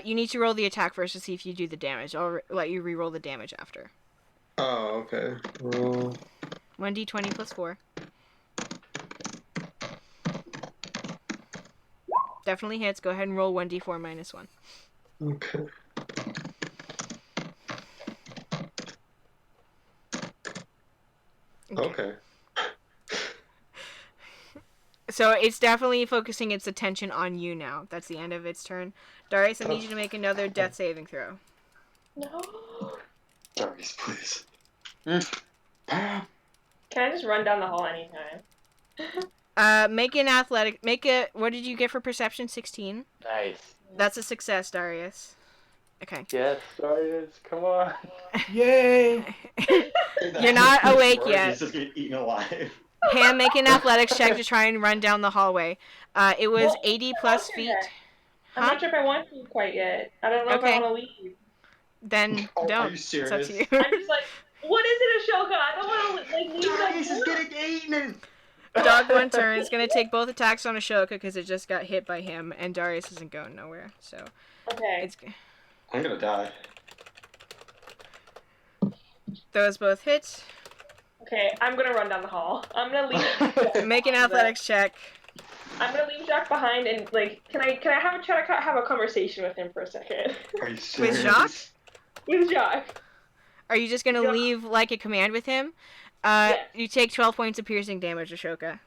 You need to roll the attack first to see if you do the damage. I'll let you re-roll the damage after. Oh, okay. Roll. 1d20 plus 4. Definitely hits. Go ahead and roll 1d4 minus 1. Okay. Okay. So it's definitely focusing its attention on you now. That's the end of its turn. Darius, I need you to make another death saving throw. no. Darius, please. Can I just run down the hall anytime? Make an athletic. What did you get for perception? 16. Nice. That's a success, Darius. Okay. Yes, Darius, come on. Yay! You're not awake Word, yet. He's just getting eaten alive. Pam, make an athletics check to try and run down the hallway. It was Well, 80 plus feet. I'm not sure if I want to quite yet. I don't know Okay. if I want to leave. Then Oh, don't. are you serious? It's up to you. I'm just like, what is it, Ashoka? I don't want to like leave Darius them. is getting eaten. Dog one turn is gonna take both attacks on Ashoka because it just got hit by him, and Darius isn't going nowhere. So Okay. it's I'm gonna die. those both hit. Okay, I'm gonna run down the hall. I'm gonna leave. Make an athletics check. I'm gonna leave Jacques behind and like, can I try to have a conversation with him for a second? Are you serious? Jacques? With Jacques. Are you just gonna Yeah. leave like a command with him? Yes. You take 12 points of piercing damage, Ashoka.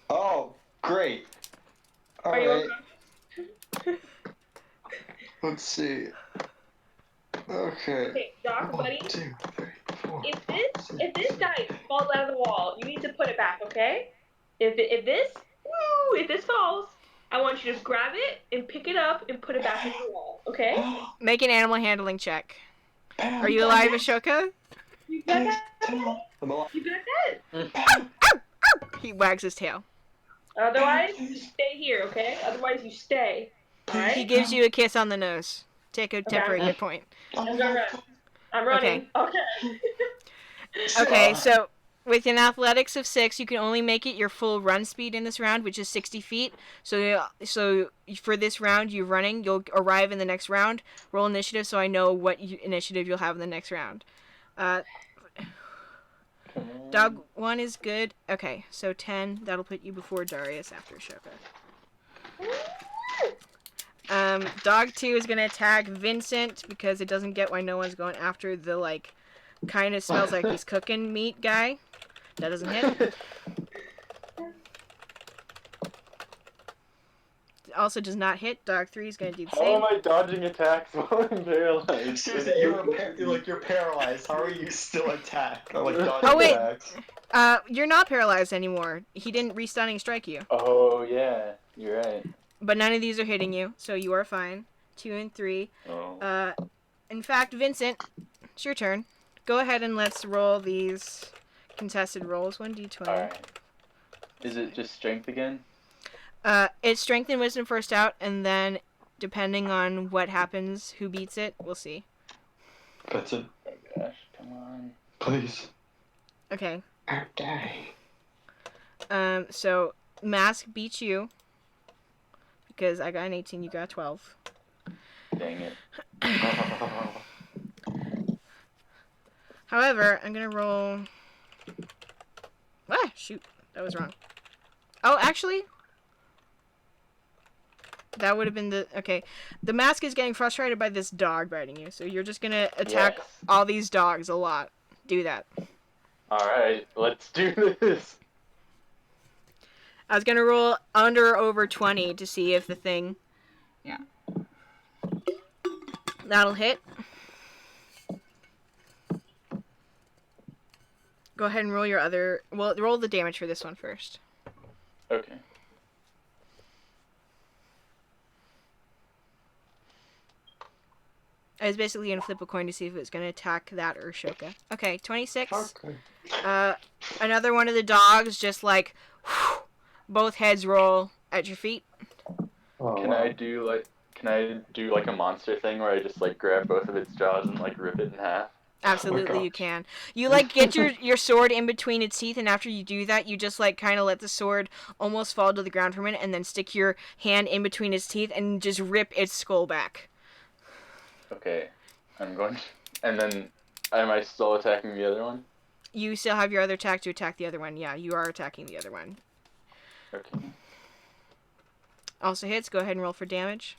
Oh, great. Are you Alright, okay? let's see. Okay. Okay, Doc, 1, buddy. 2, 3, 4. If this guy falls out of the wall, you need to put it back, okay? If this falls, I want you to grab it and pick it up and put it back into the wall, okay? Make an animal handling check. Pam, Are you alive, Ashoka? You got please that? tell. I'm alive. You got that? Pam, He wags his tail. Otherwise, you stay here, okay? Otherwise, you stay. He Alright? gives you a kiss on the nose. Take a temporary hit point. I'm gonna run. I'm running. Okay. Okay, so with an athletics of 6, you can only make it your full run speed in this round, which is 60 feet. So for this round, you're running. You'll arrive in the next round. Roll initiative so I know what initiative you'll have in the next round. Dog 1 is good. Okay, so 10. That'll put you before Darius after Ashoka. Dog 2 is going to attack Vincent because it doesn't get why no one's going after the, like, kind of smells like he's cooking meat guy. That doesn't hit. Also does not hit. Dog 3 is going to do the How same. am I dodging attacks while I'm paralyzed? Seriously, you're paralyzed. How are you still attacked? Or like dodging Oh, wait. attacks? You're not paralyzed anymore. He didn't re-stunning strike you. Oh, yeah. You're right. But none of these are hitting you, so you are fine. 2 and 3. Oh. In fact, Vincent, it's your turn. Go ahead and let's roll these contested rolls. 1d20. Alright. Is it just strength again? It's strength and wisdom first out, and then depending on what happens, who beats it, we'll see. That's it. Oh gosh, come on. Please. Okay. I'm dying. So Mask beats you because I got an 18, you got a 12. Dang it. However, I'm gonna roll. Ah, shoot, that was wrong. Oh, actually, that would have been the okay. The Mask is getting frustrated by this dog biting you, so you're just gonna attack Yes. all these dogs a lot. Do that. Alright, let's do this. I was gonna roll under or over 20 to see if the thing. Yeah. That'll hit. Go ahead and roll your other. Well, roll the damage for this one first. Okay. I was basically gonna flip a coin to see if it was gonna attack that or Shoka. Okay, 26. Okay. Another one of the dogs just like both heads roll at your feet. Oh, Can wow. I do like a monster thing where I just like grab both of its jaws and like rip it in half? Absolutely, gosh. you can. You like get your sword in between its teeth, and after you do that, you just like kind of let the sword almost fall to the ground for a minute, and then stick your hand in between its teeth and just rip its skull back. Okay. I'm going to... And then am I still attacking the other one? You still have your other attack to attack the other one. Yeah, you are attacking the other one. Okay. Also hits. Go ahead and roll for damage.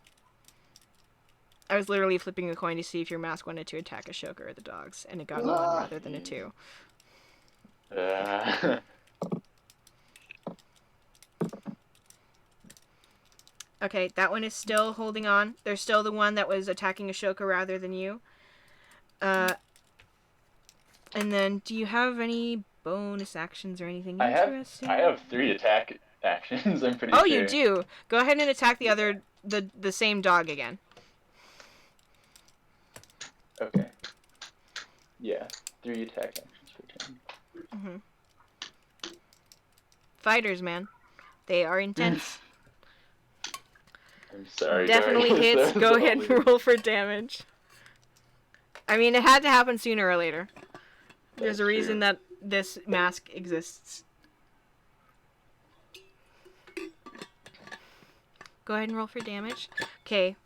I was literally flipping a coin to see if your mask wanted to attack Ashoka or the dogs, and it got a 1 rather than a 2. Okay, that one is still holding on. There's still the one that was attacking Ashoka rather than you. And then, do you have any bonus actions or anything I interesting? have 3 attack actions, I'm pretty Oh, sure. you do. Go ahead and attack the other, the same dog again. Okay. Yeah, 3 attack actions per turn. Mm-hmm. Fighters, man. They are intense. I'm sorry. Definitely Darius, hits. that was Go all ahead you. and roll for damage. I mean, it had to happen sooner or later. There's That's a reason true. that this mask exists. Go ahead and roll for damage. Okay.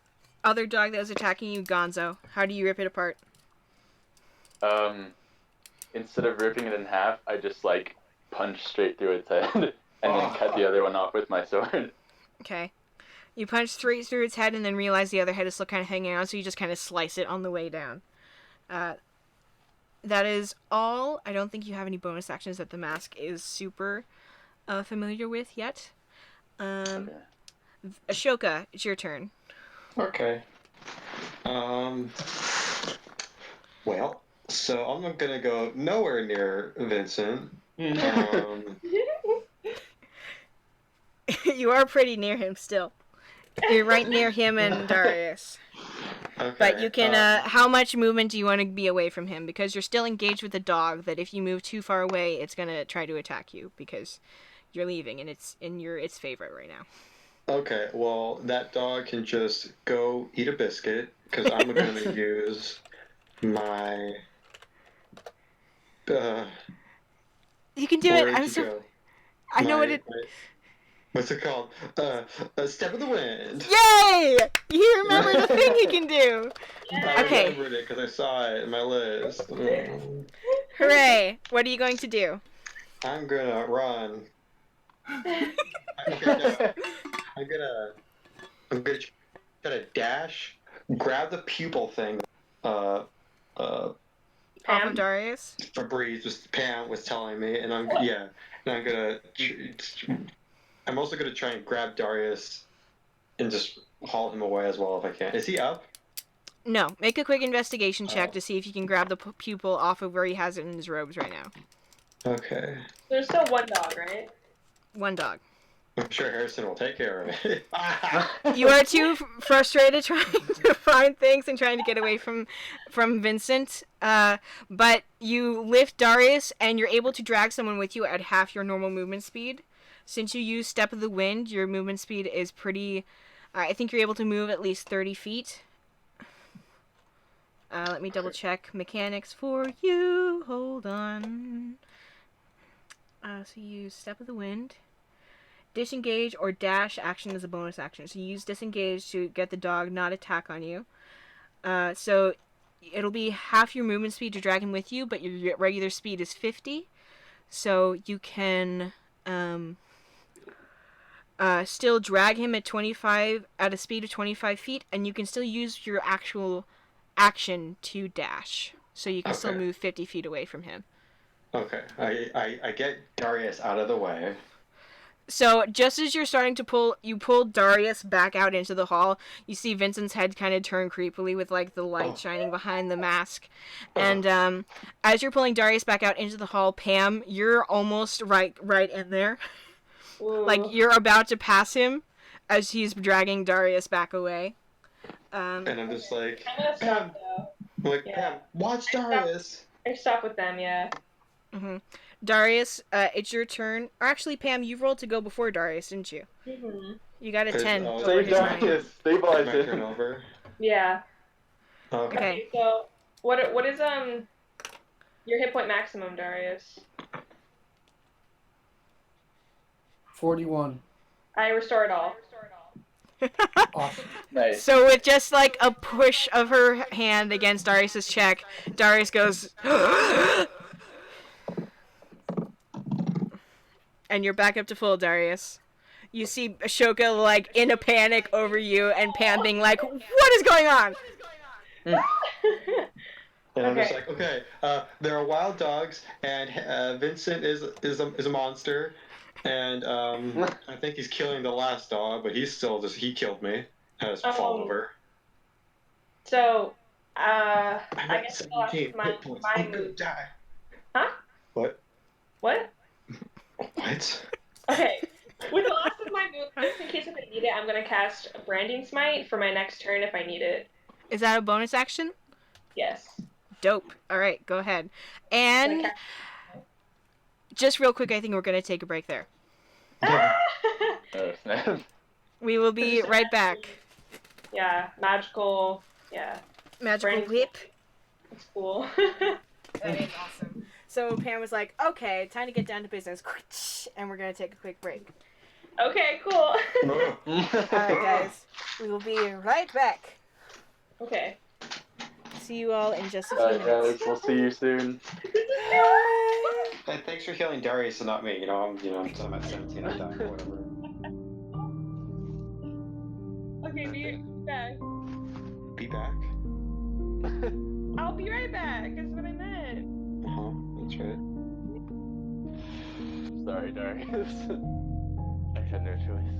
Other dog that was attacking you, Gonzo. How do you rip it apart? Instead of ripping it in half, I just like punch straight through its head and then cut the other one off with my sword. Okay. You punch straight through its head and then realize the other head is still kind of hanging on, so you just kind of slice it on the way down. that is all. I don't think you have any bonus actions that the mask is super familiar with yet. Okay. Ashoka, it's your turn. Okay. Well, so I'm not gonna go nowhere near Vincent. You are pretty near him still. You're right near him and Darius. Okay. But you can. How much movement do you want to be away from him? Because you're still engaged with the dog. That if you move too far away, it's gonna try to attack you because you're leaving, and it's in its favorite right now. Okay. Well, that dog can just go eat a biscuit because I'm gonna use my. You can do Where it. did I'm you so. go? I know what it. What's it called? A step of the wind. Yay! You remember the thing you can do. I Okay. remembered it because I saw it in my list. Hooray! What are you going to do? I'm gonna run. Okay, no. I'm gonna try to dash, grab the pupil thing. Off of Pam? Darius. Pam was telling me, and I'm gonna. I'm also gonna try and grab Darius, and just haul him away as well if I can. Is he up? No. Make a quick investigation check to see if you can grab the pupil off of where he has it in his robes right now. Okay. There's still one dog, right? One dog. I'm sure Harrison will take care of it. You are too frustrated trying to find things and trying to get away from Vincent. But you lift Darius and you're able to drag someone with you at half your normal movement speed. Since you use Step of the Wind, your movement speed is pretty. I think you're able to move at least 30 feet. Let me double check mechanics for you. Hold on. So you use Step of the Wind. Disengage or dash action is a bonus action. So you use disengage to get the dog not attack on you. So it'll be half your movement speed to drag him with you, but your regular speed is 50. So you can still drag him at a speed of 25 feet, and you can still use your actual action to dash. So you can still move 50 feet away from him. Okay. I get Darius out of the way. So just as you're starting to pull Darius back out into the hall. You see Vincent's head kind of turn creepily with like the light shining behind the mask. And as you're pulling Darius back out into the hall, Pam, you're almost right in there. Ooh. Like you're about to pass him as he's dragging Darius back away. And I'm just like, I'm gonna stop though. I'm like, Pam, watch Darius. I stop with them, yeah. Mm-hmm. Darius, it's your turn. Or actually, Pam, you rolled to go before Darius, didn't you? Mm-hmm. You got a 10. Oh, over save his line. Darius, stabilize my turn him. over. Yeah. Okay. Okay. So what is your hit point maximum, Darius? 41. I restore it all. Awesome. Nice. So with just like a push of her hand against Darius's check, Darius goes, and you're back up to full, Darius. You see Ashoka like in a panic over you, and Pam being like, "What is going on?" And I'm just like, okay, there are wild dogs, and Vincent is a monster, and I think he's killing the last dog, but he's still he killed me. Has fall over. So, I'm I at guess I'll ask 17 my hit points. I'm gonna move. die. Huh? What? What? What? Okay. With the last of my moves, just in case if I need it, I'm gonna cast a Branding Smite for my next turn if I need it. Is that a bonus action? Yes. Dope. All right, go ahead. And just real quick, I think we're gonna take a break there. Yeah. Oh, snap. We will be right back. Yeah, magical. Yeah, Magical Branding whip. it's cool. That is awesome. So Pam was like, "Okay, time to get down to business," and we're gonna take a quick break. Okay, cool. All right, guys, we will be right back. Okay. See you all in just a few Alright, minutes. guys, we'll see you soon. Hey, thanks for healing Darius and not me. I'm at 17. I'm dying. Whatever. Okay, be back. Be back. I'll be right back. Is what I meant. True. Sorry, Darius. I had no choice.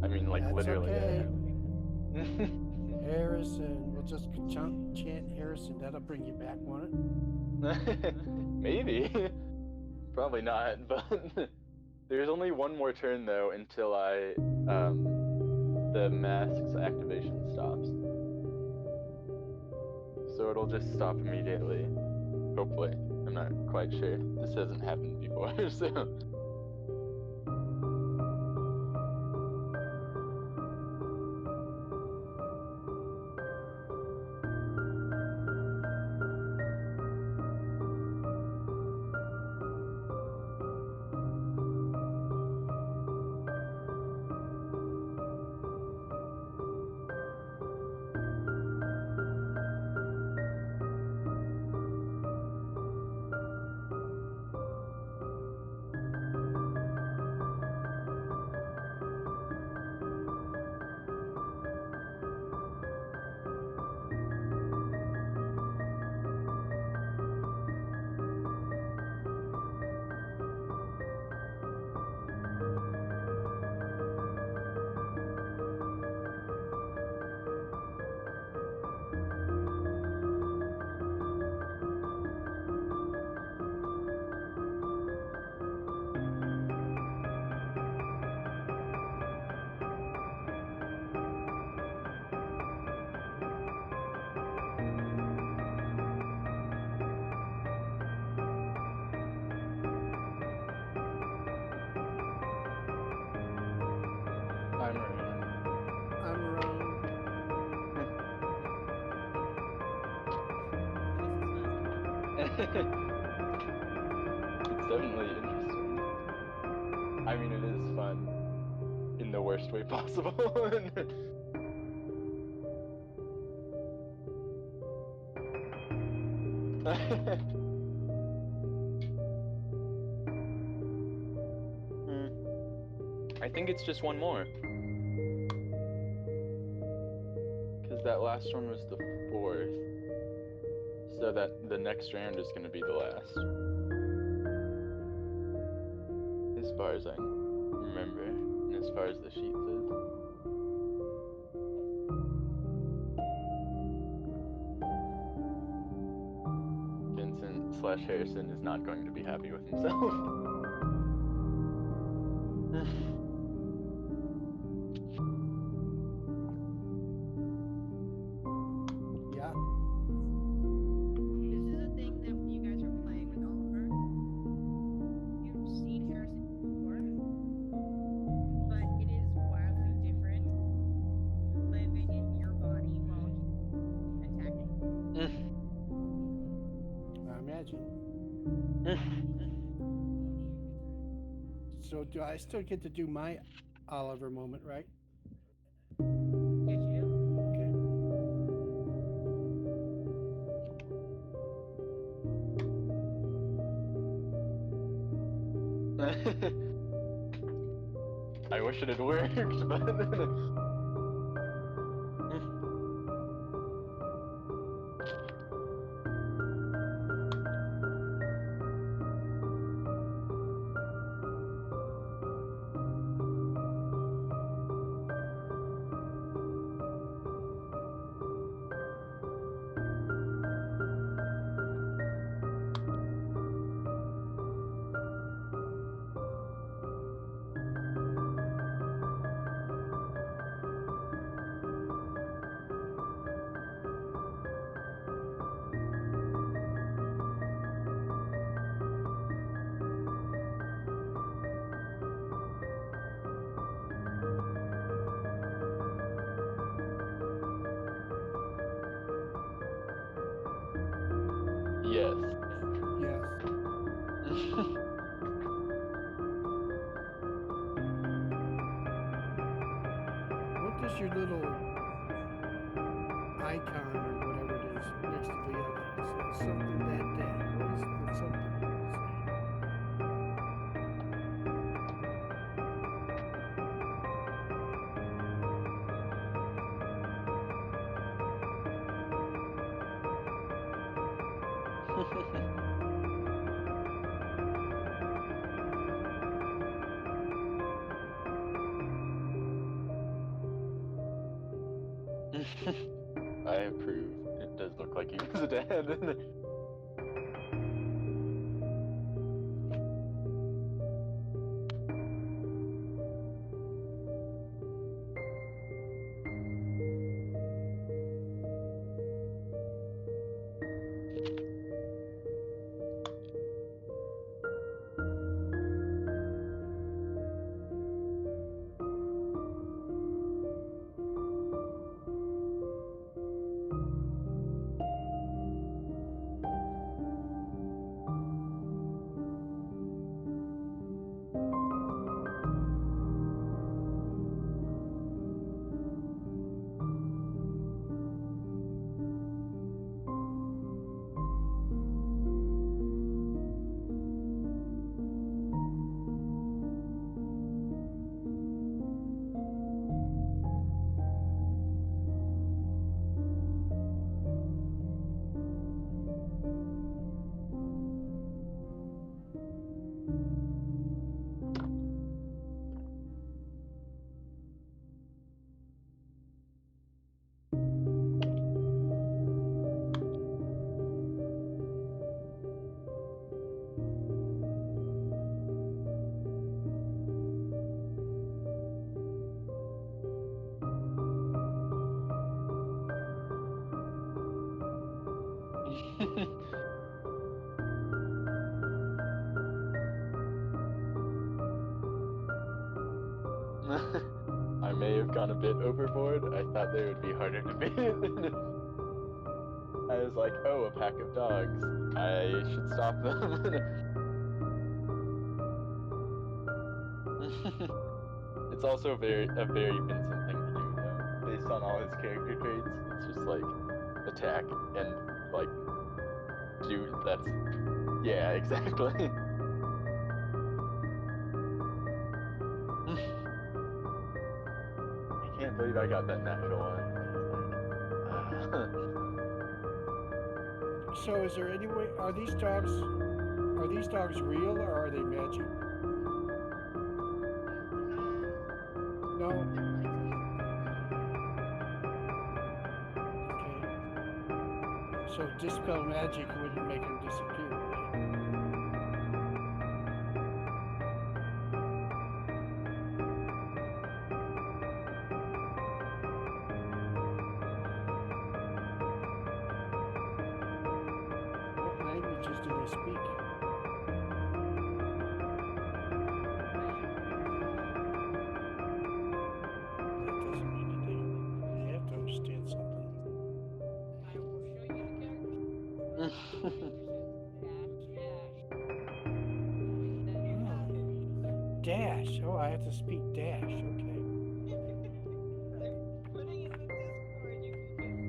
I mean, like, That's literally, okay. I have. Harrison. We'll just chant Harrison. That'll bring you back, won't it? Maybe. Probably not, but there's only one more turn though until the mask's activation stops. So it'll just stop immediately. Hopefully. I'm not quite sure. This hasn't happened before, so. I'm around. I'm wrong. It's definitely interesting. I mean, it is fun in the worst way possible. I think it's just one more. Because that last one was the 4th. So that the next round is going to be the last. As far as I remember, and as far as the sheet says. Vincent / Harrison is not going to be happy with himself. Yeah. This is a thing that when you guys are playing with Oliver, you've seen Harrison before, but it is wildly different living in your body while he's attacking. I imagine. So do I still get to do my Oliver moment, right? Did you? Okay. I wish it had worked, but yes. Yes. What does your little icon or whatever it is next to the other? It says something that day. What is the something say? I approve. It does look like he was a dad. I may have gone a bit overboard. I thought they would be harder to beat. I was like, oh, a pack of dogs. I should stop them. It's also a very Vincent thing to do, though. Based on all his character traits, it's just like attack and like do. That's yeah, exactly. I can't believe I got that natural one. So is there any way? Are these dogs real or are they magic? No. Okay. So dispel magic wouldn't make them disappear. What languages do they speak? That doesn't mean anything. They have to understand something. I will show you the character. Dash, dash. Dash. Oh, I have to speak Dash. Okay. I'm putting it in the Discord. You can get.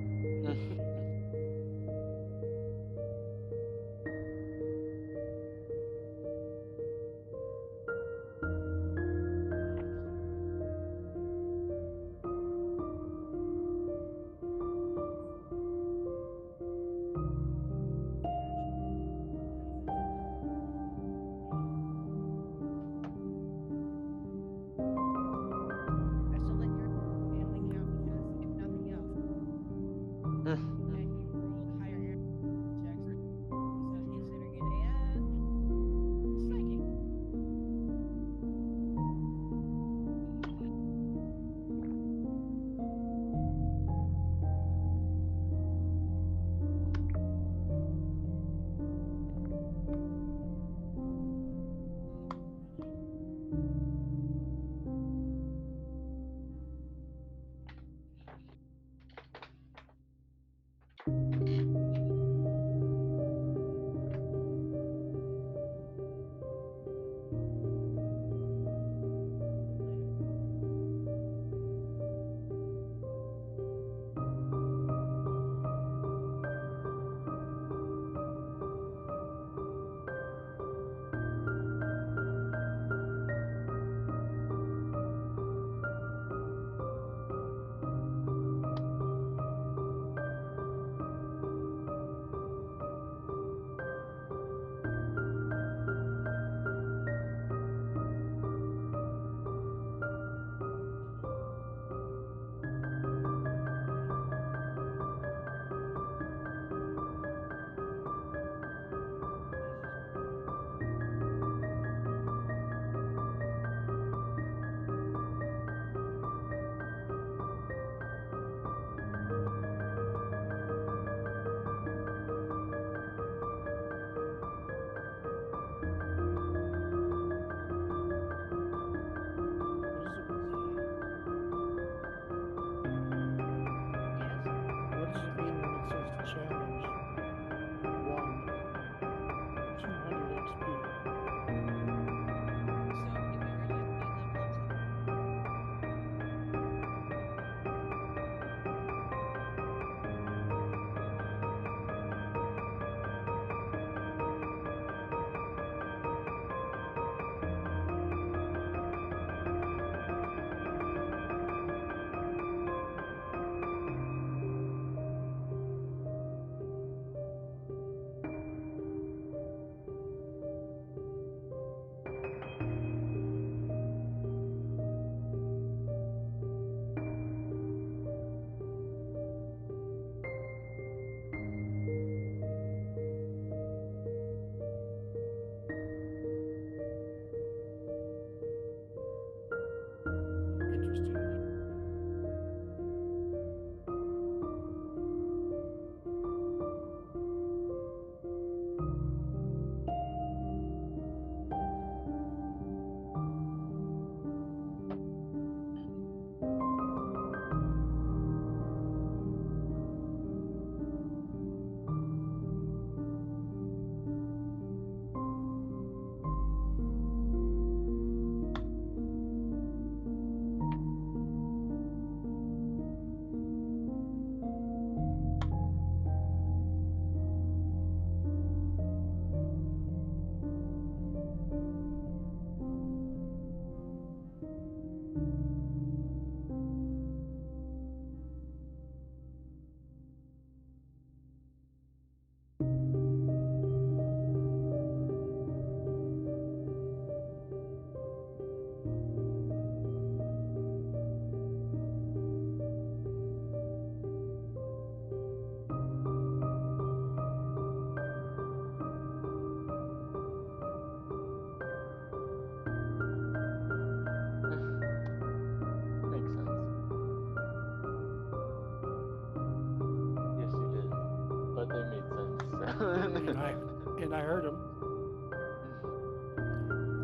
and I heard him.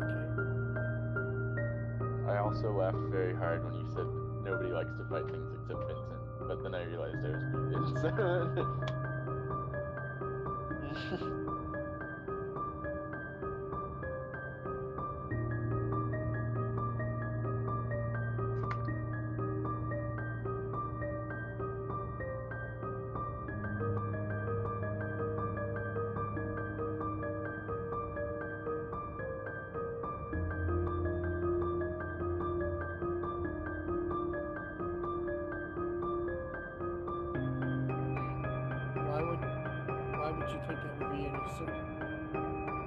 Okay. I also laughed very hard when you said nobody likes to fight things except Vincent, but then I realized I was being Vincent. Why would you think that would be any simple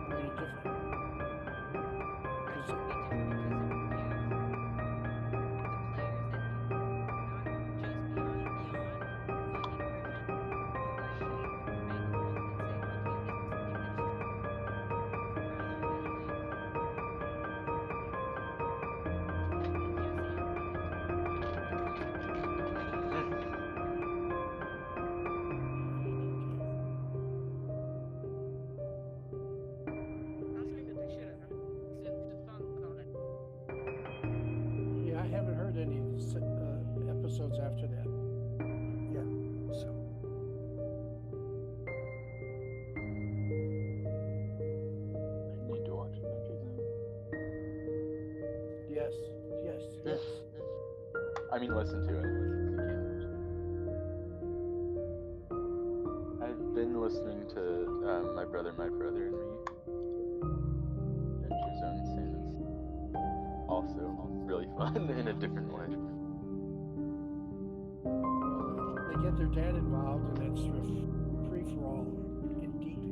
or any different? I think it would be different because it would give the players that can not just be on beyond encryption to actually make a roll and say, okay, this administration rather than like yes and it. Not saying that they shouldn't. I'm just on about it. Yeah, I haven't heard any episodes after that. Yeah. So. I need to watch it back again. Yes. Yes. I mean, listen to it. You can't watch it. I've been listening to My Brother, and Me. Adventures Zone Sands. Also really fun in a different way. They get their dad involved, and it's free for all. Indeed.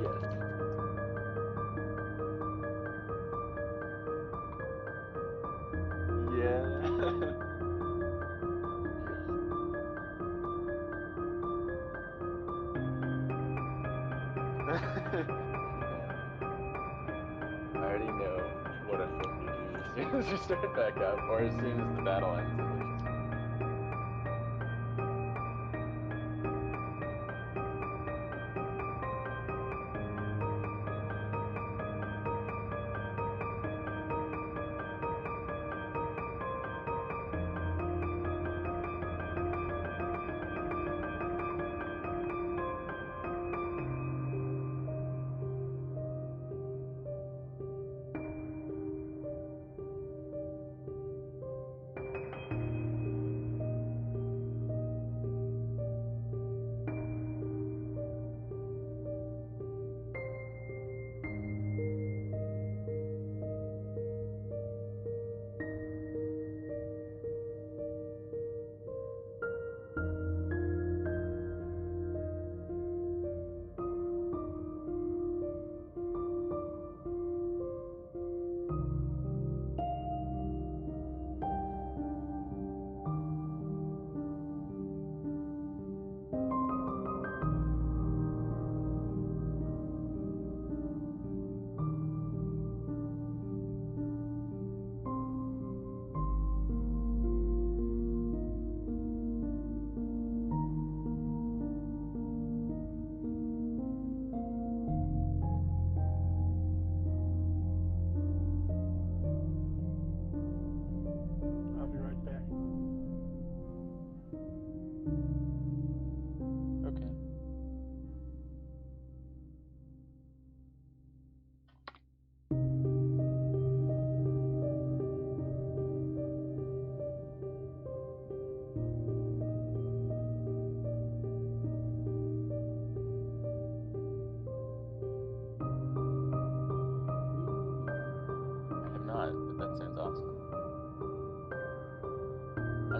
Yes. Yeah. I already know what I'm going to do as soon as we start back up, or as soon as the battle ends at least.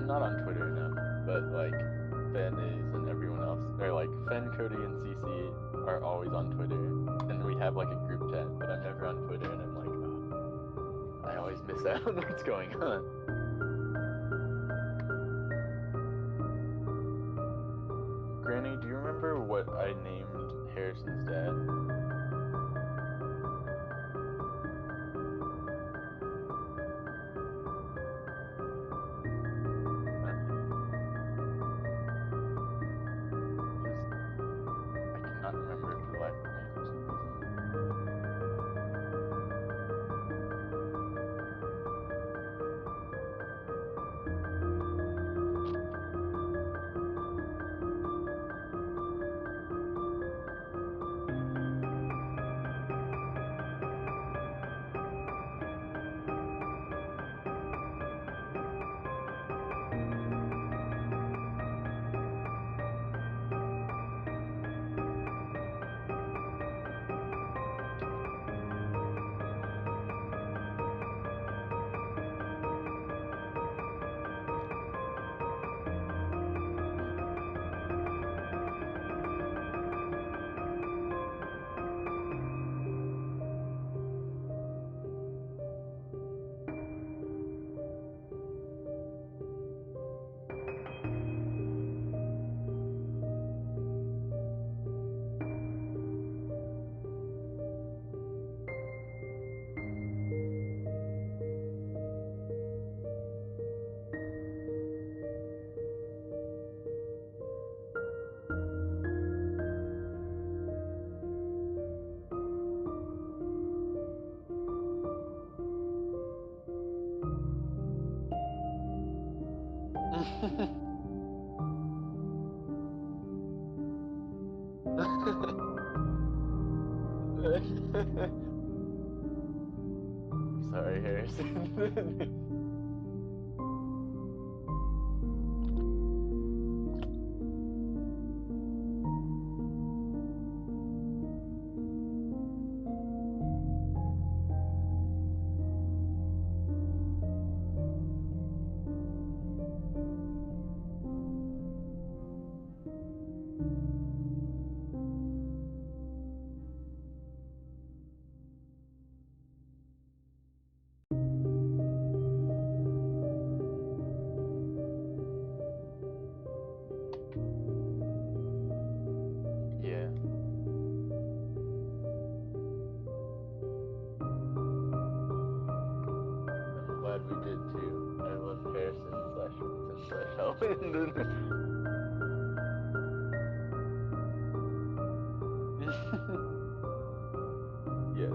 I'm not on Twitter enough, but like Fen is and everyone else, or like Fen, Cody, and CC are always on Twitter, and we have like a group chat, but I'm never on Twitter, and I'm like, oh, I always miss out on what's going on. Granny, do you remember what I named Harrison's dad? I cannot remember it for the life of me for some reason. I'm sorry, Harrison. Yeah. I'm glad we did too. I love Harrison slash Vincent slash Helen. Yes.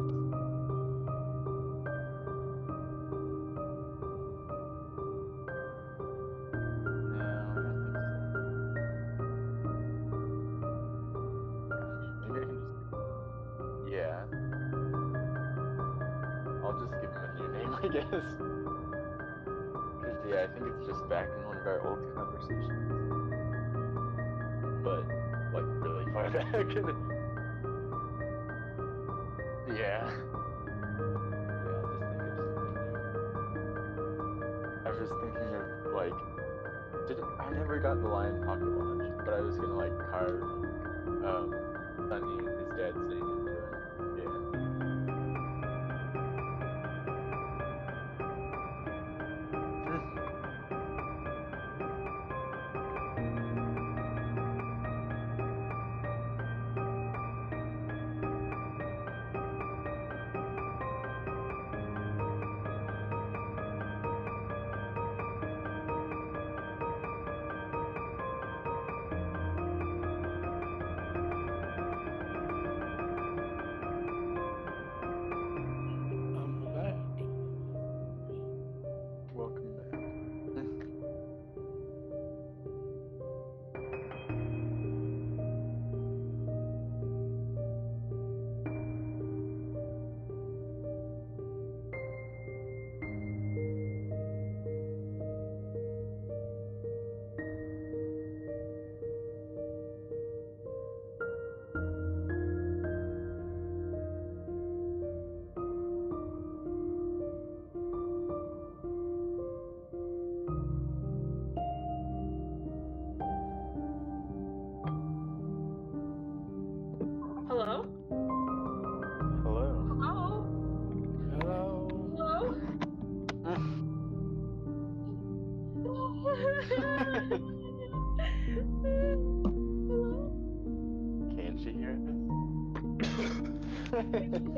No, I don't think so. Gosh, maybe I can just. Yeah. I'll just give him a new name, I guess. Cause yeah, I think it's just back in one of our old conversations. But like really far back. Yeah. Yeah, I'll just think of something new. I was just thinking of like I never got the lion pocket watch, but I was gonna like carve Sunny and his dad's name into it. Yeah.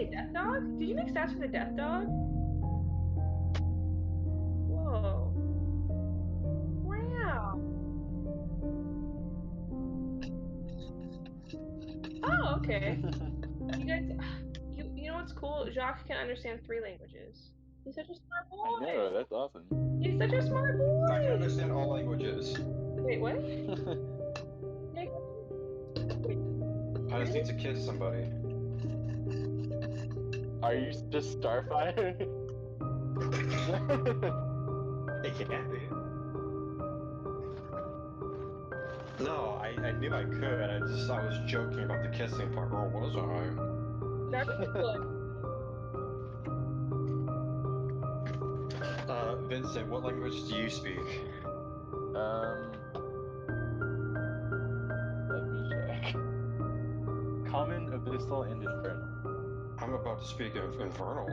say death dog? Did you make stats for the death dog? Whoa. Wow. Oh, okay. You guys, you know what's cool? Jacques can understand 3 languages. He's such a smart boy. I know, that's awesome. He's such a smart I can boy. understand all languages. Wait, what? Nick, wait, I just need to kiss somebody. Are you just Starfire? It can't be. No, I knew I could. I was joking about the kissing part. Or was I? that was good. Vincent, what language do you speak? Let me check. Common, Abyssal, and Infernal. I'm about to speak of Infernal.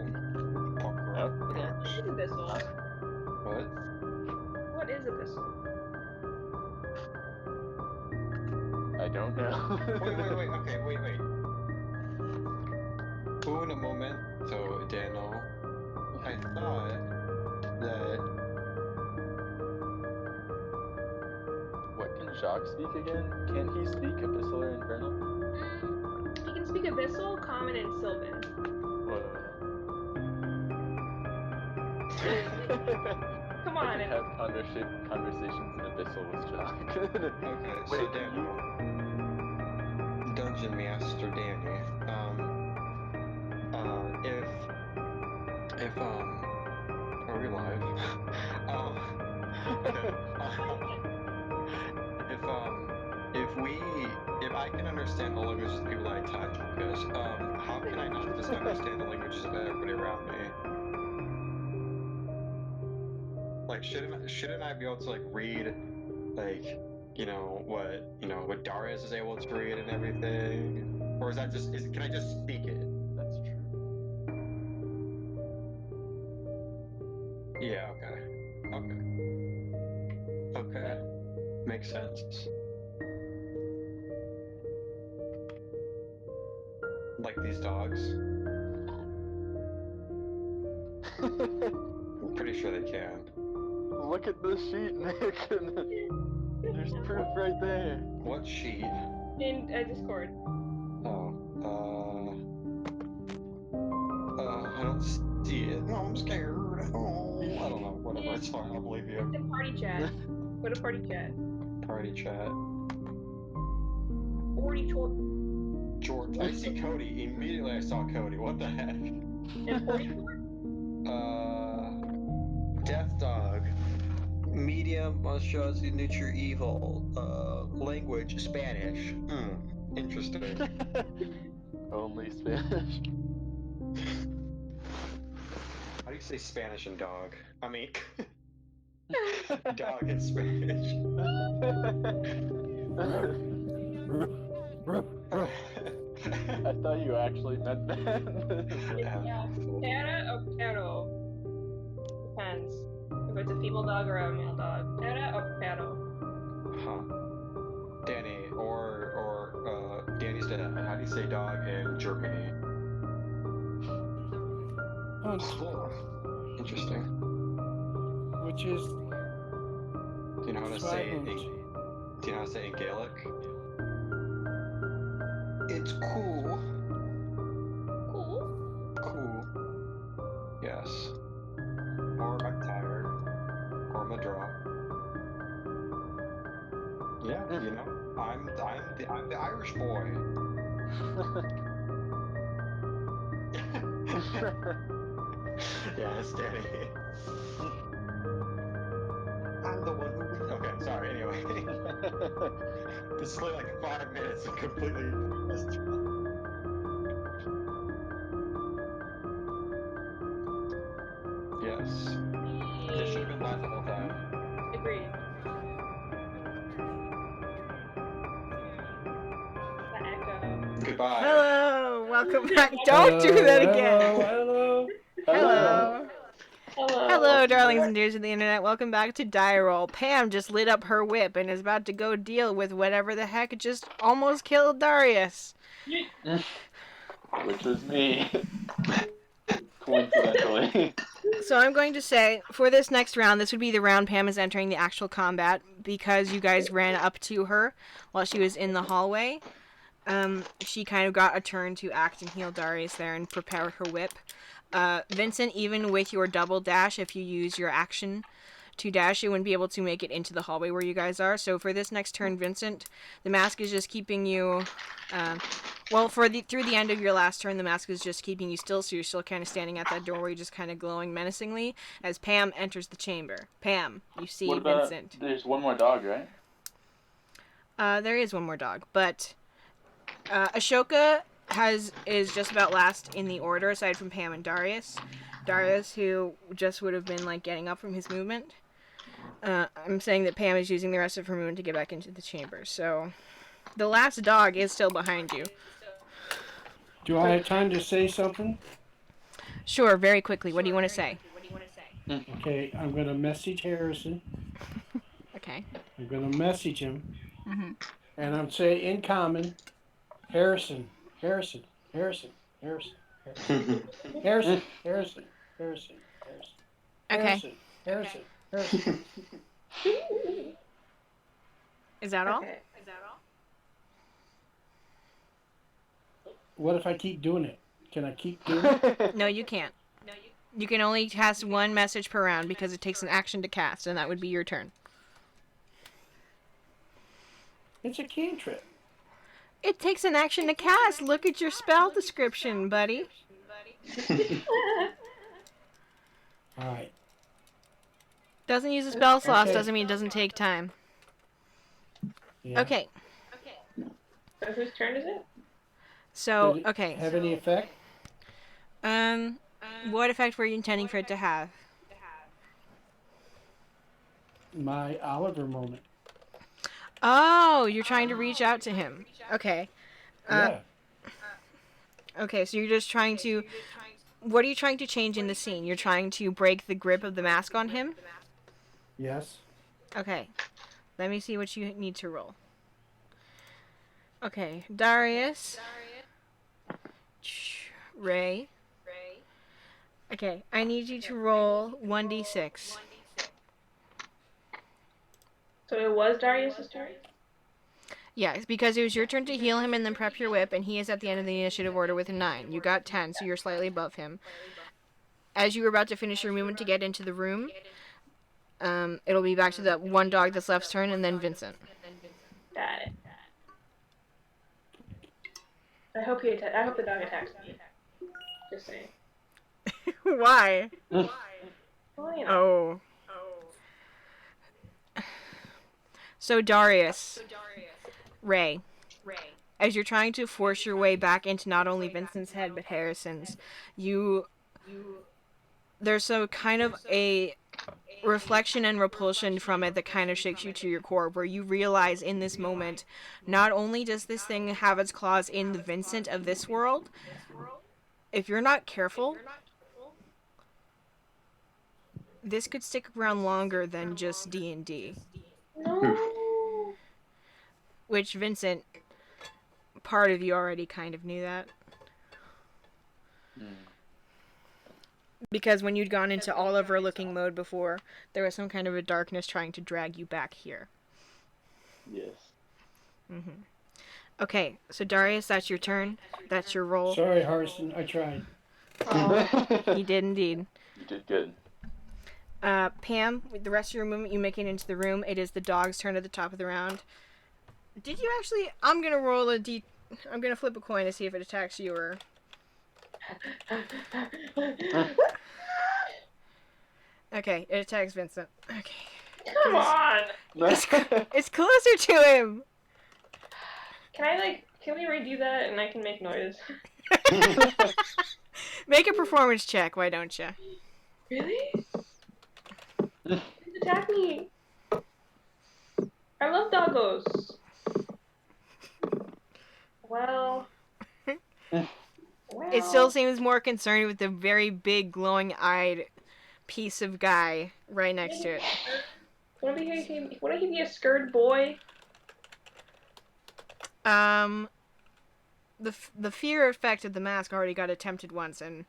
Okay. What is Abyssal? What? What is Abyssal? I don't know. Wait. Okay, wait. Un momento, Daniel. I thought that. What can Jacques speak again? Can't he speak Abyssal or Infernal? He can speak Abyssal, Common, and Sylvan. Come I on. can have conversations in Abyssal with Jacques. Okay, so Wait, Daniel. Dungeon Master Danny. If are we live? Okay. If I can understand the languages of people that I touch, because how can I not just understand the languages of everybody around me? Like, shouldn't I be able to like read, like, what Darius is able to read and everything? Or is that can I just speak it? That's true. Yeah, okay. Makes sense. Like these dogs? I'm pretty sure they can. Look at this sheet, Nick. There's proof right there. What sheet? In Discord. Oh, I don't see it. No, I'm scared. Oh, I don't know. Whatever, it's fine. I'll believe you. It's in party chat. Go to party chat. Party chat. 40 George. I see Cody. Immediately I saw Cody. What the heck? and 40 Death Dog. Medium, monstrosity, nature, evil. Language, Spanish. Interesting. Only Spanish. How do you say Spanish and dog? I mean, dog in Spanish. I thought you actually meant that. Para or perro? Depends. If it's a female dog or a male dog. Para or perro? Huh. Danny, Danny's dead. How do you say dog in Germany? Oh, interesting. Which is Do you know how to say it? Do you know how to say it in Gaelic? It's cool. Cool. Yes. Or McTire. Or Madra. Yeah, I'm the Irish boy. Yeah, it's Danny. I'm the one who. Okay, sorry. Anyway, this is like 5 minutes of completely. Yes. This should have been live the whole time. Agreed. The echo. Goodbye. Hello, welcome back. Don't do that again. Hello. Hello, darlings and dears of the internet. Welcome back to DieRole. Pam just lit up her whip and is about to go deal with whatever the heck just almost killed Darius. which was me, coincidentally. So I'm going to say, for this next round, this would be the round Pam is entering the actual combat, because you guys ran up to her while she was in the hallway. She kind of got a turn to act and heal Darius there and prepare her whip. Vincent, even with your double dash, if you use your action to dash, you wouldn't be able to make it into the hallway where you guys are. So for this next turn, Vincent, the mask is just keeping you... through the end of your last turn, the mask is just keeping you still, so you're still kind of standing at that doorway, just kind of glowing menacingly, as Pam enters the chamber. Pam, you see What about, Vincent. there's one more dog, right? There is one more dog, but Ashoka is just about last in the order, aside from Pam and Darius. Darius, who just would have been like getting up from his movement. I'm saying that Pam is using the rest of her movement to get back into the chamber. So, the last dog is still behind you. Do I have time to say something? Sure, very quickly. What do you want to say? Okay, I'm gonna message Harrison. Okay. I'm gonna message him, Mhm. and I'm saying in common, Harrison, Harrison, Harrison, Harrison, Harrison, Harrison, Harrison, Harrison, Harrison, Okay. Harrison, Harrison, Harrison. Is that all? Okay. What if I keep doing it? Can I keep doing it? No, you can't. You can only cast one message per round because it takes an action to cast, and that would be your turn. It's a cantrip. It takes an action to cast. Look at your spell description, buddy. All right. Doesn't use a spell slot Okay. doesn't mean it doesn't take time. Yeah. Okay. So whose turn is it? So, Did it okay. have any effect? What effect were you intending for it to have? My Oliver moment. Oh, you're trying to reach out to him. Okay. Yeah. Okay, so you're just trying to... What are you trying to change in the scene? You're trying to break the grip of the mask on him? Yes. Okay. Let me see what you need to roll. Okay, Darius. Ray. Okay, I need you to roll 1d6. So it was Darius' turn? Yes, because it was your turn to heal him and then prep your whip, and he is at the end of the initiative order with a 9. You got 10, so you're slightly above him. As you were about to finish your movement to get into the room, it'll be back to that one dog that's left's turn, and then Vincent. Got it. I hope the dog attacks me. Just saying. Why? Well, you know. Oh. So Darius. Ray. As you're trying to force your way back into not only Vincent's head, but Harrison's, there's a kind of a reflection and repulsion from it that kind of shakes you to your core, where you realize in this moment, not only does this thing have its claws in the Vincent of this world, if you're not careful, this could stick around longer than just D&D. No. Which, Vincent, part of you already kind of knew that. Because when you'd gone into Oliver-looking mode before, there was some kind of a darkness trying to drag you back here. Yes. Mm-hmm. Okay, so Darius, that's your turn. That's your roll. Sorry, Harrison. I tried. He did indeed. You did good. Pam, with the rest of your movement, you make it into the room. It is the dog's turn at the top of the round. Did you actually... I'm gonna roll a D... I'm gonna flip a coin to see if it attacks you or... Okay, it attacks Vincent. Okay. Come on. It's closer to him! Can we redo that and I can make noise? Make a performance check, why don't you? Really? Please attack me. I love doggos. Well. It still seems more concerned with the very big, glowing-eyed piece of guy right next to it. What if he be a scared boy? the fear effect of the mask already got attempted once and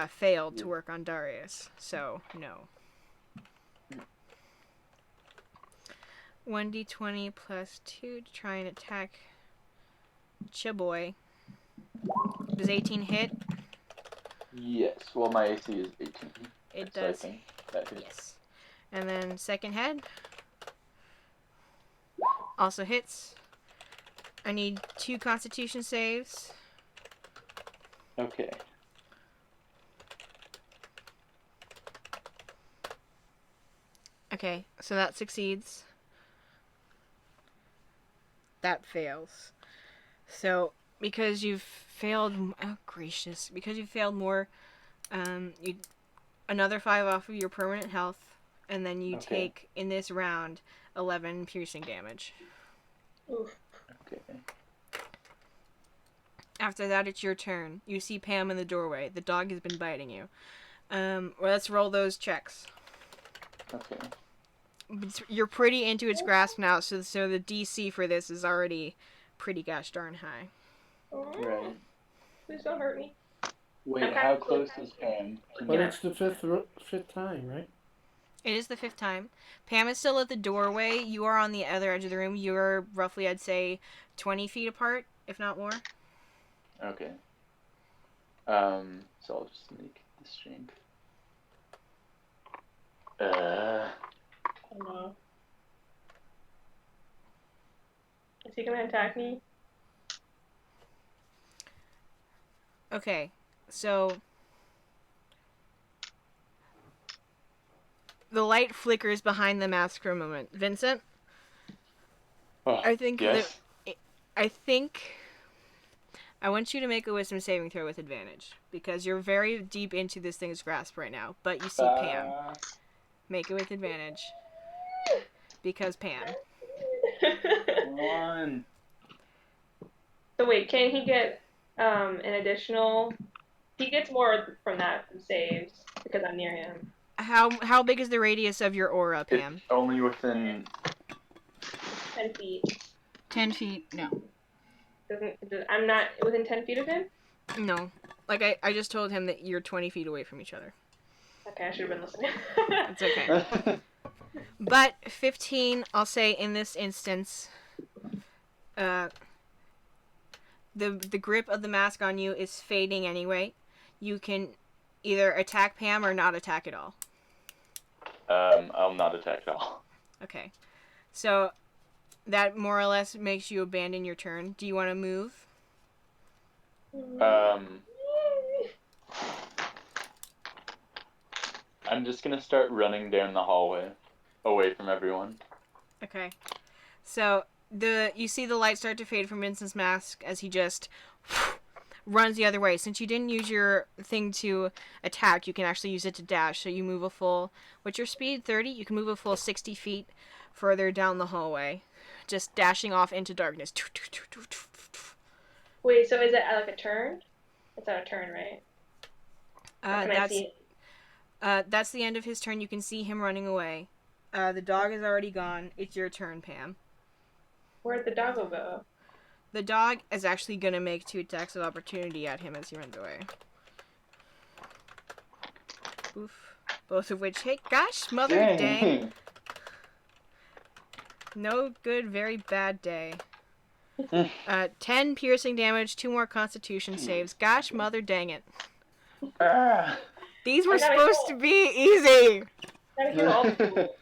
failed to work on Darius. So no. 1d20 plus 2 to try and attack Chiboy. Does 18 hit? Yes. Well, my AC is 18. It So I does. think that hits. Yes. And then second head. Also hits. I need 2 Constitution saves. Okay. Okay, so that succeeds. That fails. So, because you've failed... Oh, gracious. Because you've failed more, you another 5 off of your permanent health, and then you take, in this round, 11 piercing damage. Oof. Okay. After that, it's your turn. You see Pam in the doorway. The dog has been biting you. Well, let's roll those checks. Okay. You're pretty into its grasp now, so the DC for this is already pretty gosh darn high. Right. Please don't hurt me. Wait, how close is Pam to me? But it's the fifth time, right? It is the 5th time. Pam is still at the doorway. You are on the other edge of the room. You're roughly, I'd say, 20 feet apart, if not more. Okay. So I'll just make the strength. Oh no. Is he gonna attack me? Okay, so the light flickers behind the mask for a moment. Vincent, Oh, I think yes. I want you to make a wisdom saving throw with advantage because you're very deep into this thing's grasp right now. But you see Pam. Make it with advantage because Pam. 1. So wait, can he get an additional? He gets more from that from saves because I'm near him. How big is the radius of your aura, Pam? It's only within 10 feet. 10 feet. No. I'm not within 10 feet of him? No. Like, I just told him that you're 20 feet away from each other. Okay, I should have been listening. It's okay. But 15, I'll say in this instance, the grip of the mask on you is fading anyway. You can either attack Pam or not attack at all. I'll not attack at all. Okay. So that more or less makes you abandon your turn. Do you want to move? I'm just gonna start running down the hallway, away from everyone. Okay. So you see the light start to fade from Vincent's mask as he just runs the other way. Since you didn't use your thing to attack, you can actually use it to dash. So you move a full, what's your speed? 30? You can move a full 60 feet further down the hallway, just dashing off into darkness. Wait, so is it like a turn? It's not a turn, right? Can I see it? That's the end of his turn. You can see him running away. The dog is already gone. It's your turn, Pam. Where'd the doggo go? The dog is actually going to make 2 attacks of opportunity at him as he runs away. Oof. Both of which hit. Gosh, mother dang. No good, very bad day. 10 piercing damage, 2 more constitution saves. Gosh, mother dang it. These were supposed to be easy. Gotta heal all the people.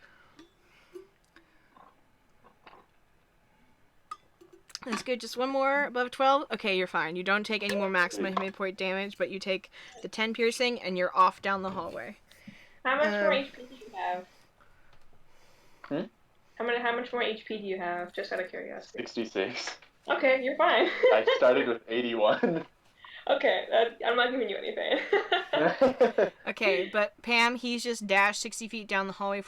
That's good. Just one more above 12. Okay, you're fine. You don't take any more maximum hit point damage, but you take the 10 piercing, and you're off down the hallway. How much more HP do you have? Hmm? How much more HP do you have? Just out of curiosity. 66. Okay, you're fine. I started with 81. Okay, I'm not giving you anything. Okay, but Pam, he's just dashed 60 feet down the hallway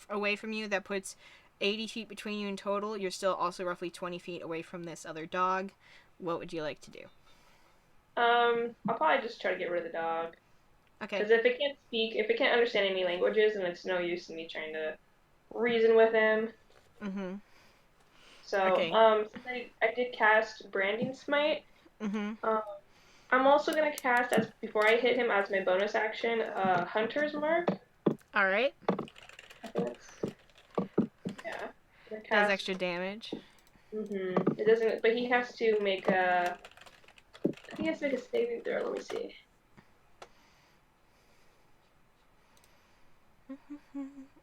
away from you. That puts 80 feet between you in total. You're still also roughly 20 feet away from this other dog. What would you like to do? I'll probably just try to get rid of the dog. Okay. Because if it can't understand any languages, then it's no use in me trying to reason with him. Mm-hmm. So, Okay. since I did cast Branding Smite, Mm-hmm. I'm also gonna cast as before I hit him as my bonus action, Hunter's Mark. All right. I think that's yeah. I'm gonna Does cast. extra damage. It doesn't, but he has to make a. I think he has to make a saving throw. Let me see.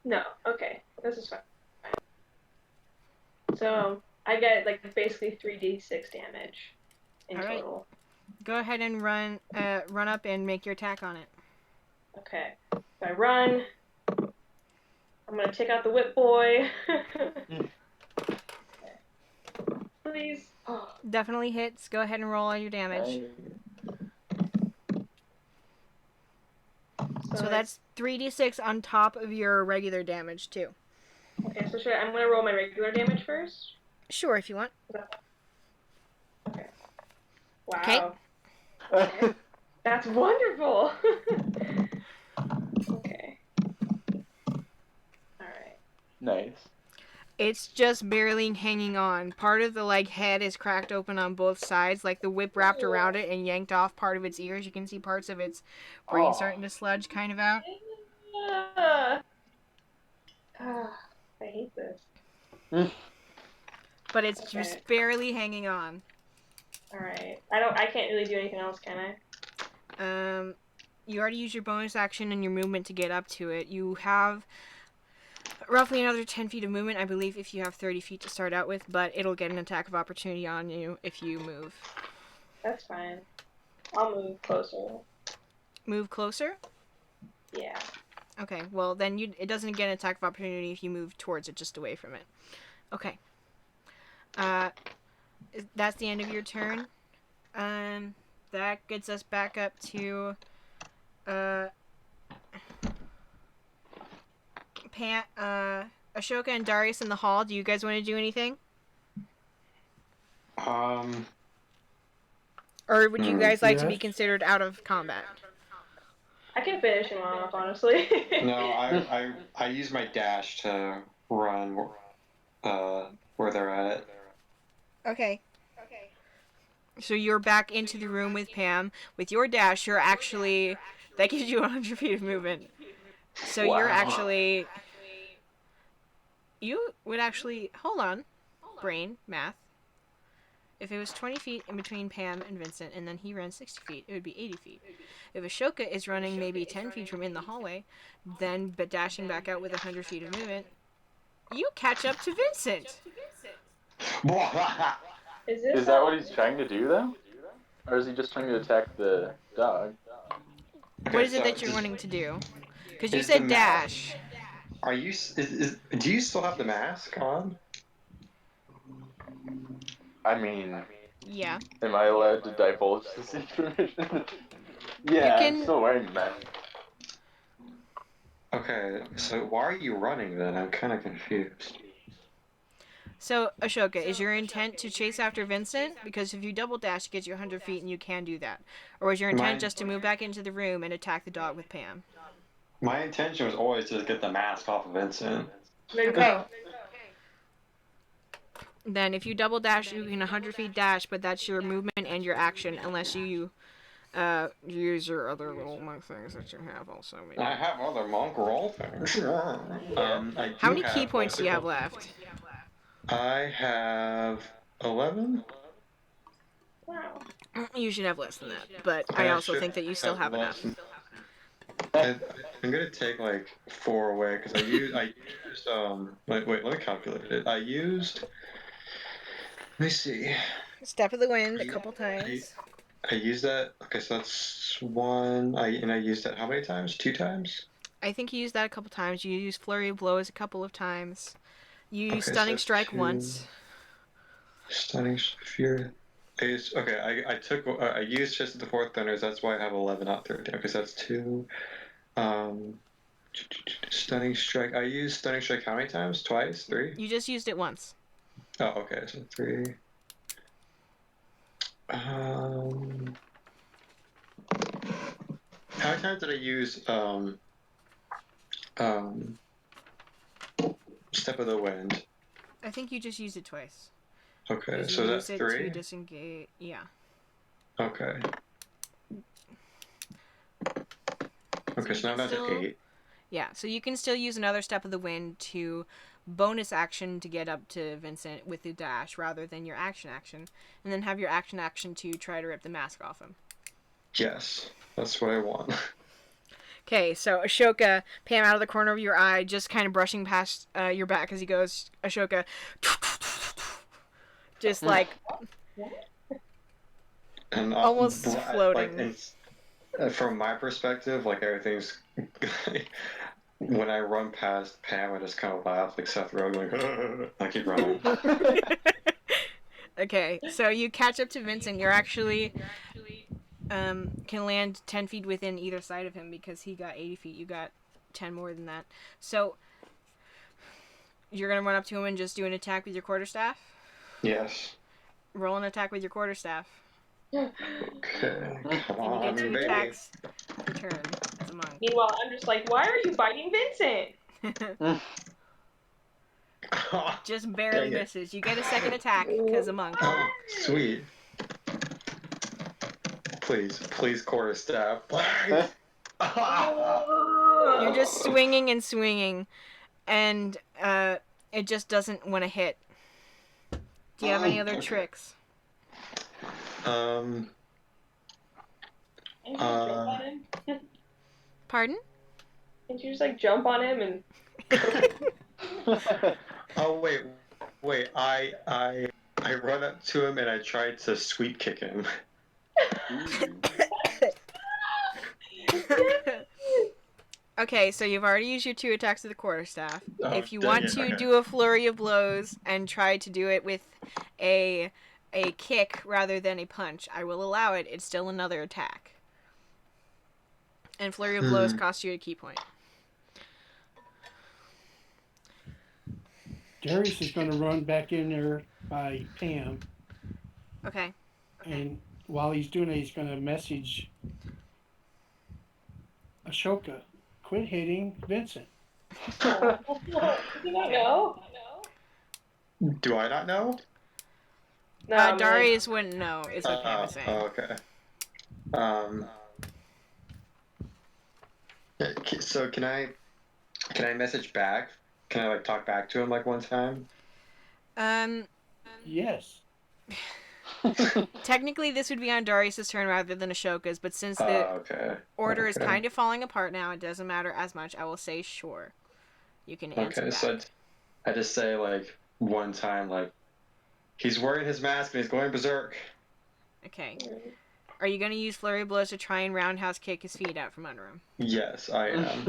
No. Okay. This is fine. So I get like basically 3d6 damage in All right. total. Go ahead and run up and make your attack on it. Okay. So I run. I'm gonna take out the whip boy. Please. Oh. Definitely hits. Go ahead and roll all your damage. So that's 3d6 on top of your regular damage too. Okay, so I'm gonna roll my regular damage first. Sure, if you want. Okay. Wow. Okay. That's wonderful. Okay. All right. Nice. It's just barely hanging on. Part of the head is cracked open on both sides, like the whip wrapped around it and yanked off part of its ears. You can see parts of its brain starting to sludge kind of out. I hate this. But it's just barely hanging on. All right. I can't really do anything else, can I? You already used your bonus action and your movement to get up to it. You have roughly another 10 feet of movement, I believe, if you have 30 feet to start out with, but it'll get an attack of opportunity on you if you move. That's fine. I'll move closer. Move closer? Yeah. Okay, well, then it doesn't get an attack of opportunity if you move towards it, just away from it. Okay. That's the end of your turn. That gets us back up to Ashoka and Darius in the hall. Do you guys want to do anything? Or would you guys like to be considered out of combat? I can finish him off, honestly. No, I use my dash to run where they're at. Okay. So you're back into the room with Pam. With your dash, you're actually... That gives you 100 feet of movement. So you're actually... You would actually... Hold on. Brain. Math. If it was 20 feet in between Pam and Vincent, and then he ran 60 feet, it would be 80 feet. If Ashoka is running maybe 10 feet from in the hallway, then dashing back out with 100 feet of movement, you catch up to Vincent. Is that what he's trying to do, though? Or is he just trying to attack the dog? What is it that you're wanting to do? Because you said dash. Are you? Do you still have the mask on? I mean... Yeah. Am I allowed to divulge this information? Yeah, I'm still wearing the mask. Okay, so why are you running then? I'm kind of confused. So, Ashoka, is your intent to chase after Vincent? Because if you double dash, it gets you 100 feet and you can do that. Or is your intent just to move back into the room and attack the dog with Pam? My intention was always to get the mask off of Vincent. Okay. Then if you double dash, you can 100 feet dash, but that's your movement and your action, unless you use your other little monk things that you have also. Maybe. I have other monk roll things. How many key points do you have left? I have 11. Wow. You should have less than that, but I also think that you still have enough. I'm gonna take like 4 away because I used wait, let me calculate it. I used, let me see. Step of the Wind a couple times. I used that. Okay, so that's 1. I used that how many times? 2 times. I think you used that a couple times. You used Flurry of Blows a couple of times. You used Stunning Strike once. Stunning Fury. I used Fist of the Fourth Thunders. That's why I have 11, not 13. Okay, so that's 2. Stunning Strike. I used Stunning Strike how many times? Twice? 3? You just used it once. Oh, okay, so 3. How many times did I use Step of the Wind? I think you just used it twice. Okay, so that's 3. To disengage. Yeah. Okay. Okay, you so now can that's still- an 8. Yeah, so you can still use another step of the wind to bonus action to get up to Vincent with the dash rather than your action, and then have your action to try to rip the mask off him. Yes, that's what I want. Okay, so Ashoka, Pam out of the corner of your eye, just kind of brushing past your back as he goes, Ashoka, just like And almost like, floating. from my perspective, like everything's. When I run past Pam, I just kind of laugh like Seth Rogen, like I keep running. Okay, so you catch up to Vincent. You're actually can land 10 feet within either side of him because he got 80 feet. You got 10 more than that. So you're going to run up to him and just do an attack with your quarterstaff? Yes. Roll an attack with your quarterstaff. Okay. Come And you on, get 2 baby. attacks per turn as a monk. Meanwhile, I'm just like, why are you biting Vincent? Just barely Dang it. misses. You get a second attack because a monk. Oh, sweet. Please, quarterstaff. Please. You're just swinging and swinging, and it just doesn't want to hit. Do you have any other Okay. tricks? Can you just jump on him? Pardon? Can't you just like jump on him and? Oh wait! I run up to him and I tried to sweep kick him. Okay, so you've already used your 2 attacks with the quarterstaff. Oh, If you dang want it, to okay. do a flurry of blows and try to do it with a kick rather than a punch, I will allow it. It's still another attack. And flurry of blows costs you a key point. Darius is going to run back in there by Pam, Okay. and while he's doing it, he's going to message Ashoka, quit hitting Vincent. Do you not know? Do I not know? No, I'm like, Darius wouldn't know, is what Pam is saying. Okay. So can I message back? Can I like talk back to him like one time? Yes. Technically, this would be on Darius' turn rather than Ashoka's, but since the Okay. order is Okay. kind of falling apart now, it doesn't matter as much. I will say sure. You can answer Okay, back. so I just say like one time like he's wearing his mask and he's going berserk. Okay. Are you going to use flurry of blows to try and roundhouse kick his feet out from under him? Yes, I am.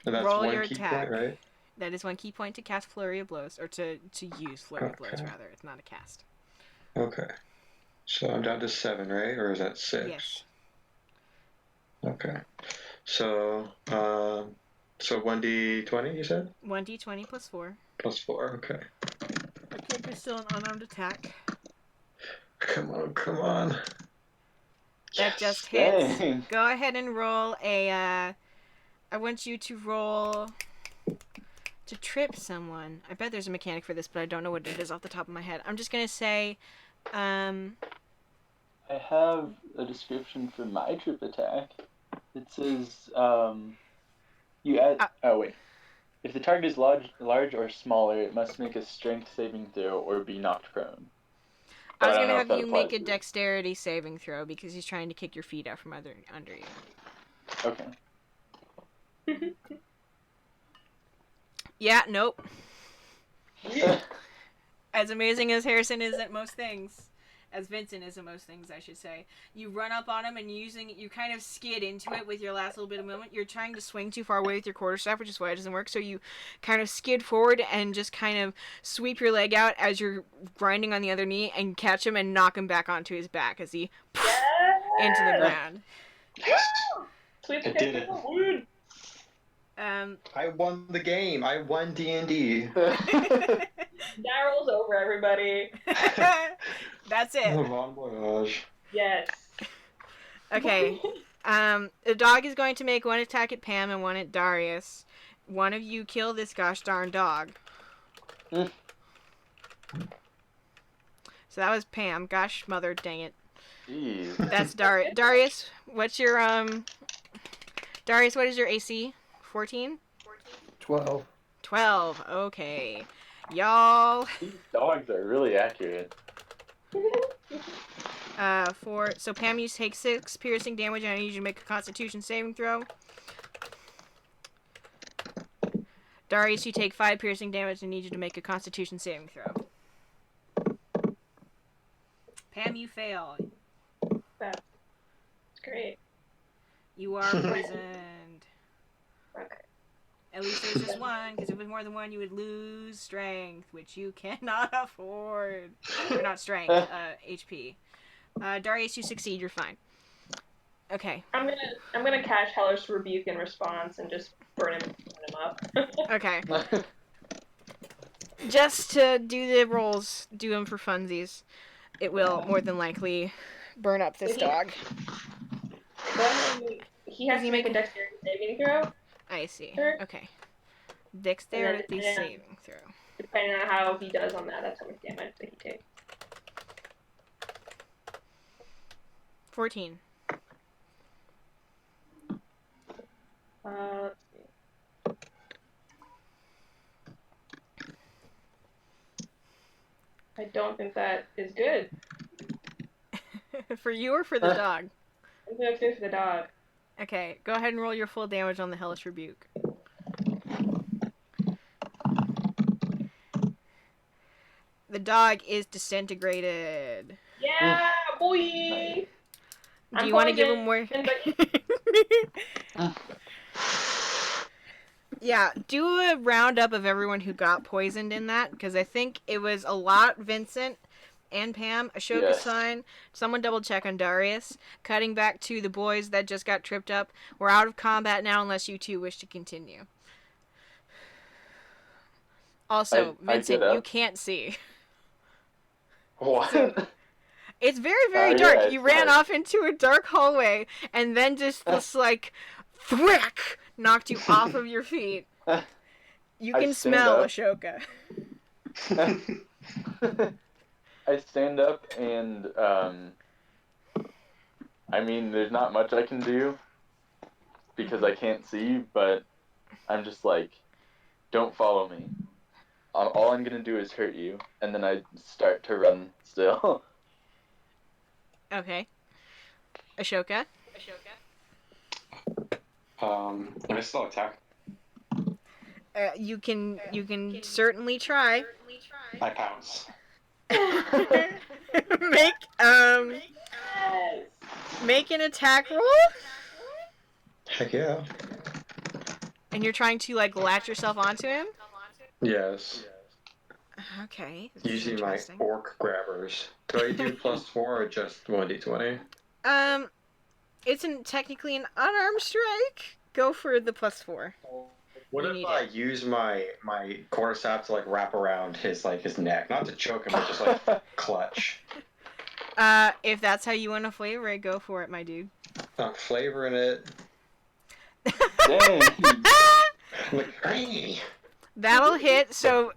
And that's Roll one your key attack. point, right? That is 1 key point to cast flurry of blows, or to use flurry of blows Okay. rather. It's not a cast. Okay. So I'm down to 7, right? Or is that 6? Yes. Okay. So 1d20 you said? 1d20 plus 4. Plus 4, okay. The kick is still an unarmed attack. Come on. That just hits. Dang. Go ahead and roll a. I want you to roll to trip someone. I bet there's a mechanic for this, but I don't know what it is off the top of my head. I'm just gonna say, I have a description for my trip attack. It says, you add. Oh wait. If the target is large or smaller, it must make a strength saving throw or be knocked prone. I was But gonna don't know have if that you make a applies to it. dexterity saving throw because he's trying to kick your feet out from under you. Okay. Yeah, nope. As amazing as Harrison is at most things, as Vincent is at most things, I should say, you run up on him and you kind of skid into it with your last little bit of movement. You're trying to swing too far away with your quarterstaff, which is why it doesn't work. So you kind of skid forward and just kind of sweep your leg out as you're grinding on the other knee and catch him and knock him back onto his back as he into the ground. Sweep I did it. Win. I won the game. I won D&D. DieRole's over, everybody. That's it. Bon voyage. Yes. Okay. The dog is going to make 1 attack at Pam and 1 at Darius. One of you kill this gosh darn dog. So that was Pam. Gosh, mother, dang it. Jeez. That's Darius. What's your Darius, what is your AC? 14? 12. 12. Okay. Y'all. These dogs are really accurate. So Pam, you take 6 piercing damage, and I need you to make a Constitution saving throw. Darius, you take 5 piercing damage, and I need you to make a Constitution saving throw. Pam, you fail. That's great. You are poisoned. Okay. At least there's just one, because if it was more than one, you would lose strength, which you cannot afford. Or not strength, HP. Darius, you succeed. You're fine. Okay. I'm gonna catch Hellish Rebuke in response and just burn him up. Okay. Just to do the rolls, do them for funsies. It will more than likely burn up this dog. He has to make a dexterity saving throw. I see. Sure. Okay. Dexterity saving throw. Depending on how he does on that, that's how much damage that he takes. 14. Let's see. I don't think that is good. For you or for the dog? I think that's good for the dog. Okay, go ahead and roll your full damage on the Hellish Rebuke. The dog is disintegrated. Yeah, boy! Do you want to give him more? Yeah, do a roundup of everyone who got poisoned in that, because I think it was a lot Vincent and Pam, Ashoka-san, someone double check on Darius, cutting back to the boys that just got tripped up. We're out of combat now unless you two wish to continue. Also, Vincent, you can't see. What? So, it's very, very dark. Yeah, you ran off into a dark hallway, and then just this, like, thwack knocked you off of your feet. You can smell up. Ashoka. I stand up and, I mean, there's not much I can do because I can't see, but I'm just like, don't follow me. All I'm gonna do is hurt you, and then I start to run still. Okay. Ashoka? I still attack. You can certainly try. I pounce. Make an attack roll. Heck yeah. And you're trying to like latch yourself onto him? Yes. Okay. Using my orc grabbers. Do I do +4 or just 1d20? It's technically an unarmed strike. Go for the +4. What if I use my cordyceps to like wrap around his neck, not to choke him, but just like clutch? If that's how you want to flavor it, go for it, my dude. I'm flavoring it. Dang. Like, hey. That'll hit. So,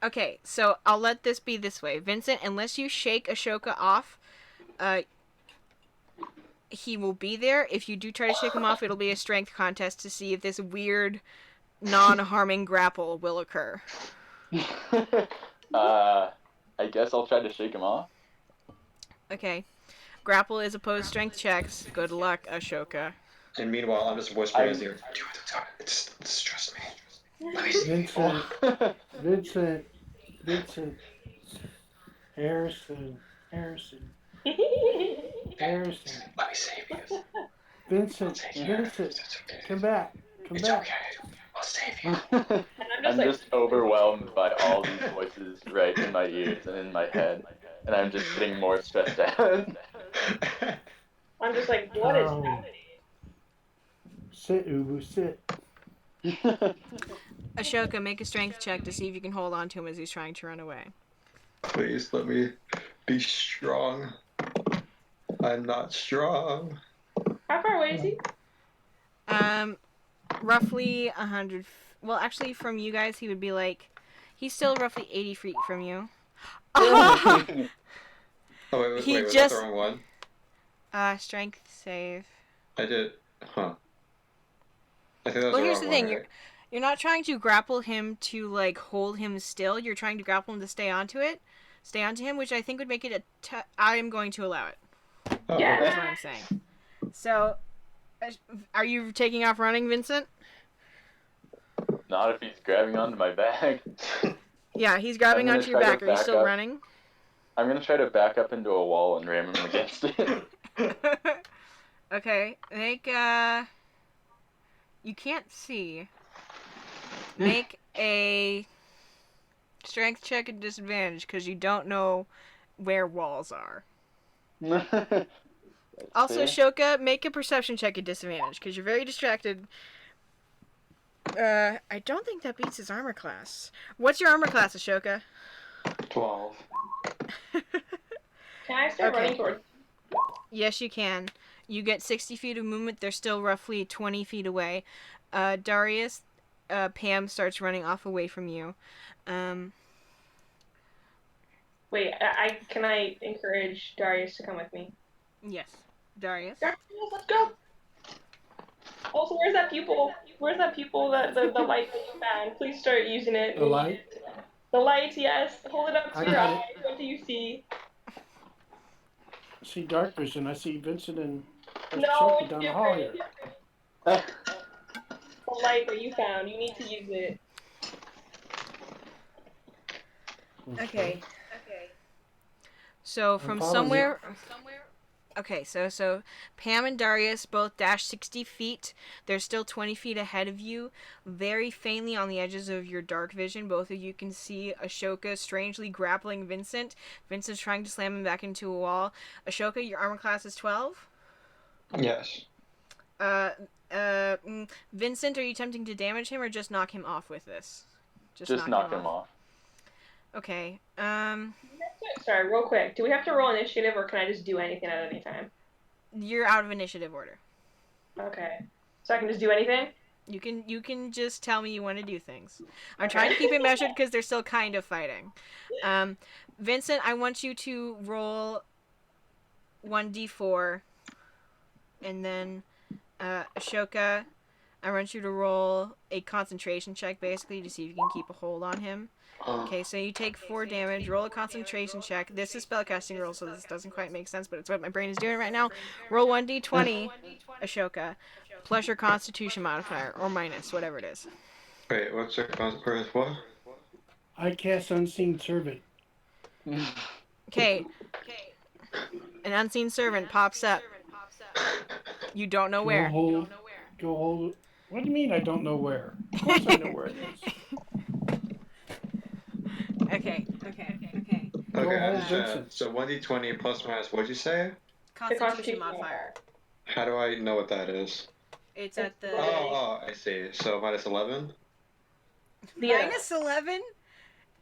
okay. So I'll let this be this way, Vincent. Unless you shake Ashoka off, he will be there. If you do try to shake him off, it'll be a strength contest to see if this weird, non-harming grapple will occur. I guess I'll try to shake him off. Okay. Grapple is opposed strength checks. Good luck, Ashoka. And meanwhile, I'm just whispering in his ear. Do it. Just trust me. Let me see. Vincent. Harrison. Let me save you. Vincent, come back. It's okay. I'll save you. I'm just overwhelmed by all these voices right in my ears and in my head, and I'm just getting more stressed out. I'm just like, what is happening? Sit, Ubu, sit. Ashoka, make a strength check to see if you can hold on to him as he's trying to run away. Please let me be strong. I'm not strong. How far away is he? Roughly 100. Well, actually, from you guys, he would be like, he's still roughly 80 feet from you. Oh wait, He was that just the wrong one? strength save. I did. Huh. I think that was Well, the here's wrong the one, thing. right? You're not trying to grapple him to like hold him still. You're trying to grapple him to stay onto him, which I think would make it I am going to allow it. Oh, Yeah. That's what I'm saying. So, are you taking off running, Vincent? Not if he's grabbing onto my back. Yeah, he's grabbing gonna onto your try to back. Are you back still up. running? I'm gonna try to back up into a wall and ram him against it. Okay, make you can't see. Make a strength check at disadvantage because you don't know where walls are. That's Also, fair. Shoka, make a perception check at disadvantage because you're very distracted. I don't think that beats his armor class. What's your armor class, Ashoka? 12. Can I start Okay. running towards? Yes, you can. You get 60 feet of movement. They're still roughly 20 feet away. Darius, Pam starts running off away from you. Wait, can I encourage Darius to come with me? Yes. Darius? Darius, let's go. Also, where's that pupil? Where's that pupil? The light that you found? Please start using it. The light? The light, yes. Hold it up to I your got eye. What do you see? I see dark vision. I see Vincent and No, Ashoka it's down the hall here. different. The light that you found. You need to use it. Okay. So from following somewhere. Okay, so Pam and Darius both dash 60 feet. They're still 20 feet ahead of you. Very faintly on the edges of your dark vision, both of you can see Ashoka strangely grappling Vincent. Vincent's trying to slam him back into a wall. Ashoka, your armor class is 12. Yes. Vincent, are you attempting to damage him or just knock him off with this? Just knock him off. Okay. Sorry, real quick. Do we have to roll initiative, or can I just do anything at any time? You're out of initiative order. Okay. So I can just do anything? You can just tell me you want to do things. I'm trying to keep it measured because they're still kind of fighting. Vincent, I want you to roll 1d4, and then Ashoka, I want you to roll a concentration check basically to see if you can keep a hold on him. Okay, so you take 4 damage, roll a concentration check. This is spellcasting roll, so this doesn't quite make sense, but it's what my brain is doing right now. Roll 1d20, Ashoka, plus your constitution modifier, or minus, whatever it is. Wait, what's the consequence? What? I cast Unseen Servant. Okay, an unseen servant pops up. You don't know where. Go hold. What do you mean I don't know where? Of course I know where it is. Okay. Go Okay, hold Vincent. so 1d20 plus minus, what'd you say? Constitution modifier. How do I know what that is? It's at the... Oh, I see. So minus 11? Minus 11?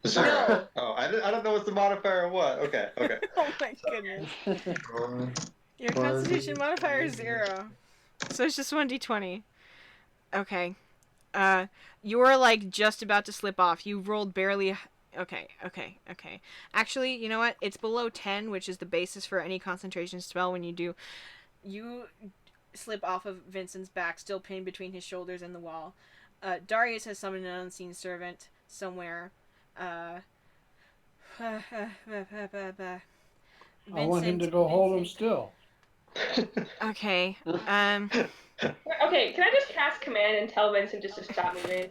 Zero. No. Oh, I don't know what's the modifier or what. Okay. Oh my goodness. Your constitution modifier is 0. So it's just 1d20. Okay. You were like just about to slip off. You rolled barely... Okay. Actually, you know what? It's below 10, which is the basis for any concentration spell. When you do... You slip off of Vincent's back, still pinned between his shoulders and the wall. Darius has summoned an unseen servant somewhere. I want him to go hold him still. Okay. Okay, can I just cast command and tell Vincent just to stop moving?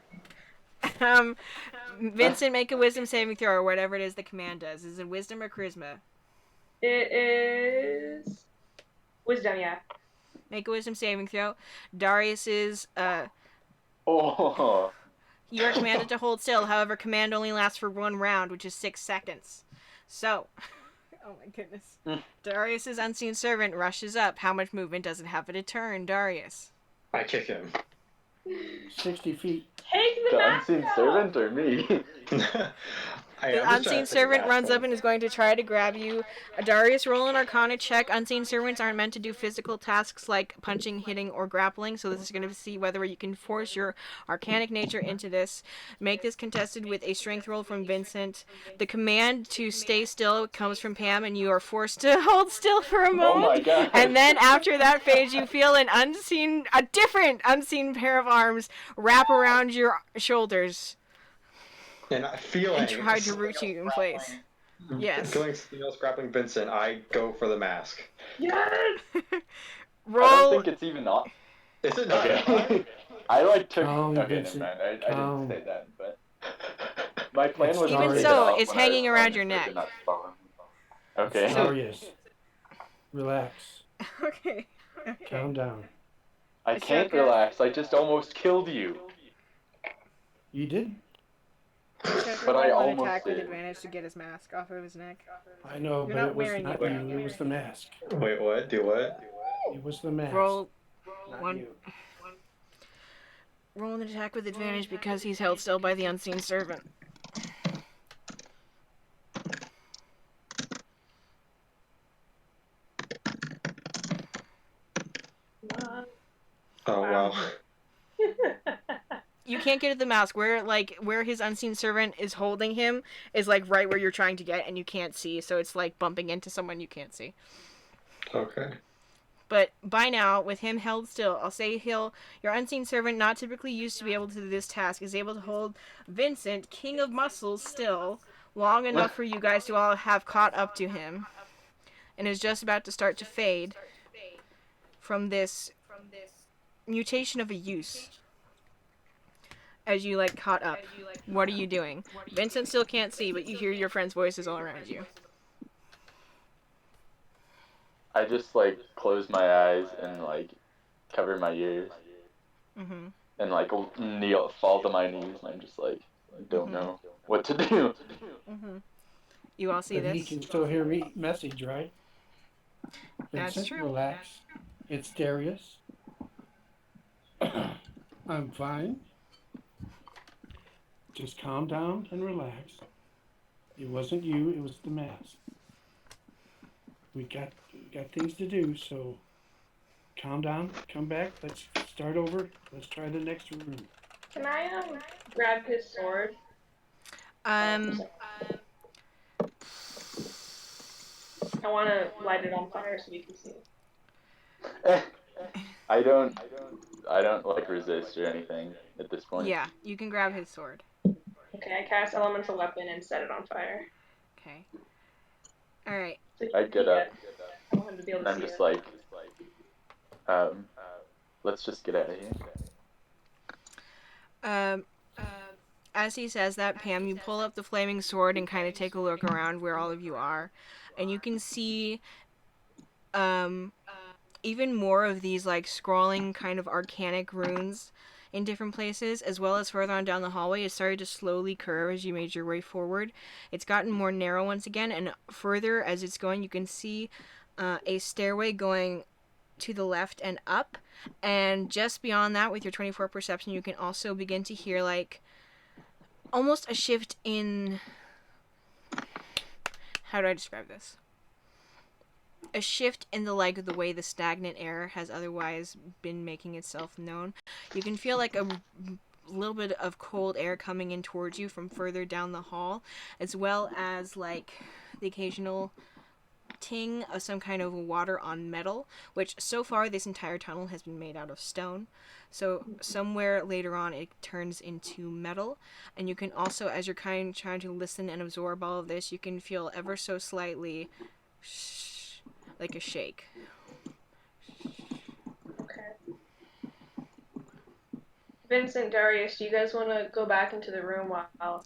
Vincent, make a wisdom saving throw or whatever it is the command does. Is it wisdom or charisma? It is wisdom, yeah. Make a wisdom saving throw. Darius is, Oh. you are commanded to hold still. However, command only lasts for 1 round, which is 6 seconds. So, oh my goodness. Darius's unseen servant rushes up. How much movement does it have at a turn, Darius? I kick him. 60 feet. Take the The mask unseen off! servant or me? I The am just trying unseen to pick a servant mask runs up one. and is going to try to grab you. Darius, roll an Arcana check. Unseen servants aren't meant to do physical tasks like punching, hitting, or grappling, so this is going to see whether you can force your arcanic nature into this. Make this contested with a strength roll from Vincent. The command to stay still comes from Pam, and you are forced to hold still for a Oh moment. my god. And then after that phase, you feel a different unseen pair of arms wrap around your shoulders And feeling and try to root you in place. Yes. feeling something else grappling Vincent, I go for the mask. Yes. I don't Roll. think it's even on. Is it not? Okay. I like took. Calm, Okay, never Vincent. mind. I didn't Calm. say that, but my plan It's was to Even take Darius. it so, off it's when I was hanging throwing around it your so it neck. did not follow me. It's Okay. Darius. Relax. Okay. Calm down. I Is can't that good? relax. I just almost killed you. You did? But I Roll an almost attack with did. advantage to get his mask off of his neck. I know, You're but not it was wearing not it, you. though. It was the mask. Wait, what? Do what? It was the mask. Roll Not one. you. Roll an attack with advantage because he's held still by the unseen servant. Oh wow. You can't get at the mask. Where his unseen servant is holding him is like right where you're trying to get, and you can't see. So it's like bumping into someone you can't see. Okay. But by now, with him held still, I'll say your unseen servant, not typically used to be able to do this task, is able to hold Vincent, King of Muscles, still long enough for you guys to all have caught up to him, and is just about to start to fade from this mutation of a use. As you caught up, what are you doing? Vincent still can't see, but you hear your friends' voices all around you. I just close my eyes and cover my ears Mm-hmm. and fall to my knees, and I'm just I don't know what to do. Mm-hmm. You all see But this? he can still hear me message, right? That's Vincent, true. relax. It's Darius. I'm fine. Just calm down and relax. It wasn't you, it was the mask. We got things to do, so calm down, come back, let's start over, let's try the next room. Can I grab his sword? Um, I want to light it on fire so we can see. I don't resist or anything at this point. yeah, you can grab his sword. Okay, I cast elemental weapon and set it on fire. Okay. All right. So I get up I want him to be able and to I'm see just it. let's just get out of here. Um, as he says that, Pam, you pull up the flaming sword and kind of take a look around where all of you are, and you can see, even more of these scrawling kind of arcanic runes in different places, as well as further on down the hallway. It started to slowly curve as you made your way forward. It's gotten more narrow once again, and further as it's going, you can see a stairway going to the left and up, and just beyond that, with your 24 perception, you can also begin to hear almost a shift in, how do I describe this? A shift in the the way the stagnant air has otherwise been making itself known. You can feel a little bit of cold air coming in towards you from further down the hall, as well as the occasional ting of some kind of water on metal, which so far this entire tunnel has been made out of stone. So somewhere later on it turns into metal, and you can also, as you're kind of trying to listen and absorb all of this, you can feel ever so slightly like a shake. Okay. Vincent, Darius, do you guys want to go back into the room while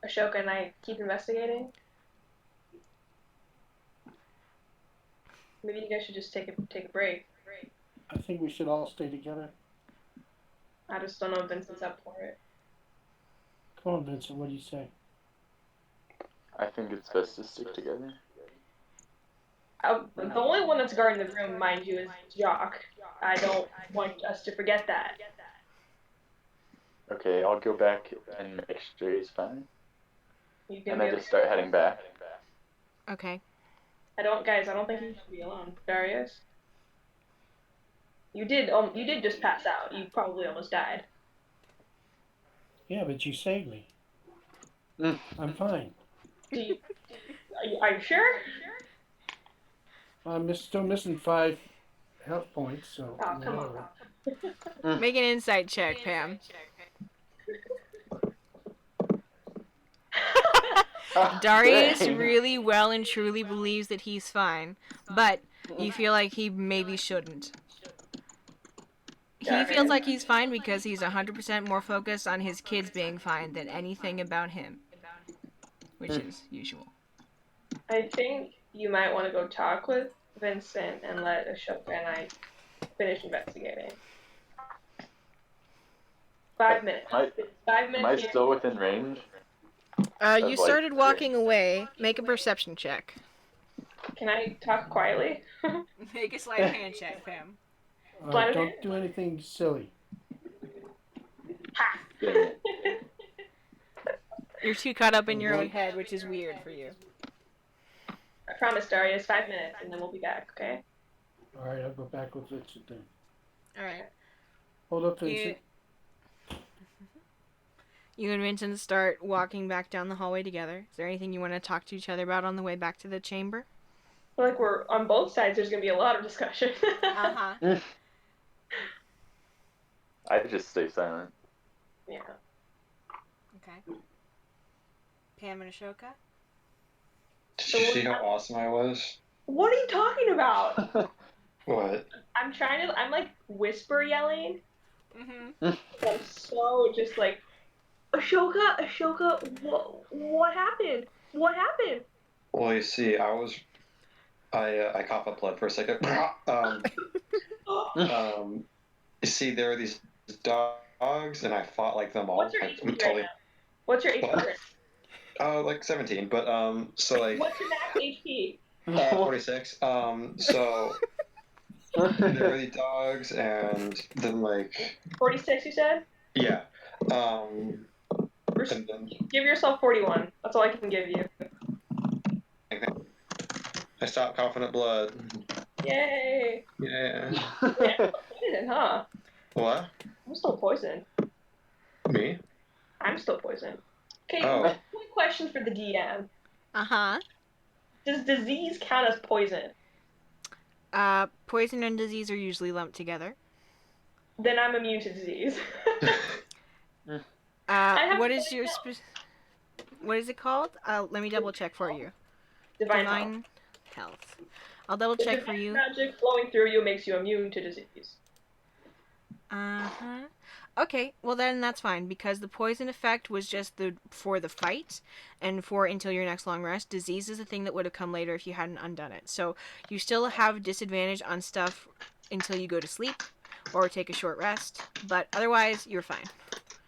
Ashoka and I keep investigating? Maybe you guys should just take a break. I think we should all stay together. I just don't know if Vincent's up for it. Come on, Vincent, what do you say? I think it's best to stick together. The only one that's guarding the room, mind you, is Jock. I don't want us to forget that. Okay, I'll go back and make sure he's fine. You can And be I just start heading back. Okay. I don't think you should be alone, Darius. You did just pass out. You probably almost died. Yeah, but you saved me. Mm. I'm fine. Do you, are you sure? I'm still missing 5 health points, so Oh, come on. whatever. Make an insight check, Pam. Darius Dang. really well and truly believes that he's fine, but you feel like he maybe shouldn't. He feels like he's fine because he's 100% more focused on his kids being fine than anything about him, which is usual. I think you might want to go talk with Vincent and let Ashoka and I finish investigating. 5 minutes. 5 Am I minutes. still within range? You started walking away. Make a perception check. Can I talk quietly? Make a sleight of hand check, Pam. Don't do anything silly. Ha! Dang it. You're too caught up in your own head, which is weird for you. I promise, Darius, 5 minutes, and then we'll be back, okay? All right, I'll go back with Vincent then. All right. Hold up, Vincent. You and Vincent start walking back down the hallway together. Is there anything you want to talk to each other about on the way back to the chamber? I feel like we're on both sides. There's gonna be a lot of discussion. I just stay silent. Yeah. Okay. Pam and Ashoka? Did you see how awesome I was? What are you talking about? What? I'm like whisper yelling. Mm-hmm. I'm so just like, Ashoka, what happened? What happened? Well, you see, I coughed up blood for a second. You see, there are these dogs, and I fought like them all. What's your Like, HP right totally. now? What's your HP What? right Like 17, but so like What's your max HP? 46. So there are these dogs, and then like 46, you said? yeah, and then Give yourself 41. That's all I can give you. I stopped coughing up blood. Yay! Yeah. Yeah, poison, huh? What? I'm still poisoned. Me? I'm still poisoned. Okay, Oh. one question for the DM. Uh-huh. Does disease count as poison? Poison and disease are usually lumped together. Then I'm immune to disease. What is your what is it called? Let me double check for you. Divine health. I'll double The check for divine you. magic flowing through you makes you immune to disease. Uh-huh. Okay, well then that's fine, because the poison effect was just for the fight, and for until your next long rest. Disease is a thing that would have come later if you hadn't undone it. So you still have disadvantage on stuff until you go to sleep, or take a short rest, but otherwise, you're fine.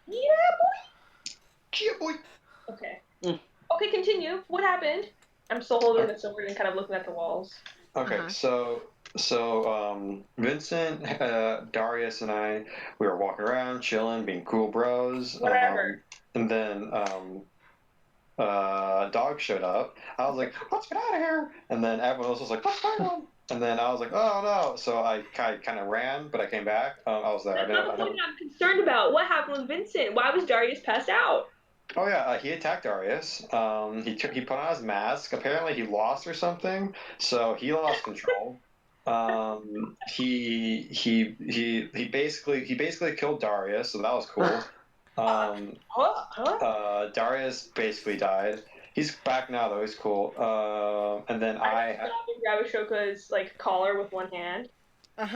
Yeah, boy! Yeah, boy! Okay. Okay, continue. What happened? I'm still holding the sword and kind of looking at the walls. Okay, so Vincent, Darius, and we were walking around, chilling, being cool bros. Whatever. And then dog showed up. I was like, "Let's get out of here!" And then everyone else was like, "Let's go!" And then I was like, "Oh no!" So I kind of ran, but I came back. I was there. That's not the point I'm concerned about. What happened with Vincent? Why was Darius passed out? Oh yeah, he attacked Darius. He put on his mask. Apparently he lost or something, so he lost control. He basically killed Darius, so that was cool. Darius basically died. He's back now though. He's cool. And then I grab Ashoka's like collar with one hand.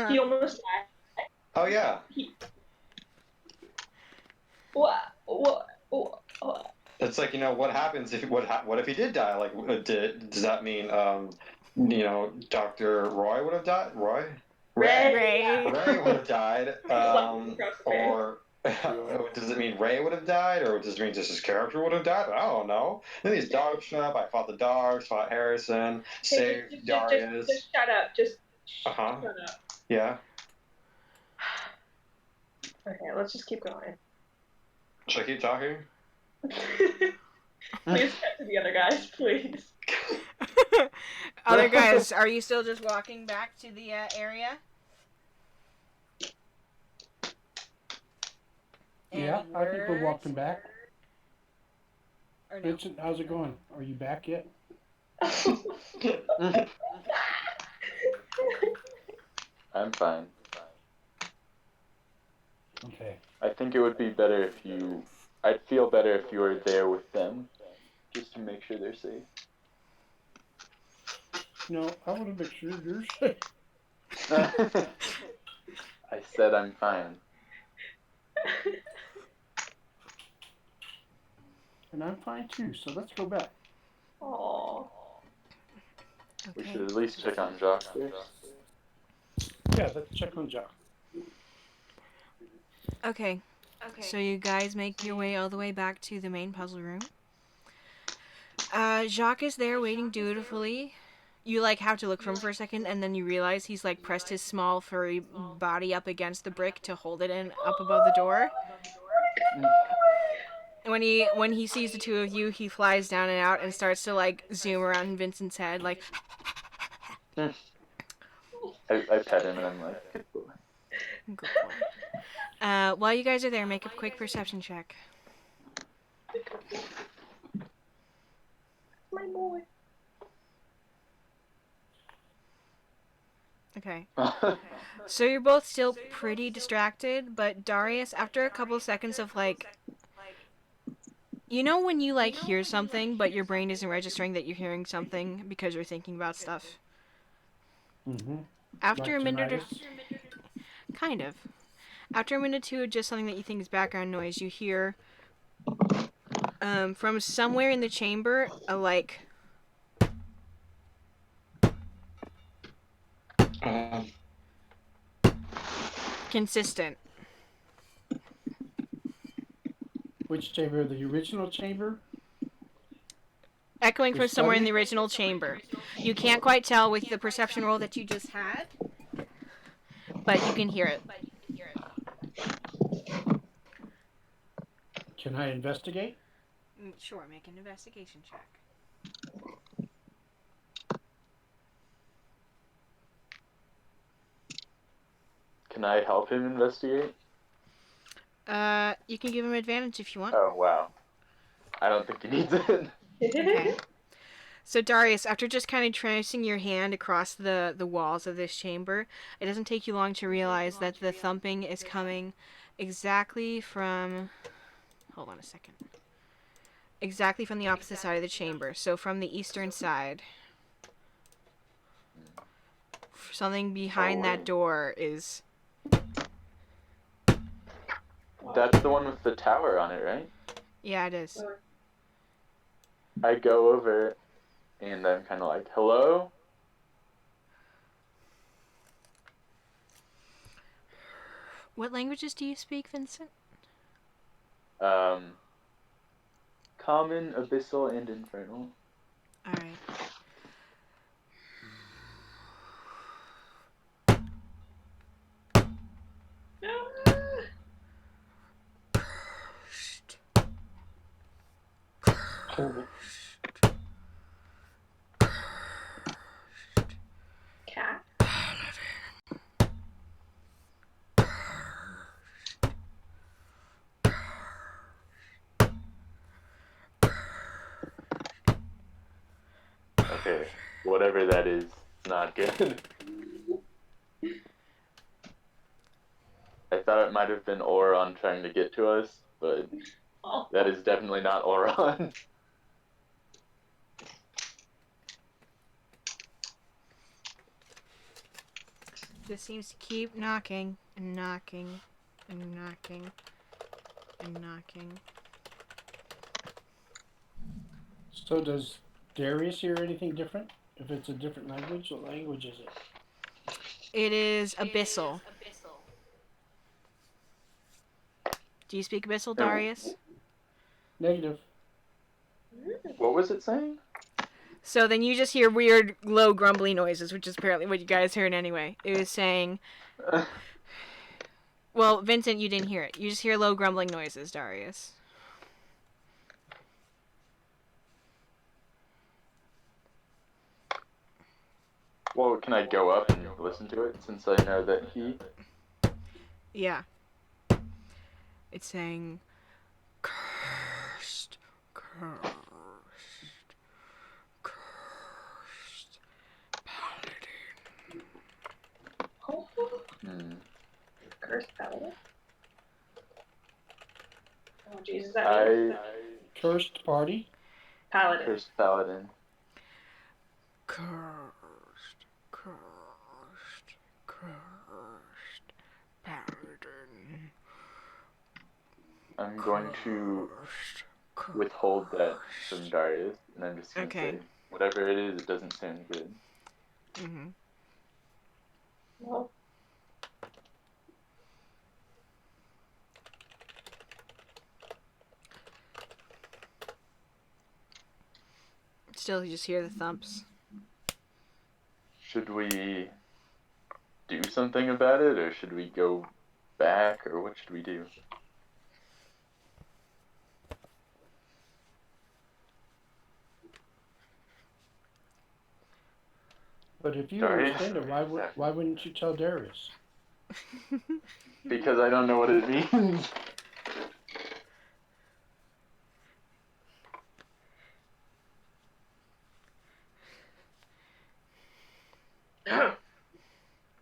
He almost died. Oh yeah. What? It's like, what happens if what if he did die? Like, does that mean Dr. Roy would have died? Ray would have died. Or does it mean Ray would have died, or does it mean just his character would have died? I don't know. Then these dogs showed up. I fought the dogs, fought Harrison, saved Darius. Just shut up. Just shut up. Yeah. Okay, let's just keep going. Should I keep talking? Please cut to the other guys, please. Other guys, are you still just walking back to the area? Yeah, Any I think we're words? walking back. Or no? Vincent, how's it going? Are you back yet? I'm fine. Okay. I think it would be better if you. I'd feel better if you were there with them, just to make sure they're safe. No, I want to make sure you're safe. I said I'm fine. And I'm fine too, so let's go back. Aww. We Okay. should at least check on Jock first. Yeah, let's check on Jock. Okay. So you guys make your way all the way back to the main puzzle room. Jacques is there waiting dutifully. You have to look for him for a second, and then you realize he's pressed his small furry body up against the brick to hold it in up above the door. And when he sees the two of you, he flies down and out and starts to zoom around Vincent's head I pet him and I'm like, good boy. Good boy. While you guys are there, make a quick perception check. My boy. Okay. So you're both still pretty distracted, but Darius, after a couple seconds of you know when you hear something, but your brain isn't registering that you're hearing something because you're thinking about stuff? Mm-hmm. After Like a minute or... tinnitus? Kind of. After a minute or two of just something that you think is background noise, you hear from somewhere in the chamber a consistent. Which chamber? The original chamber? Echoing The from somewhere in study? the original chamber. You can't quite tell with the perception roll that you just had, but you can hear it. Can I investigate? Sure, make an investigation check. Can I help him investigate? You can give him advantage if you want. Oh, wow. I don't think he needs it. Okay. So Darius, after just kind of tracing your hand across the walls of this chamber, it doesn't take you long to realize that the thumping is coming exactly from... Hold on a second. Exactly from the opposite side of the chamber. So from the eastern side. Something behind that door is... That's the one with the tower on it, right? Yeah, it is. I go over and I'm kind of like, hello? What languages do you speak, Vincent? Common, Abyssal, and Infernal. Alright. Cat. Okay, whatever that is, it's not good. I thought it might have been Oron trying to get to us, but that is definitely not Oron. Just seems to keep knocking and knocking and knocking and knocking. So does Darius hear anything different? If it's a different language, what language is it? It is Abyssal. Do you speak Abyssal, Darius? Negative. What was it saying? So then you just hear weird, low, grumbly noises, which is apparently what you guys heard anyway. It was saying... Well, Vincent, you didn't hear it. You just hear low, grumbling noises, Darius. Well, can I go up and listen to it since I know that he? Yeah. It's saying, cursed, cursed, cursed, paladin. Oh, cursed paladin. Oh, Jesus, that means Cursed party. paladin. Cursed paladin. Cursed, cursed, cursed, paladin. I'm going to Cursed, withhold that from cursed. Darius, and I'm just gonna Okay. say whatever it is, it doesn't sound good. Mm-hmm. Well, Still, you just hear the thumps. Should we do something about it, or should we go back, or what should we do? But if you Darius? understand it, why wouldn't you tell Darius? Because I don't know what it means.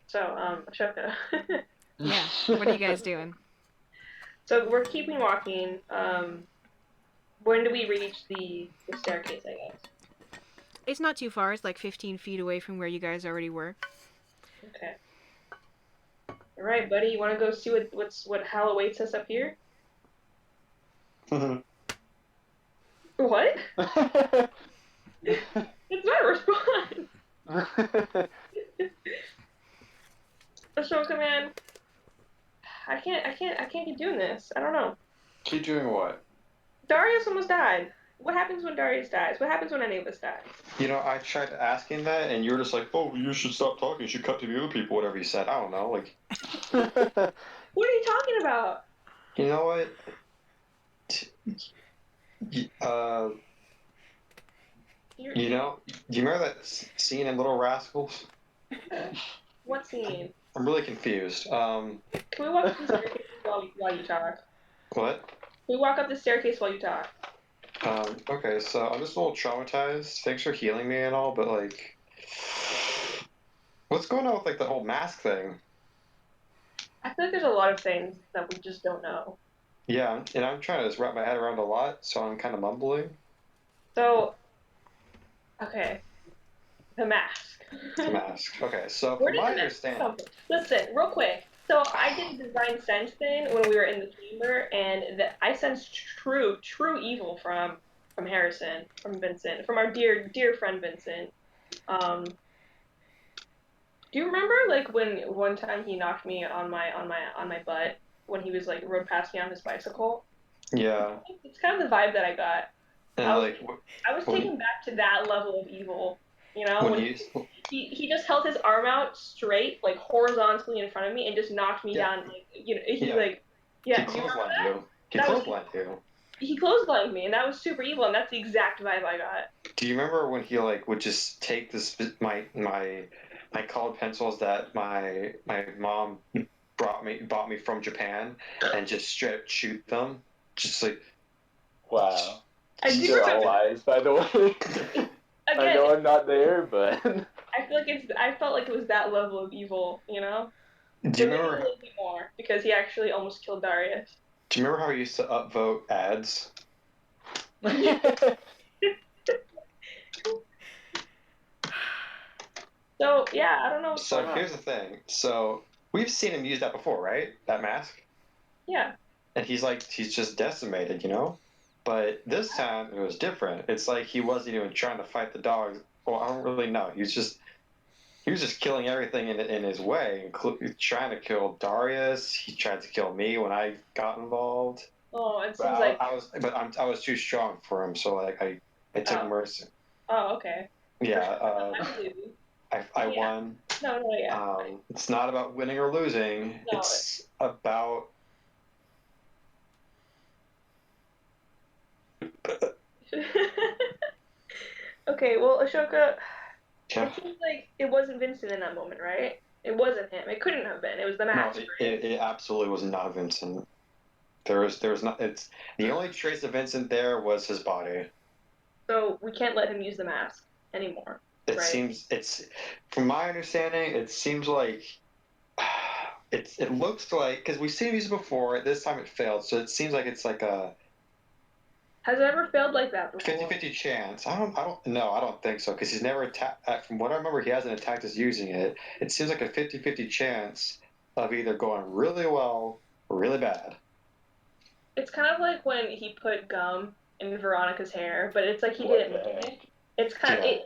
so, Ashoka. Yeah. What are you guys doing? So we're keeping walking. When do we reach the staircase, I guess? It's not too far. It's like 15 feet away from where you guys already were. Okay. All right, buddy. You want to go see what hell awaits us up here? What? It's not a response. Ashoka, man. I can't keep doing this. I don't know. Keep doing what? Darius almost died. What happens when Darius dies? What happens when any of us die? You know, I tried asking that, and you were just like, "Oh, you should stop talking. You should cut to the other people." Whatever you said. I don't know. Like, What are you talking about? you know what? You know, do you remember that scene in Little Rascals? What scene? I'm really confused. Can we walk up the staircase while you talk? What? Can we walk up the staircase while you talk? Okay, so I'm just a little traumatized. Thanks for healing me and all, but like, what's going on with like the whole mask thing? I feel like there's a lot of things that we just don't know. Yeah, and I'm trying to just wrap my head around a lot, so I'm kind of mumbling. So, okay, the mask. The mask. Okay, so Where from did my the mask understanding, come from? Listen, real quick. So I did a design sense thing when we were in the chamber, and I sensed true evil from Harrison, from Vincent, from our dear friend Vincent. Um, do you remember like when one time he knocked me on my butt when he was like rode past me on his bicycle? yeah, It's kind of the vibe that I got. and I was like I was when taken back to that level of evil. You know, when when you, he just held his arm out straight, like horizontally in front of me, and just knocked me yeah, down. Like, you know, he yeah, like, he yeah, do you remember clotheslined that? you. He That was clotheslined you. he clotheslined me, and that was super evil, and that's the exact vibe I got. Do you remember when he like would just take this my colored pencils that my mom bought me from Japan and just straight up shoot them? Just like Wow. I These do are all remember. lies, by the way. I Again, know I'm not there, but I feel like I felt like it was that level of evil, you know. do So you maybe a remember little bit more because he actually almost killed Darius. do you remember how he used to upvote ads? So yeah, I don't know what's So going on. here's the thing. So we've seen him use that before, right? That mask? Yeah. And he's just decimated, you know? But this time it was different. It's like he wasn't even trying to fight the dogs. Well, I don't really know. He was just killing everything in his way, including trying to kill Darius. He tried to kill me when I got involved. Oh, it But seems like. I was too strong for him, so like I took Oh. mercy. Oh, okay. Yeah, I believe you. I Yeah. won. No, yeah. It's not about winning or losing. No. It's about Okay, well, Ashoka, Yeah. It seems like it wasn't Vincent in that moment, right? It wasn't him. It couldn't have been. It was the No, mask. it absolutely was not Vincent. There was not. It's the only trace of Vincent there was his body. So we can't let him use the mask anymore. It Right. seems from my understanding, it seems like it looks like because we've seen him use it before. This time it failed, so it seems like it's like a Has it ever failed like that before? 50-50 chance. I don't think so because he's never attacked. From what I remember, he hasn't attacked us using it. It seems like a 50-50 chance of either going really well or really bad. It's kind of like when he put gum in Veronica's hair, but it's like he What didn't the mean heck? it. It's kind of Yeah.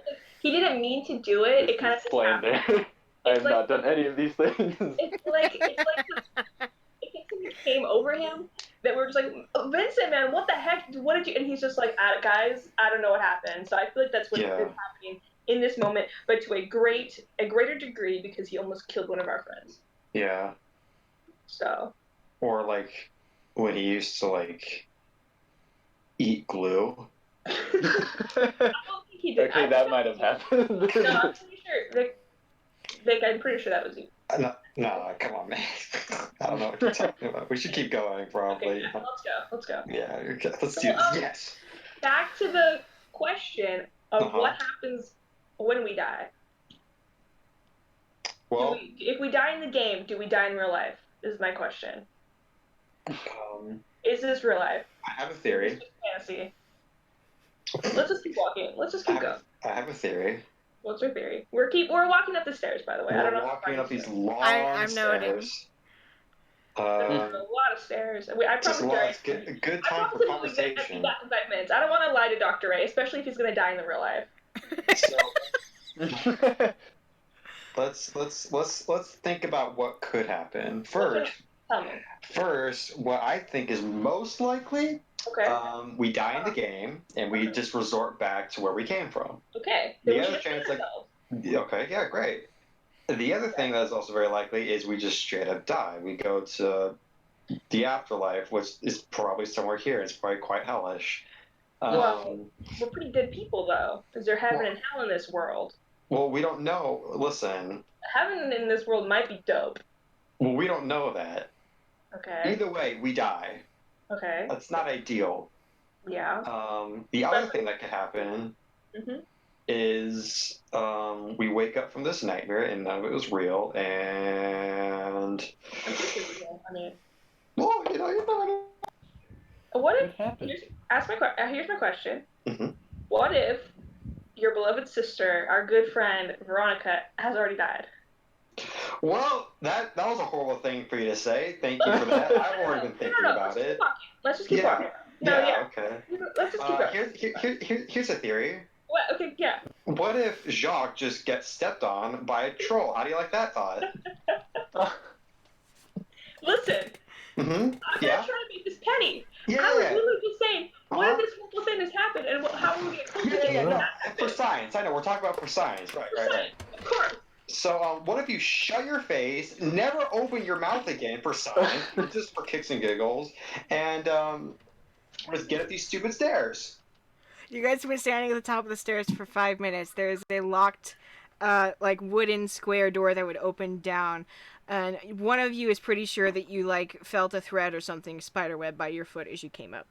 he didn't mean to do it. It kind of This is just slander. happened. I have It's like- not done any of these things. It's like it's something came over him that we're just like, oh, Vincent, man, what the heck? What did you? And he's just like, guys, I don't know what happened. So I feel like that's what is happening in this moment, but to a greater degree because he almost killed one of our friends. Yeah. So. Or like when he used to like eat glue. I don't think he did. Okay, that might have happened. No, I'm pretty sure. Vic, I'm pretty sure that was you. No, come on, man. I don't know what you're talking about. We should keep going, probably. Okay, let's go. Yeah, okay, let's So, do this. Yes. Back to the question of Uh-huh. what happens when we die. Well, If we die in the game, do we die in real life? Is my question. Is this real life? I have a theory. Is this fantasy? Let's just keep walking. Let's just keep going. I have a theory. What's our theory? We're walking up the stairs, by the way. I don't know. We're walking up these long I'm noting. stairs. There's a lot of stairs. I Just promised a Ray. good I time for promised him we'd be conversation. back in 5 minutes. I don't want to lie to Dr. Ray, especially if he's going to die in the real life. So let's think about what could happen first. Tell me. First, what I think is most likely, Okay. we die in the game and we just resort back to where we came from. Okay. The Then we other should chance, kill like, ourselves. okay, yeah, great. The other thing that is also very likely is we just straight up die. We go to the afterlife, which is probably somewhere here. It's probably quite hellish. Well, we're pretty good people, though. Is there heaven and hell in this world? Well, we don't know. Listen. Heaven in this world might be dope. Well, we don't know that. Okay. Either way, we die. Okay. That's not ideal. Yeah. The other thing that could happen is we wake up from this nightmare and none of it was real, and I mean, well, you never know. what What happened? Here's my question. Mhm. What if your beloved sister, our good friend Veronica, has already died? Well, that was a horrible thing for you to say. Thank you for that. I've already been thinking about it. Let's just keep talking. Okay. Let's just keep going. Here's a theory. What? Okay, yeah. What if Jacques just gets stepped on by a troll? How do you like that thought? Listen, Mm-hmm. I'm not trying to make this petty. Yeah. I was literally just saying, what if Uh-huh. this horrible thing has happened, and how are we going to Yeah, no. For science. I know. We're talking about for science. Right. Of course. So, what if you shut your face, never open your mouth again for science, just for kicks and giggles, and just get up these stupid stairs? You guys have been standing at the top of the stairs for 5 minutes. There's a locked, like, wooden square door that would open down. And one of you is pretty sure that you, like, felt a thread or something spiderweb by your foot as you came up.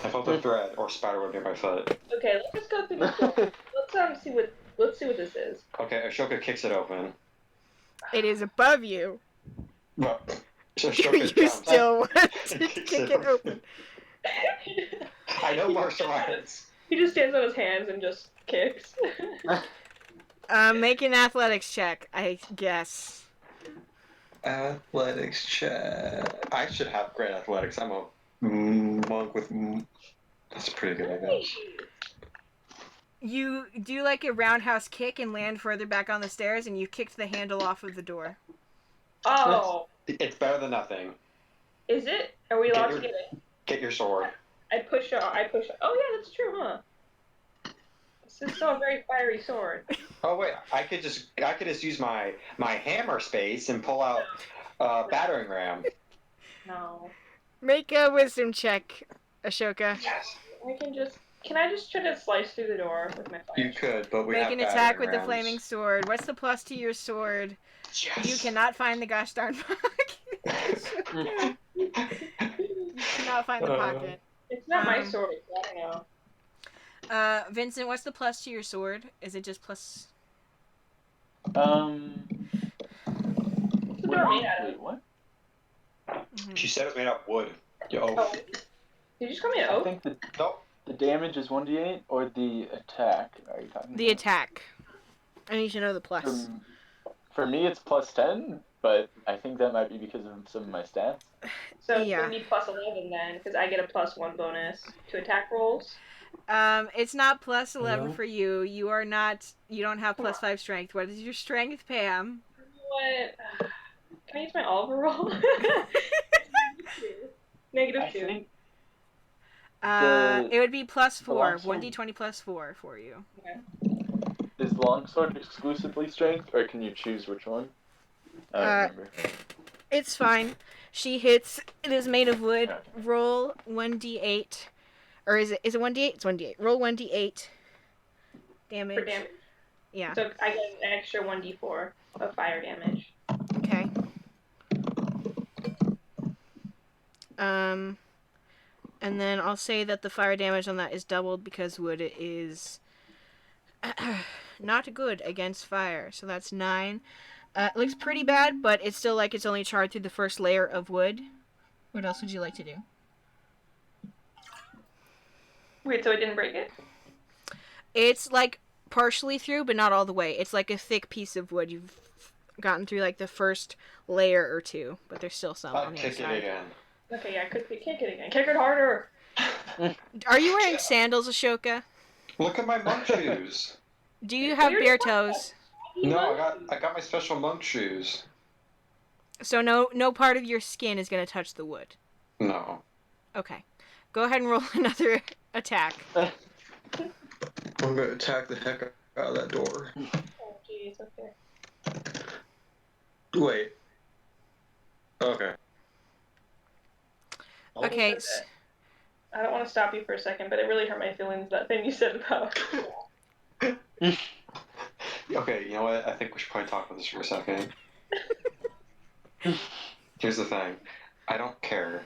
I felt a thread or spiderweb near my foot. Okay, let's just go through this door. Let's see what this is. Okay, Ashoka kicks it open. It is above you. Well, Do Ashoka you jumps. still want to Kicks kick it open? I know martial arts. He just stands on his hands and just kicks. Make an athletics check, I guess. Athletics check. I should have great athletics. I'm a monk with. That's pretty good, I guess. You do like a roundhouse kick and land further back on the stairs, and you kicked the handle off of the door. Oh, It's better than nothing. is it? Are we allowed to get in? Get your sword. I push. Oh yeah, that's true, huh? This is still a very fiery sword. Oh wait, I could just use my hammer space and pull out battering ram. No, Make a wisdom check, Ashoka. Yes. I can just Can I just try to slice through the door with my fire? You could, but we Make have an attack battering with the rams. flaming sword. What's the plus to your sword? Yes. You cannot find the gosh darn pocket. You cannot find the pocket. It's not my sword. I don't know. Vincent, what's the plus to your sword? Is it just plus? What's the door made out of? Wait, what? She said it made out of wood. Yo. Oh. Did you just call me an I oak? think Nope. the damage is 1d8 or the attack. Are you talking? The about? attack. I need to know the plus. For me, it's plus 10, but I think that might be because of some of my stats. So it's Yeah. gonna be plus 11 then, because I get a plus 1 bonus to attack rolls. It's not plus 11 No. for you. You are not. You don't have plus 5 strength. What is your strength, Pam? What? Can I use my Oliver roll? Negative I 2. think It would be plus 4. longsword- 1d20 plus 4 for you. is longsword exclusively strength, or can you choose which one? I don't remember. It's fine. She hits. It is made of wood. Okay. Roll 1d8. Or is it 1d8? It's 1d8. Roll 1d8. Damage. For damage. Yeah. So I get an extra 1d4 of fire damage. Okay. And then I'll say that the fire damage on that is doubled because wood is not good against fire. So that's 9. It looks pretty bad, but it's still like it's only charred through the first layer of wood. What else would you like to do? Wait, so I didn't break it? It's like partially through, but not all the way. It's like a thick piece of wood. You've gotten through like the first layer or two, but there's still some on the other Kick it side. again. Okay, yeah, kick it again. Kick it harder! Are you wearing sandals, Ashoka? Look at my monk shoes. Do you have bare toes? No, I got my special monk shoes. So no part of your skin is gonna touch the wood. No. Okay. Go ahead and roll another attack. I'm gonna attack the heck out of that door. Oh, jeez, okay. Wait. Okay. Okay. I don't want to stop you for a second, but it really hurt my feelings, that thing you said about... Okay, you know what? I think we should probably talk about this for a second. Here's the thing. I don't care.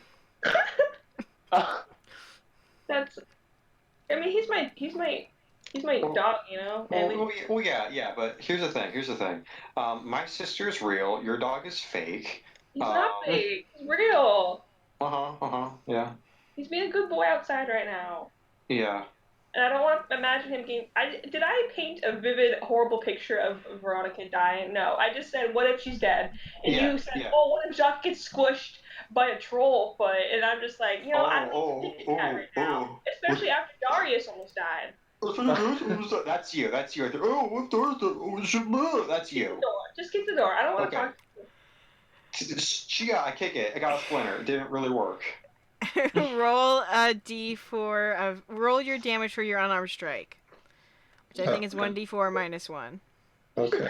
That's... I mean, he's my dog, you know? And Well, yeah, but here's the thing. My sister's real, your dog is fake. he's not fake. He's real. Yeah. He's being a good boy outside right now. Yeah. And I don't want to imagine him getting... Did I paint a vivid, horrible picture of Veronica dying? No. I just said, what if she's dead? And you said, oh, what if Jacques gets squished by a troll foot? And I'm just like, you know, I'm thinking that right now. Especially after Darius almost died. That's you. Oh, that's you. Just kick the door. I don't want to talk to you. I kick it. I got a splinter. It didn't really work. Roll a d4 roll your damage for your unarmed strike, which I think is 1d4 minus 1. Okay.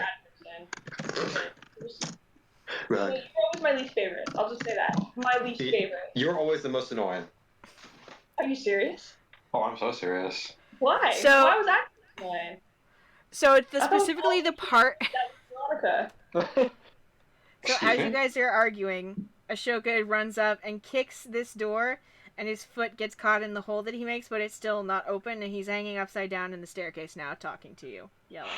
Right. You're always my least favorite. I'll just say that. My least favorite. You're always the most annoying. Are you serious? Oh, I'm so serious. Why? So- Why was I annoying? So it's specifically the part. Veronica. So as you guys are arguing, Ashoka runs up and kicks this door, and his foot gets caught in the hole that he makes, but it's still not open, and he's hanging upside down in the staircase now, talking to you, yelling.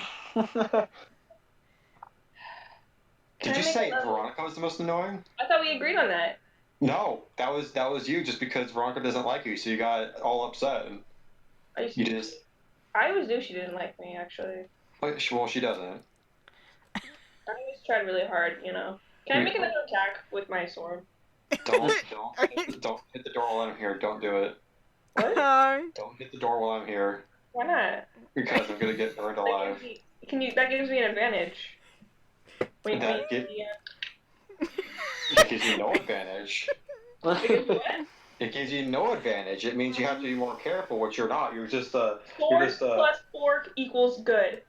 Did you say Veronica was the most annoying? I thought we agreed on that. No, that was you. Just because Veronica doesn't like you, so you got all upset. You just. I always knew she didn't like me, actually. Well, she doesn't. I always tried really hard, you know. Can I make another attack with my sword? Don't hit the door while I'm here. Don't do it. What? Don't hit the door while I'm here. Why not? Because I'm gonna get burned alive. That gives me an advantage. Wait, That gives you no advantage. It gives you no advantage. It means you have to be more careful, which you're not. You're just Sword plus fork equals good.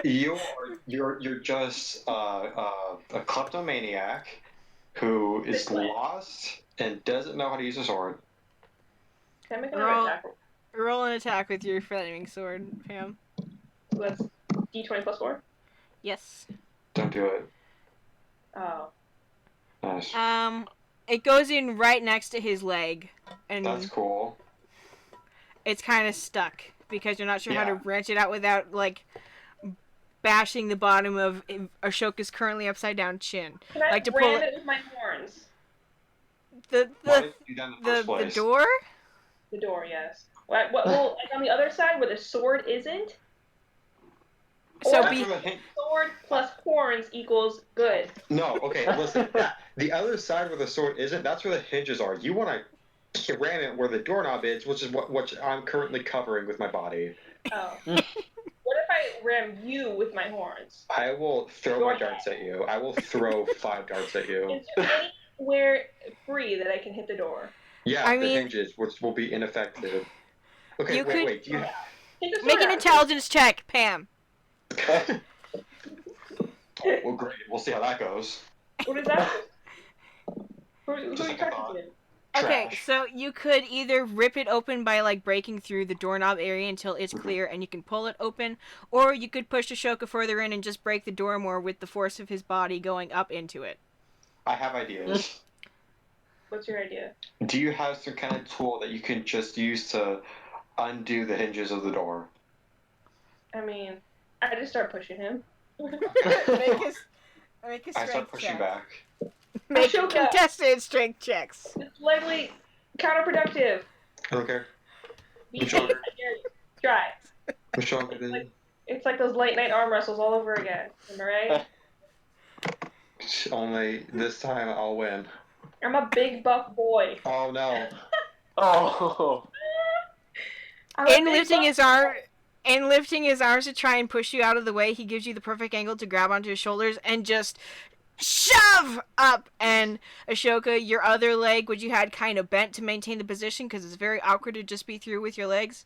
You're just a kleptomaniac who is lost and doesn't know how to use a sword. Can I make another attack? Roll an attack with your flaming sword, Pam. So that's D20 plus 4. Yes. Don't do it. Oh. Nice. It goes in right next to his leg, and That's cool. it's kind of stuck because you're not sure how to Yeah. branch it out without like bashing the bottom of Ashoka's currently upside down chin. Can I Like to pull ram it with my horns? the Why did you do that in the first the place? door. The door, yes. What? Well, like on the other side where the sword isn't. So Or That's where the hint. sword plus horns equals good. No, okay, listen. The other side where the sword isn't, that's where the hinges are. You want to ram it where the doorknob is, which is what I'm currently covering with my body. Oh. What if I ram you with my horns? I will throw my darts at you. I will throw 5 darts at you. Is there anywhere free that I can hit the door? Yeah, I the mean- hinges, which will be ineffective. Okay, You wait, could- wait. Do you... Hit the sword Make an out. intelligence check, Pam. Well, great. We'll see how that goes. What is that? Who are you Just like a talking thought. to? Okay, Trash. so you could either rip it open by like breaking through the doorknob area until it's clear and you can pull it open, or you could push Ashoka further in and just break the door more with the force of his body going up into it. I have ideas. What's your idea? Do you have some kind of tool that you can just use to undo the hinges of the door? I mean, I just start pushing him. make a I start strength pushing check. back. Make Ashoka. contested strength checks. It's slightly counterproductive. I don't care. Be Sure. safe. I dare you. Try. I'm stronger than you. It's like those late night arm wrestles all over again. Am I right? Only this time I'll win. I'm a big buff boy. Oh no. Oh. I'm a In big lifting buff his arm, in lifting his arms to try and push you out of the way, he gives you the perfect angle to grab onto his shoulders and just shove up. And Ashoka, your other leg, which you had kind of bent to maintain the position because it's very awkward to just be through with your legs.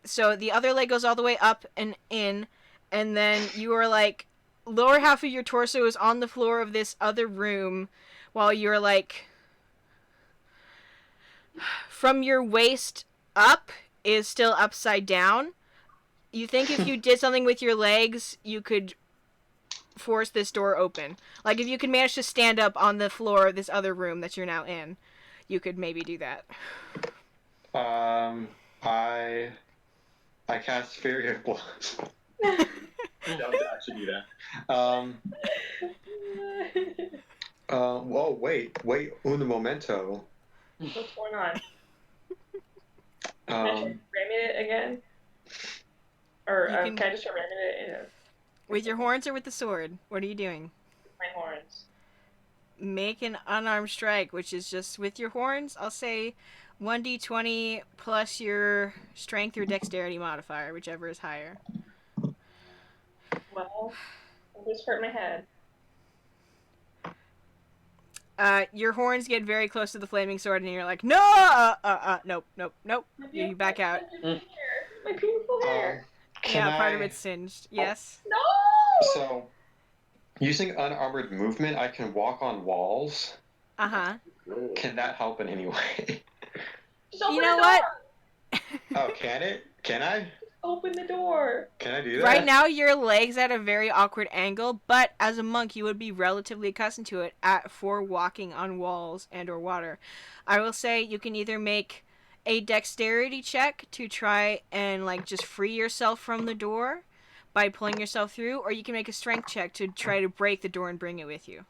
So the other leg goes all the way up and in, and then you are like lower half of your torso is on the floor of this other room, while you're like from your waist up is still upside down. You think if you did something with your legs, you could force this door open. Like if you could manage to stand up on the floor of this other room that you're now in, you could maybe do that. I cast Fury of Blood. Don't actually do that. Whoa, wait, un momento. What's going on? Can I try ramming it again? Or You can- can I just start ramming it in With your horns or with the sword? What are you doing? my horns? Make an unarmed strike, which is just with your horns. I'll say 1d20 plus your strength or dexterity modifier, whichever is higher. Well, I just hurt my head. Your horns get very close to the flaming sword, and you're like, no, nope. You back out. My beautiful hair. Yeah, part of it's singed. Yes. No! So, using unarmored movement, I can walk on walls. Uh-huh. Can that help in any way? Just open You the know door! what? Oh, can it? Can I? Open the door! Can I do that? Right now, your leg's at a very awkward angle, but as a monk, you would be relatively accustomed to it for walking on walls and or water. I will say you can either make a dexterity check to try and like just free yourself from the door by pulling yourself through, or you can make a strength check to try to break the door and bring it with you.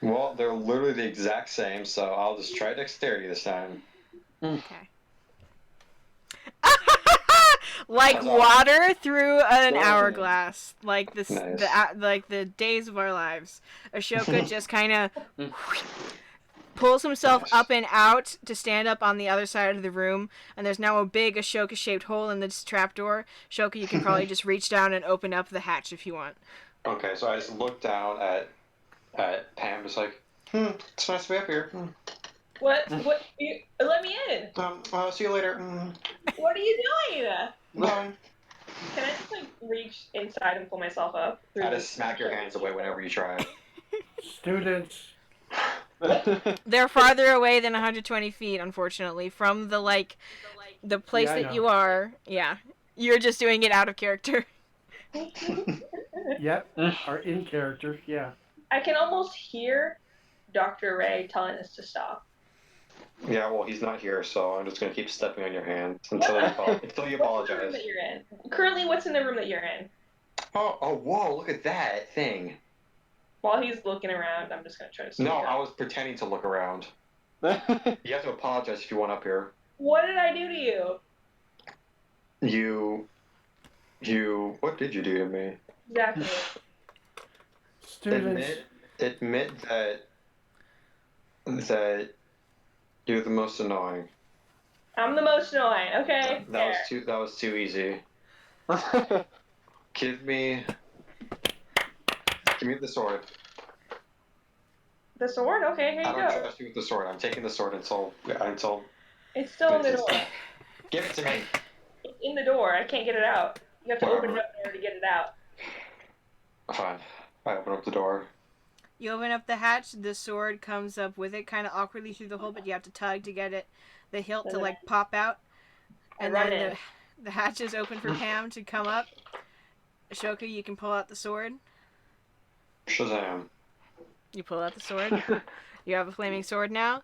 Well, they're literally the exact same, so I'll just try dexterity this time. Okay. Like That's all. water through an Wow. hourglass, like this, Nice. like the days of our lives. Ashoka just kind of pulls himself Nice. up and out to stand up on the other side of the room, and there's now a big Ashoka-shaped hole in this trapdoor. Ashoka, you can probably just reach down and open up the hatch if you want. Okay, so I just look down at Pam, just like, it's nice to be up here. What? Let me in! See you later. What are you doing? Bye. Can I just like reach inside and pull myself up? I just smack your hands away whenever you try. Students, They're farther away than 120 feet, unfortunately, from the place Yeah, I that know. you are. Yeah, you're just doing it out of character. Yep. Are in character. Yeah. I can almost hear Dr. Ray telling us to stop. Yeah, well, he's not here, so I'm just gonna keep stepping on your hand until until you What's the room apologize. that you're in? Currently, what's in the room that you're in? Oh, whoa! Look at that thing. While he's looking around, I'm just gonna try to sneak No, up. I was pretending to look around. You have to apologize if you want up here. What did I do to you? What did you do to me? Exactly. Students. Admit that you're the most annoying. I'm the most annoying. Okay. That was too easy. Give me the sword. The sword? Okay, here you I don't go. trust you with the sword. I'm taking the sword until It's still in the door. Give it to me. It's in the door. I can't get it out. You have to open it up there to get it out. Fine. I open up the door. You open up the hatch. The sword comes up with it, kind of awkwardly through the hole, but you have to tug to get it, the hilt to pop out. And then the hatch is open for Pam to come up. Ashoka, you can pull out the sword. Shazam. You pull out the sword. You have a flaming sword now.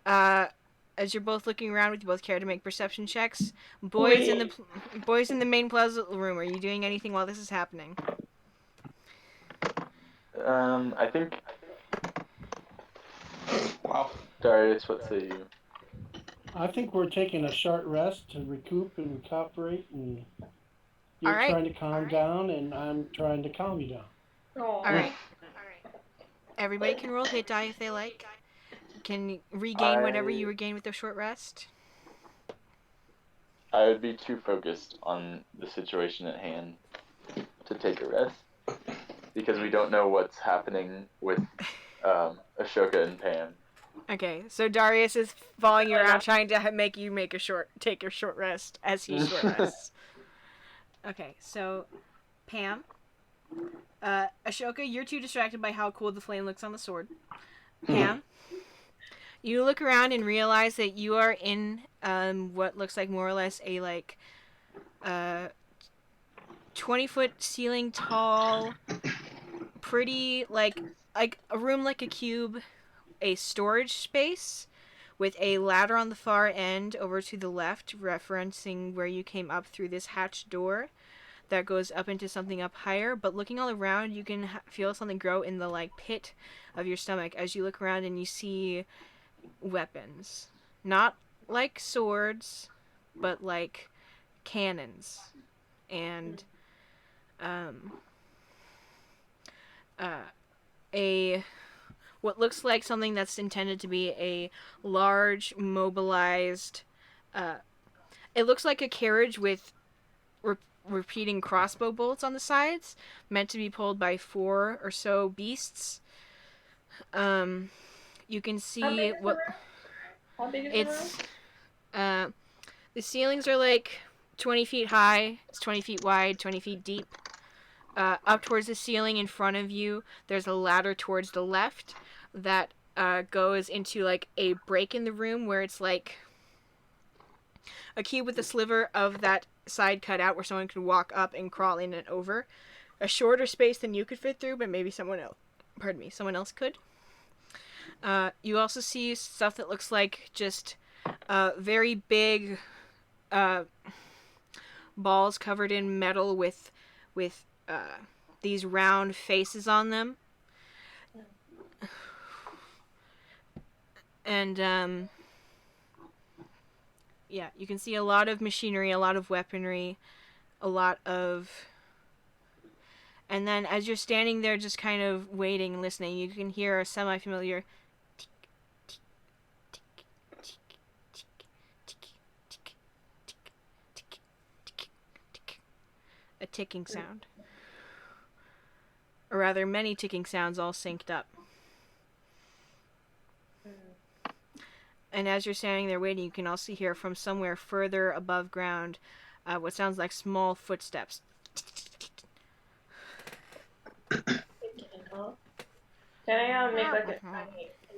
As you're both looking around, would you both care to make perception checks? Boys in the main plaza room, are you doing anything while this is happening? I think. Wow. Darius, what say you? I think we're taking a short rest to recoup and recuperate, and you're All right. trying to calm down, and I'm trying to calm you down. All right. Everybody can roll hit die if they like. Can regain whatever you regain with the short rest. I would be too focused on the situation at hand to take a rest because we don't know what's happening with Ashoka and Pam. Okay, so Darius is following you around trying to make you take your short rest as he short rests. Okay, so Pam, Ashoka, you're too distracted by how cool the flame looks on the sword. Pam, you look around and realize that you are in what looks like more or less a 20-foot ceiling tall, pretty like a room like a cube, a storage space with a ladder on the far end over to the left, referencing where you came up through this hatch door that goes up into something up higher. But looking all around, you can feel something grow in the pit of your stomach as you look around and you see weapons. Not like swords, but like cannons. And what looks like something that's intended to be a large, mobilized... it looks like a carriage with repeating crossbow bolts on the sides, meant to be pulled by 4 or so beasts. You can see How big is the room? The ceilings are 20 feet high, it's 20 feet wide, 20 feet deep. Up towards the ceiling in front of you, there's a ladder towards the left that goes into a break in the room where it's a cube with a sliver of that side cut out where someone could walk up and crawl in and over. A shorter space than you could fit through, but maybe someone else could. You also see stuff that looks like just very big balls covered in metal with these round faces on them. And yeah, you can see a lot of machinery, a lot of weaponry, a lot of... And then as you're standing there just kind of waiting and listening, you can hear a semi-familiar tick, tick, tick, tick, tick, tick, tick, tick, tick, tick, a ticking sound. Or rather, many ticking sounds all synced up. And as you're standing there waiting, you can also hear from somewhere further above ground what sounds like small footsteps. Can I make a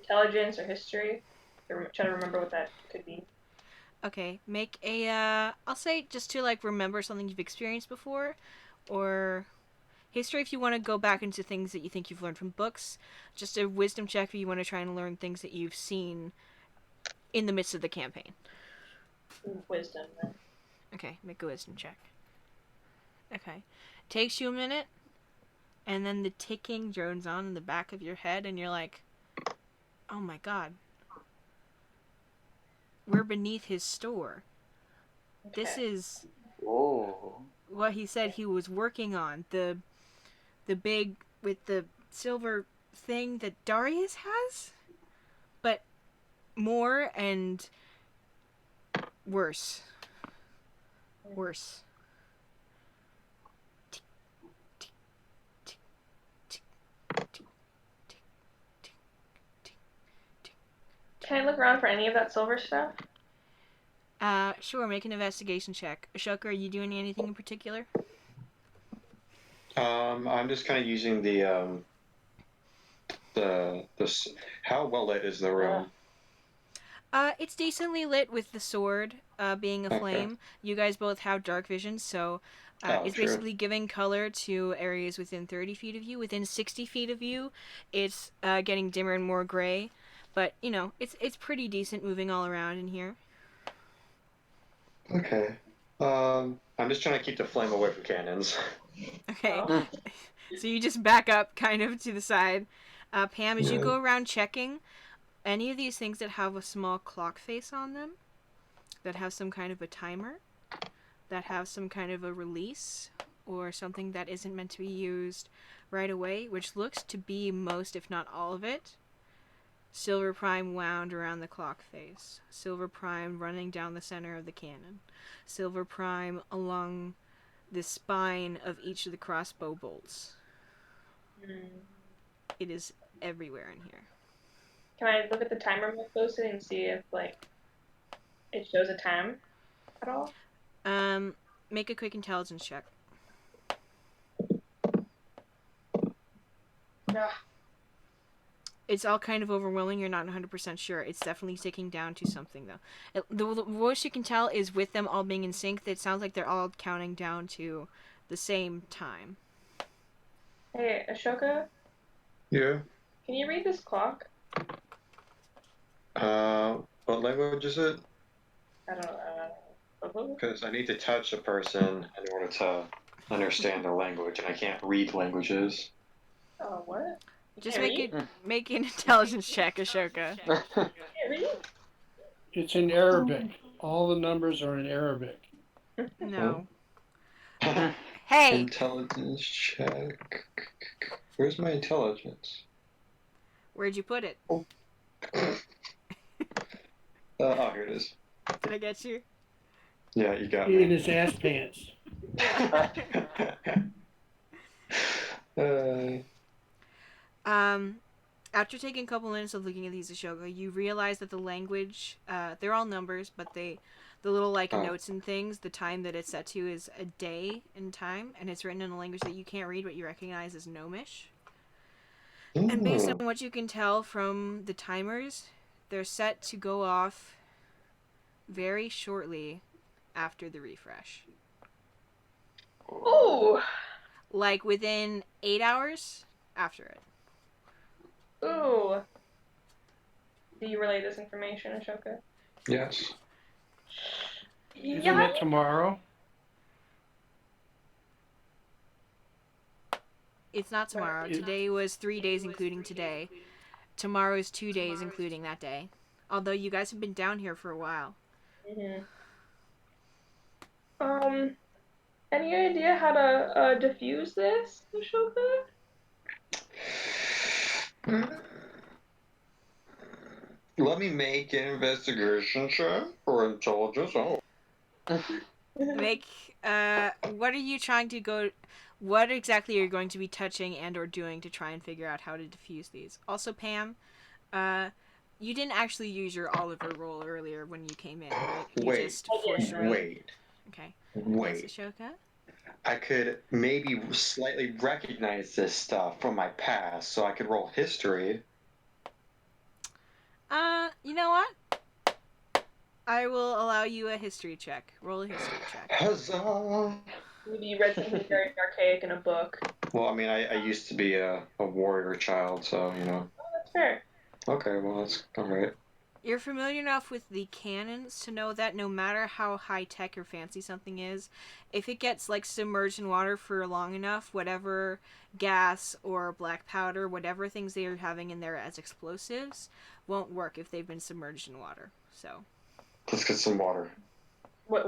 intelligence or history. I'm trying to remember what that could be. Okay, make a, I'll say just to, like, remember something you've experienced before, or history if you want to go back into things that you think you've learned from books, just a wisdom check if you want to try and learn things that you've seen in the midst of the campaign. Wisdom, then. Okay, make a wisdom check. Okay. Takes you a minute, and then the ticking drones on in the back of your head, and you're like, oh my god. We're beneath his store. Okay. This is Oh. what he said he was working on. The big, with the silver thing that Darius has? But more and worse. Worse. Can I look around for any of that silver stuff? Sure, make an investigation check. Ashoka, are you doing anything in particular? I'm just kind of using the how well lit is the room? It's decently lit with the sword, being a flame. You guys both have dark vision, so it's True. basically giving color to areas within 30 feet of you. Within 60 feet of you, it's getting dimmer and more gray. But, you know, it's pretty decent moving all around in here. Okay. I'm just trying to keep the flame away from cannons. Okay. Oh. So you just back up kind of to the side. Pam, as you Yeah. go around checking, any of these things that have a small clock face on them, that have some kind of a timer, that have some kind of a release, or something that isn't meant to be used right away, which looks to be most, if not all of it, silver prime wound around the clock face, silver prime running down the center of the cannon, silver prime along the spine of each of the crossbow bolts. It is everywhere in here. Can I look at the timer more closely and see if, like, it shows a time at all? Make a quick intelligence check. Yeah. It's all kind of overwhelming. You're not 100% sure. It's definitely ticking down to something, though. The most you can tell is with them all being in sync, it sounds like they're all counting down to the same time. Hey, Ashoka, Yeah. can you read this clock? What language is it? I don't know. Because I need to touch a person in order to understand their language, and I can't read languages. Oh, what? You Just can't make an intelligence check, Ashoka. read? You can't read? It's in Arabic. All the numbers are in Arabic. No. Hey! Intelligence check. Where's my intelligence? Where'd you put it? Oh, here it is. Did I get you? Yeah, you got In me. his ass pants. After taking a couple minutes of looking at these Ashoka, you realize that the language, they're all numbers, but the little, like, notes and things, the time that it's set to is a day in time, and it's written in a language that you can't read, but you recognize as Gnomish. And based on what you can tell from the timers, they're set to go off very shortly after the refresh. Ooh! Like, within 8 hours after it. Ooh! Do you relay this information, Ashoka? Yes. Isn't it tomorrow? It's not tomorrow. Today was 3 days, including today. Tomorrow is 2 days, including that day. Although you guys have been down here for a while. Any idea how to diffuse this, Ashoka? Let me make an investigation check for intelligence. Oh. Make, what are you trying to go... What exactly are you going to be touching and or doing to try and figure out how to diffuse these? Also, Pam, you didn't actually use your Oliver roll earlier when you came in, right? You Wait. Okay. Wait. Yes, Ashoka? I could maybe slightly recognize this stuff from my past, so I could roll history. You know what? I will allow you a history check. Roll a history check. Huzzah! Maybe you read something very archaic in a book. Well, I mean, I used to be a warrior child, so, you know. Oh, that's fair. Okay, well, that's alright. You're familiar enough with the cannons to know that no matter how high tech or fancy something is, if it gets like submerged in water for long enough, whatever gas or black powder, whatever things they are having in there as explosives, won't work if they've been submerged in water. So, Let's get some water. What?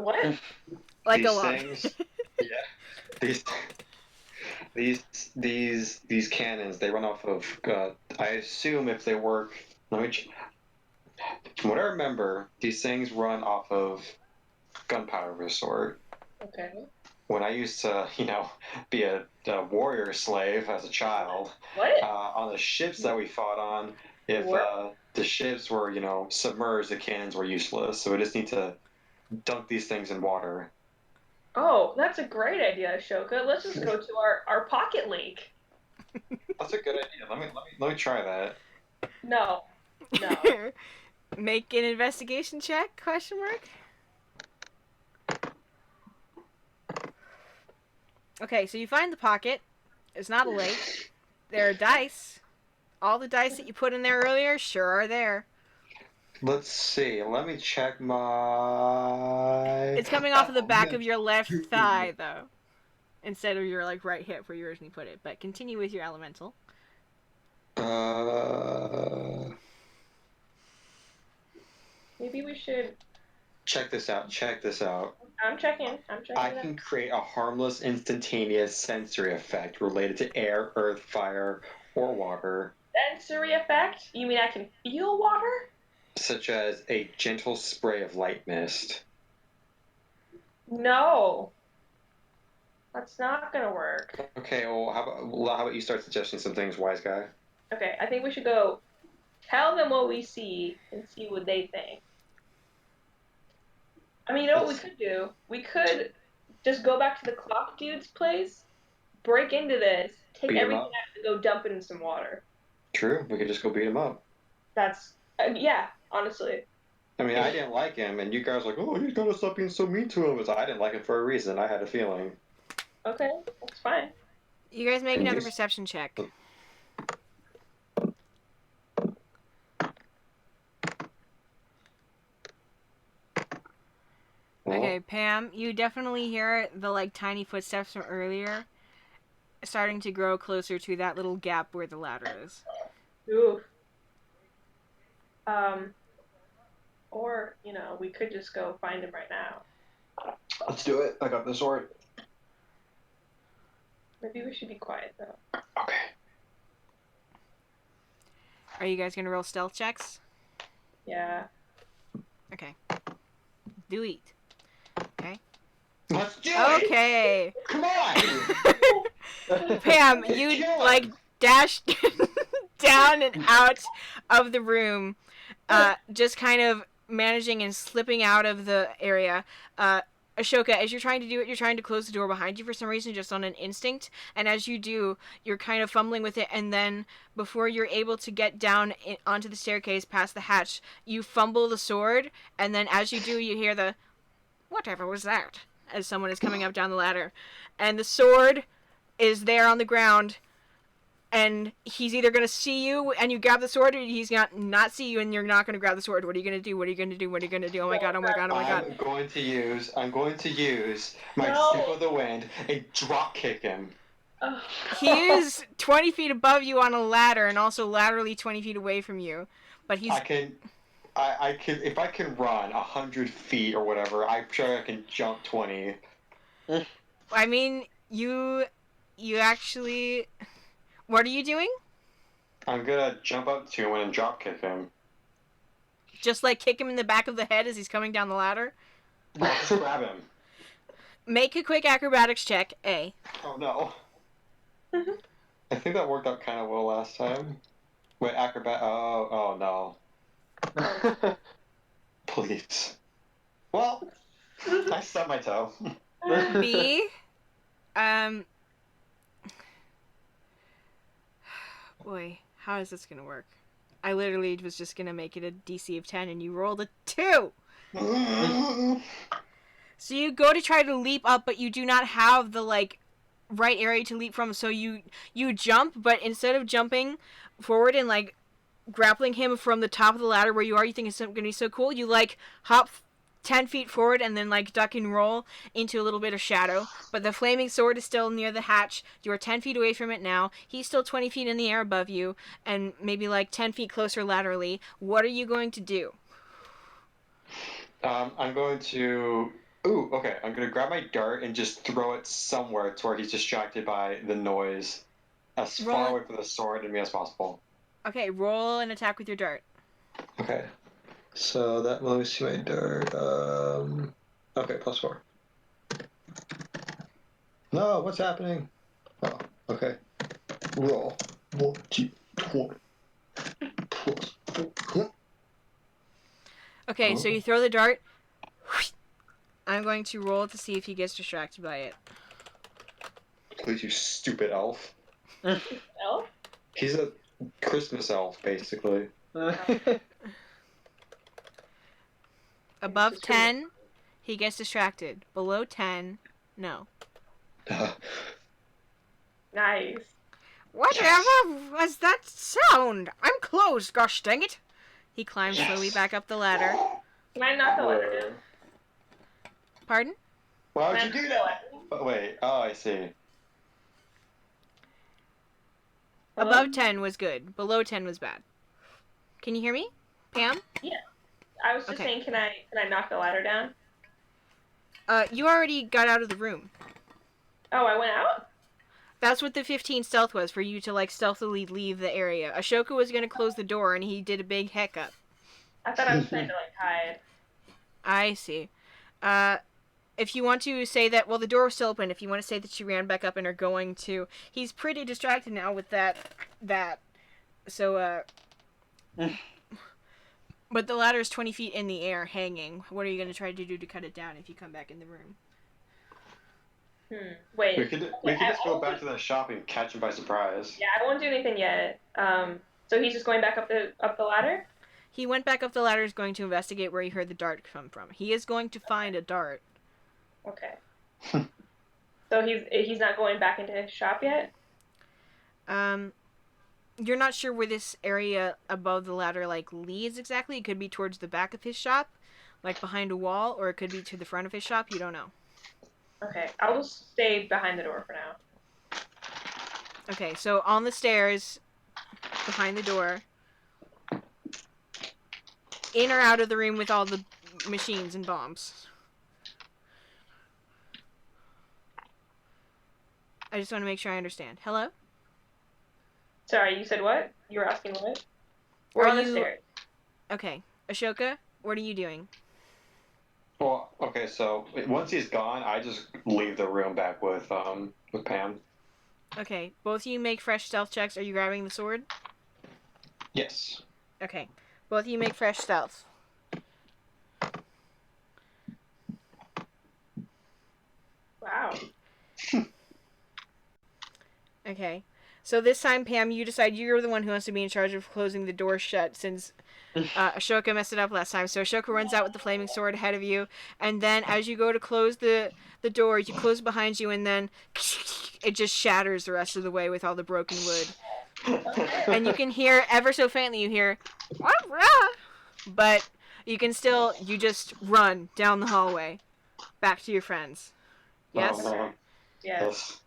like These a lot. things, yeah. These cannons, they run off of, I assume if they work, let me, from what I remember, these things run off of gunpowder of a sort. Okay. When I used to, be a warrior slave as a child, What? on the ships that we fought on, if the ships were, submerged, the cannons were useless. So we just need to dunk these things in water. Oh, that's a great idea, Ashoka. Let's just go to our pocket lake. That's a good idea. Let me try that. No. Make an investigation check? Question mark. Okay, so you find the pocket. It's not a lake. There are dice. All the dice that you put in there earlier sure are there. Let's see. Let me check my. It's coming off of the back of your left thigh, though, instead of your like right hip where you originally put it. But continue with your elemental. Maybe we should. Check this out. I'm checking. I can create a harmless, instantaneous sensory effect related to air, earth, fire, or water. Sensory effect? You mean I can feel water? Such as a gentle spray of light mist. No. That's not gonna work. Okay, well, how about you start suggesting some things, wise guy? Okay, I think we should go tell them what we see and see what they think. I mean, you know what we could do? We could just go back to the clock dude's place, break into this, take Beat 'em everything up. out and go dump it in some water. True, we could just go beat him up. That's, yeah, honestly. I mean, I didn't like him, and you guys were like, oh, you gotta stop being so mean to him. But I didn't like him for a reason. I had a feeling. Okay, that's fine. You guys make another perception check. Okay, Pam, you definitely hear the like tiny footsteps from earlier starting to grow closer to that little gap where the ladder is. Oof. Or, we could just go find him right now. Let's do it. I got the sword. Maybe we should be quiet, though. Okay. Are you guys gonna roll stealth checks? Yeah. Okay. Do it. Okay. Let's do it! Okay. Come on! Pam, you like dashed down and out of the room, just kind of managing and slipping out of the area. Ashoka, as you're trying to do it, you're trying to close the door behind you for some reason, just on an instinct. And as you do, you're kind of fumbling with it. And then before you're able to get down onto the staircase past the hatch, you fumble the sword. And then as you do, you hear the, whatever was that? As someone is coming up down the ladder. And the sword is there on the ground. And he's either going to see you and you grab the sword, or he's not see you and you're not going to grab the sword. What are you going to do? What are you going to do? What are you going to do? Oh my god, oh my god, oh my god. I'm going to use my Sip of the Wind and drop kick him. He is 20 feet above you on a ladder and also laterally 20 feet away from you. But he's... I can, if I can run 100 feet or whatever, I'm sure I can jump 20. I mean, you actually... What are you doing? I'm gonna jump up to him and drop kick him. Just like kick him in the back of the head as he's coming down the ladder? I'll just grab him. Make a quick acrobatics check, A. Oh no. I think that worked out kind of well last time. Wait, oh no. Please. Well, I stubbed my toe. B. Boy, how is this gonna work? I literally was just gonna make it a DC of 10, and you rolled a 2. So you go to try to leap up, but you do not have the like right area to leap from. So you jump, but instead of jumping forward and like grappling him from the top of the ladder where you are, you think it's gonna be so cool. You like hop 10 feet forward and then like duck and roll into a little bit of shadow. But the flaming sword is still near the hatch. You are 10 feet away from it now. He's still 20 feet in the air above you, and maybe like 10 feet closer laterally. What are you going to do? I'm going to. Ooh, okay. I'm going to grab my dart and just throw it somewhere to where he's distracted by the noise, as far away from the sword and me as possible. Okay, roll an attack with your dart. Okay. So that, let me see my dart. Okay, +4. No, what's happening? Oh, okay. Roll. 1, 2, 20. +4. Okay, so you throw the dart. I'm going to roll to see if he gets distracted by it. Please, you stupid elf. Elf? He's a Christmas elf, basically. Above 10, he gets distracted. Below 10, no. Nice. Whatever was that sound? I'm closed, gosh dang it. He climbs slowly back up the ladder. Can I knock the ladder down? Pardon? Why would you do that? Oh, wait. Oh, I see. Hello? Above 10 was good. Below 10 was bad. Can you hear me, Pam? Yeah. I was just saying, can I knock the ladder down? You already got out of the room. Oh, I went out? That's what the 15 stealth was, for you to like stealthily leave the area. Ashoka was going to close the door and he did a big hiccup. I thought I was trying to like hide. I see. If you want to say that, well, the door was still open. If you want to say that you ran back up and are going to, he's pretty distracted now with that. So, but the ladder is 20 feet in the air, hanging. What are you going to try to do to cut it down if you come back in the room? Wait. We could just go back to the shop and catch him by surprise. Yeah, I won't do anything yet. So he's just going back up the ladder? He went back up the ladder, is going to investigate where he heard the dart come from. He is going to find a dart. Okay. So he's not going back into his shop yet? You're not sure where this area above the ladder like leads exactly. It could be towards the back of his shop, like behind a wall, or it could be to the front of his shop. You don't know. Okay, I'll just stay behind the door for now. Okay, so on the stairs, behind the door, in or out of the room with all the machines and bombs. I just want to make sure I understand. Hello? Sorry, you said what? You were asking what? We're on the stairs. Okay. Ashoka, what are you doing? Well, okay, so once he's gone, I just leave the room back with Pam. Okay, both of you make fresh stealth checks. Are you grabbing the sword? Yes. Okay, both of you make fresh stealth. Wow. Okay, so this time, Pam, you decide you're the one who wants to be in charge of closing the door shut since Ashoka messed it up last time. So Ashoka runs out with the flaming sword ahead of you, and then as you go to close the door, you close behind you, and then it just shatters the rest of the way with all the broken wood. And you can hear, ever so faintly, you hear, but you can still, you just run down the hallway, back to your friends. Yes? Yes.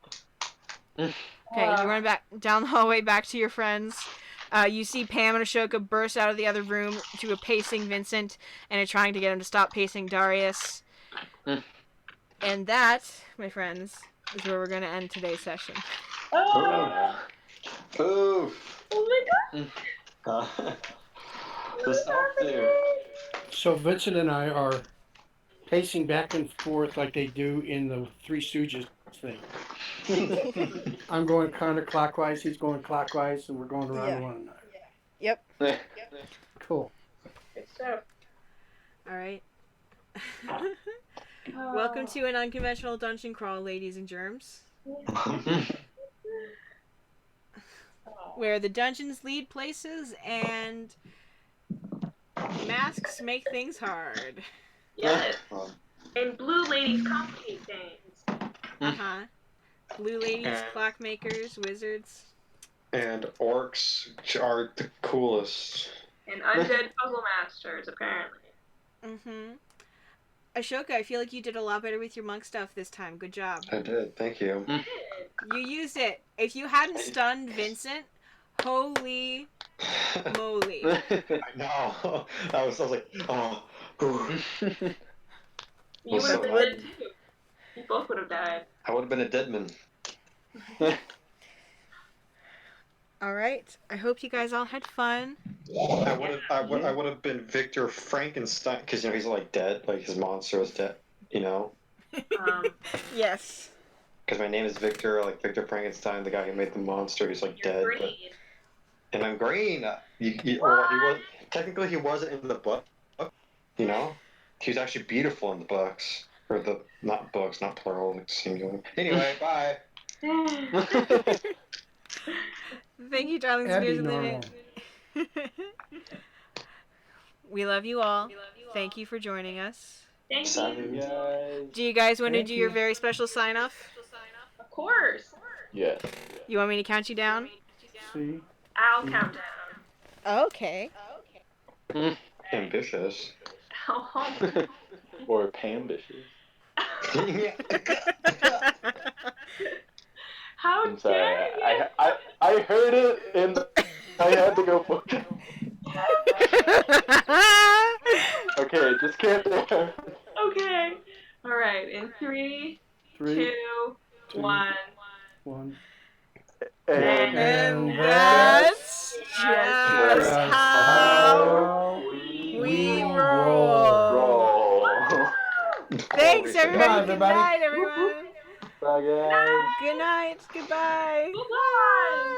Okay, you run back down the hallway back to your friends. You see Pam and Ashoka burst out of the other room to a pacing Vincent and are trying to get him to stop pacing Darius. And that, my friends, is where we're going to end today's session. Oh! Oof. Oh my god! This elf dude. So Vincent and I are pacing back and forth like they do in the Three Stooges thing. I'm going counterclockwise, he's going clockwise, and we're going around one another. Yep. Cool. Good stuff. All right. Welcome to an unconventional dungeon crawl, ladies and germs. where the dungeons lead places and masks make things hard. Yes. And blue ladies complicate things. Uh-huh. Blue ladies, And- clockmakers, wizards. And orcs are the coolest. And undead puzzle masters, apparently. Mm-hmm. Ashoka, I feel like you did a lot better with your monk stuff this time. Good job. I did, thank you. You used it. If you hadn't stunned Vincent, holy moly. I know. I was like, oh. You would have so been happy. dead too. You both would have died. I would have been a dead man. All right. I hope you guys all had fun. I would have been Victor Frankenstein because he's like dead, like his monster was dead, Yes. Because my name is Victor, like Victor Frankenstein, the guy who made the monster. He's like You're dead, green. and I'm green. Well, he was technically he wasn't in the book, He was actually beautiful in the books, or the not books, not plural, like singular. Anyway, bye. Thank you, darlings. And be Beers, and normal. Limit. We love you all. Thank you for joining us. Thank Sorry, you. guys. Do you guys want to Thank do you. your very special sign off? Of course. Yes. You want me to count you down? See? I'll count down. Okay. Ambitious. Or Pambitious. How I'm sorry. dare you? I heard it and I had to go for it. Okay, just count down. Okay. All right. In 3, 3, 2, 1. 1. And And that's just just how how we we roll. Roll. Thanks, Goodbye, everybody. Good everybody. night, everyone. Bye, guys. Good night. Goodbye. Goodbye.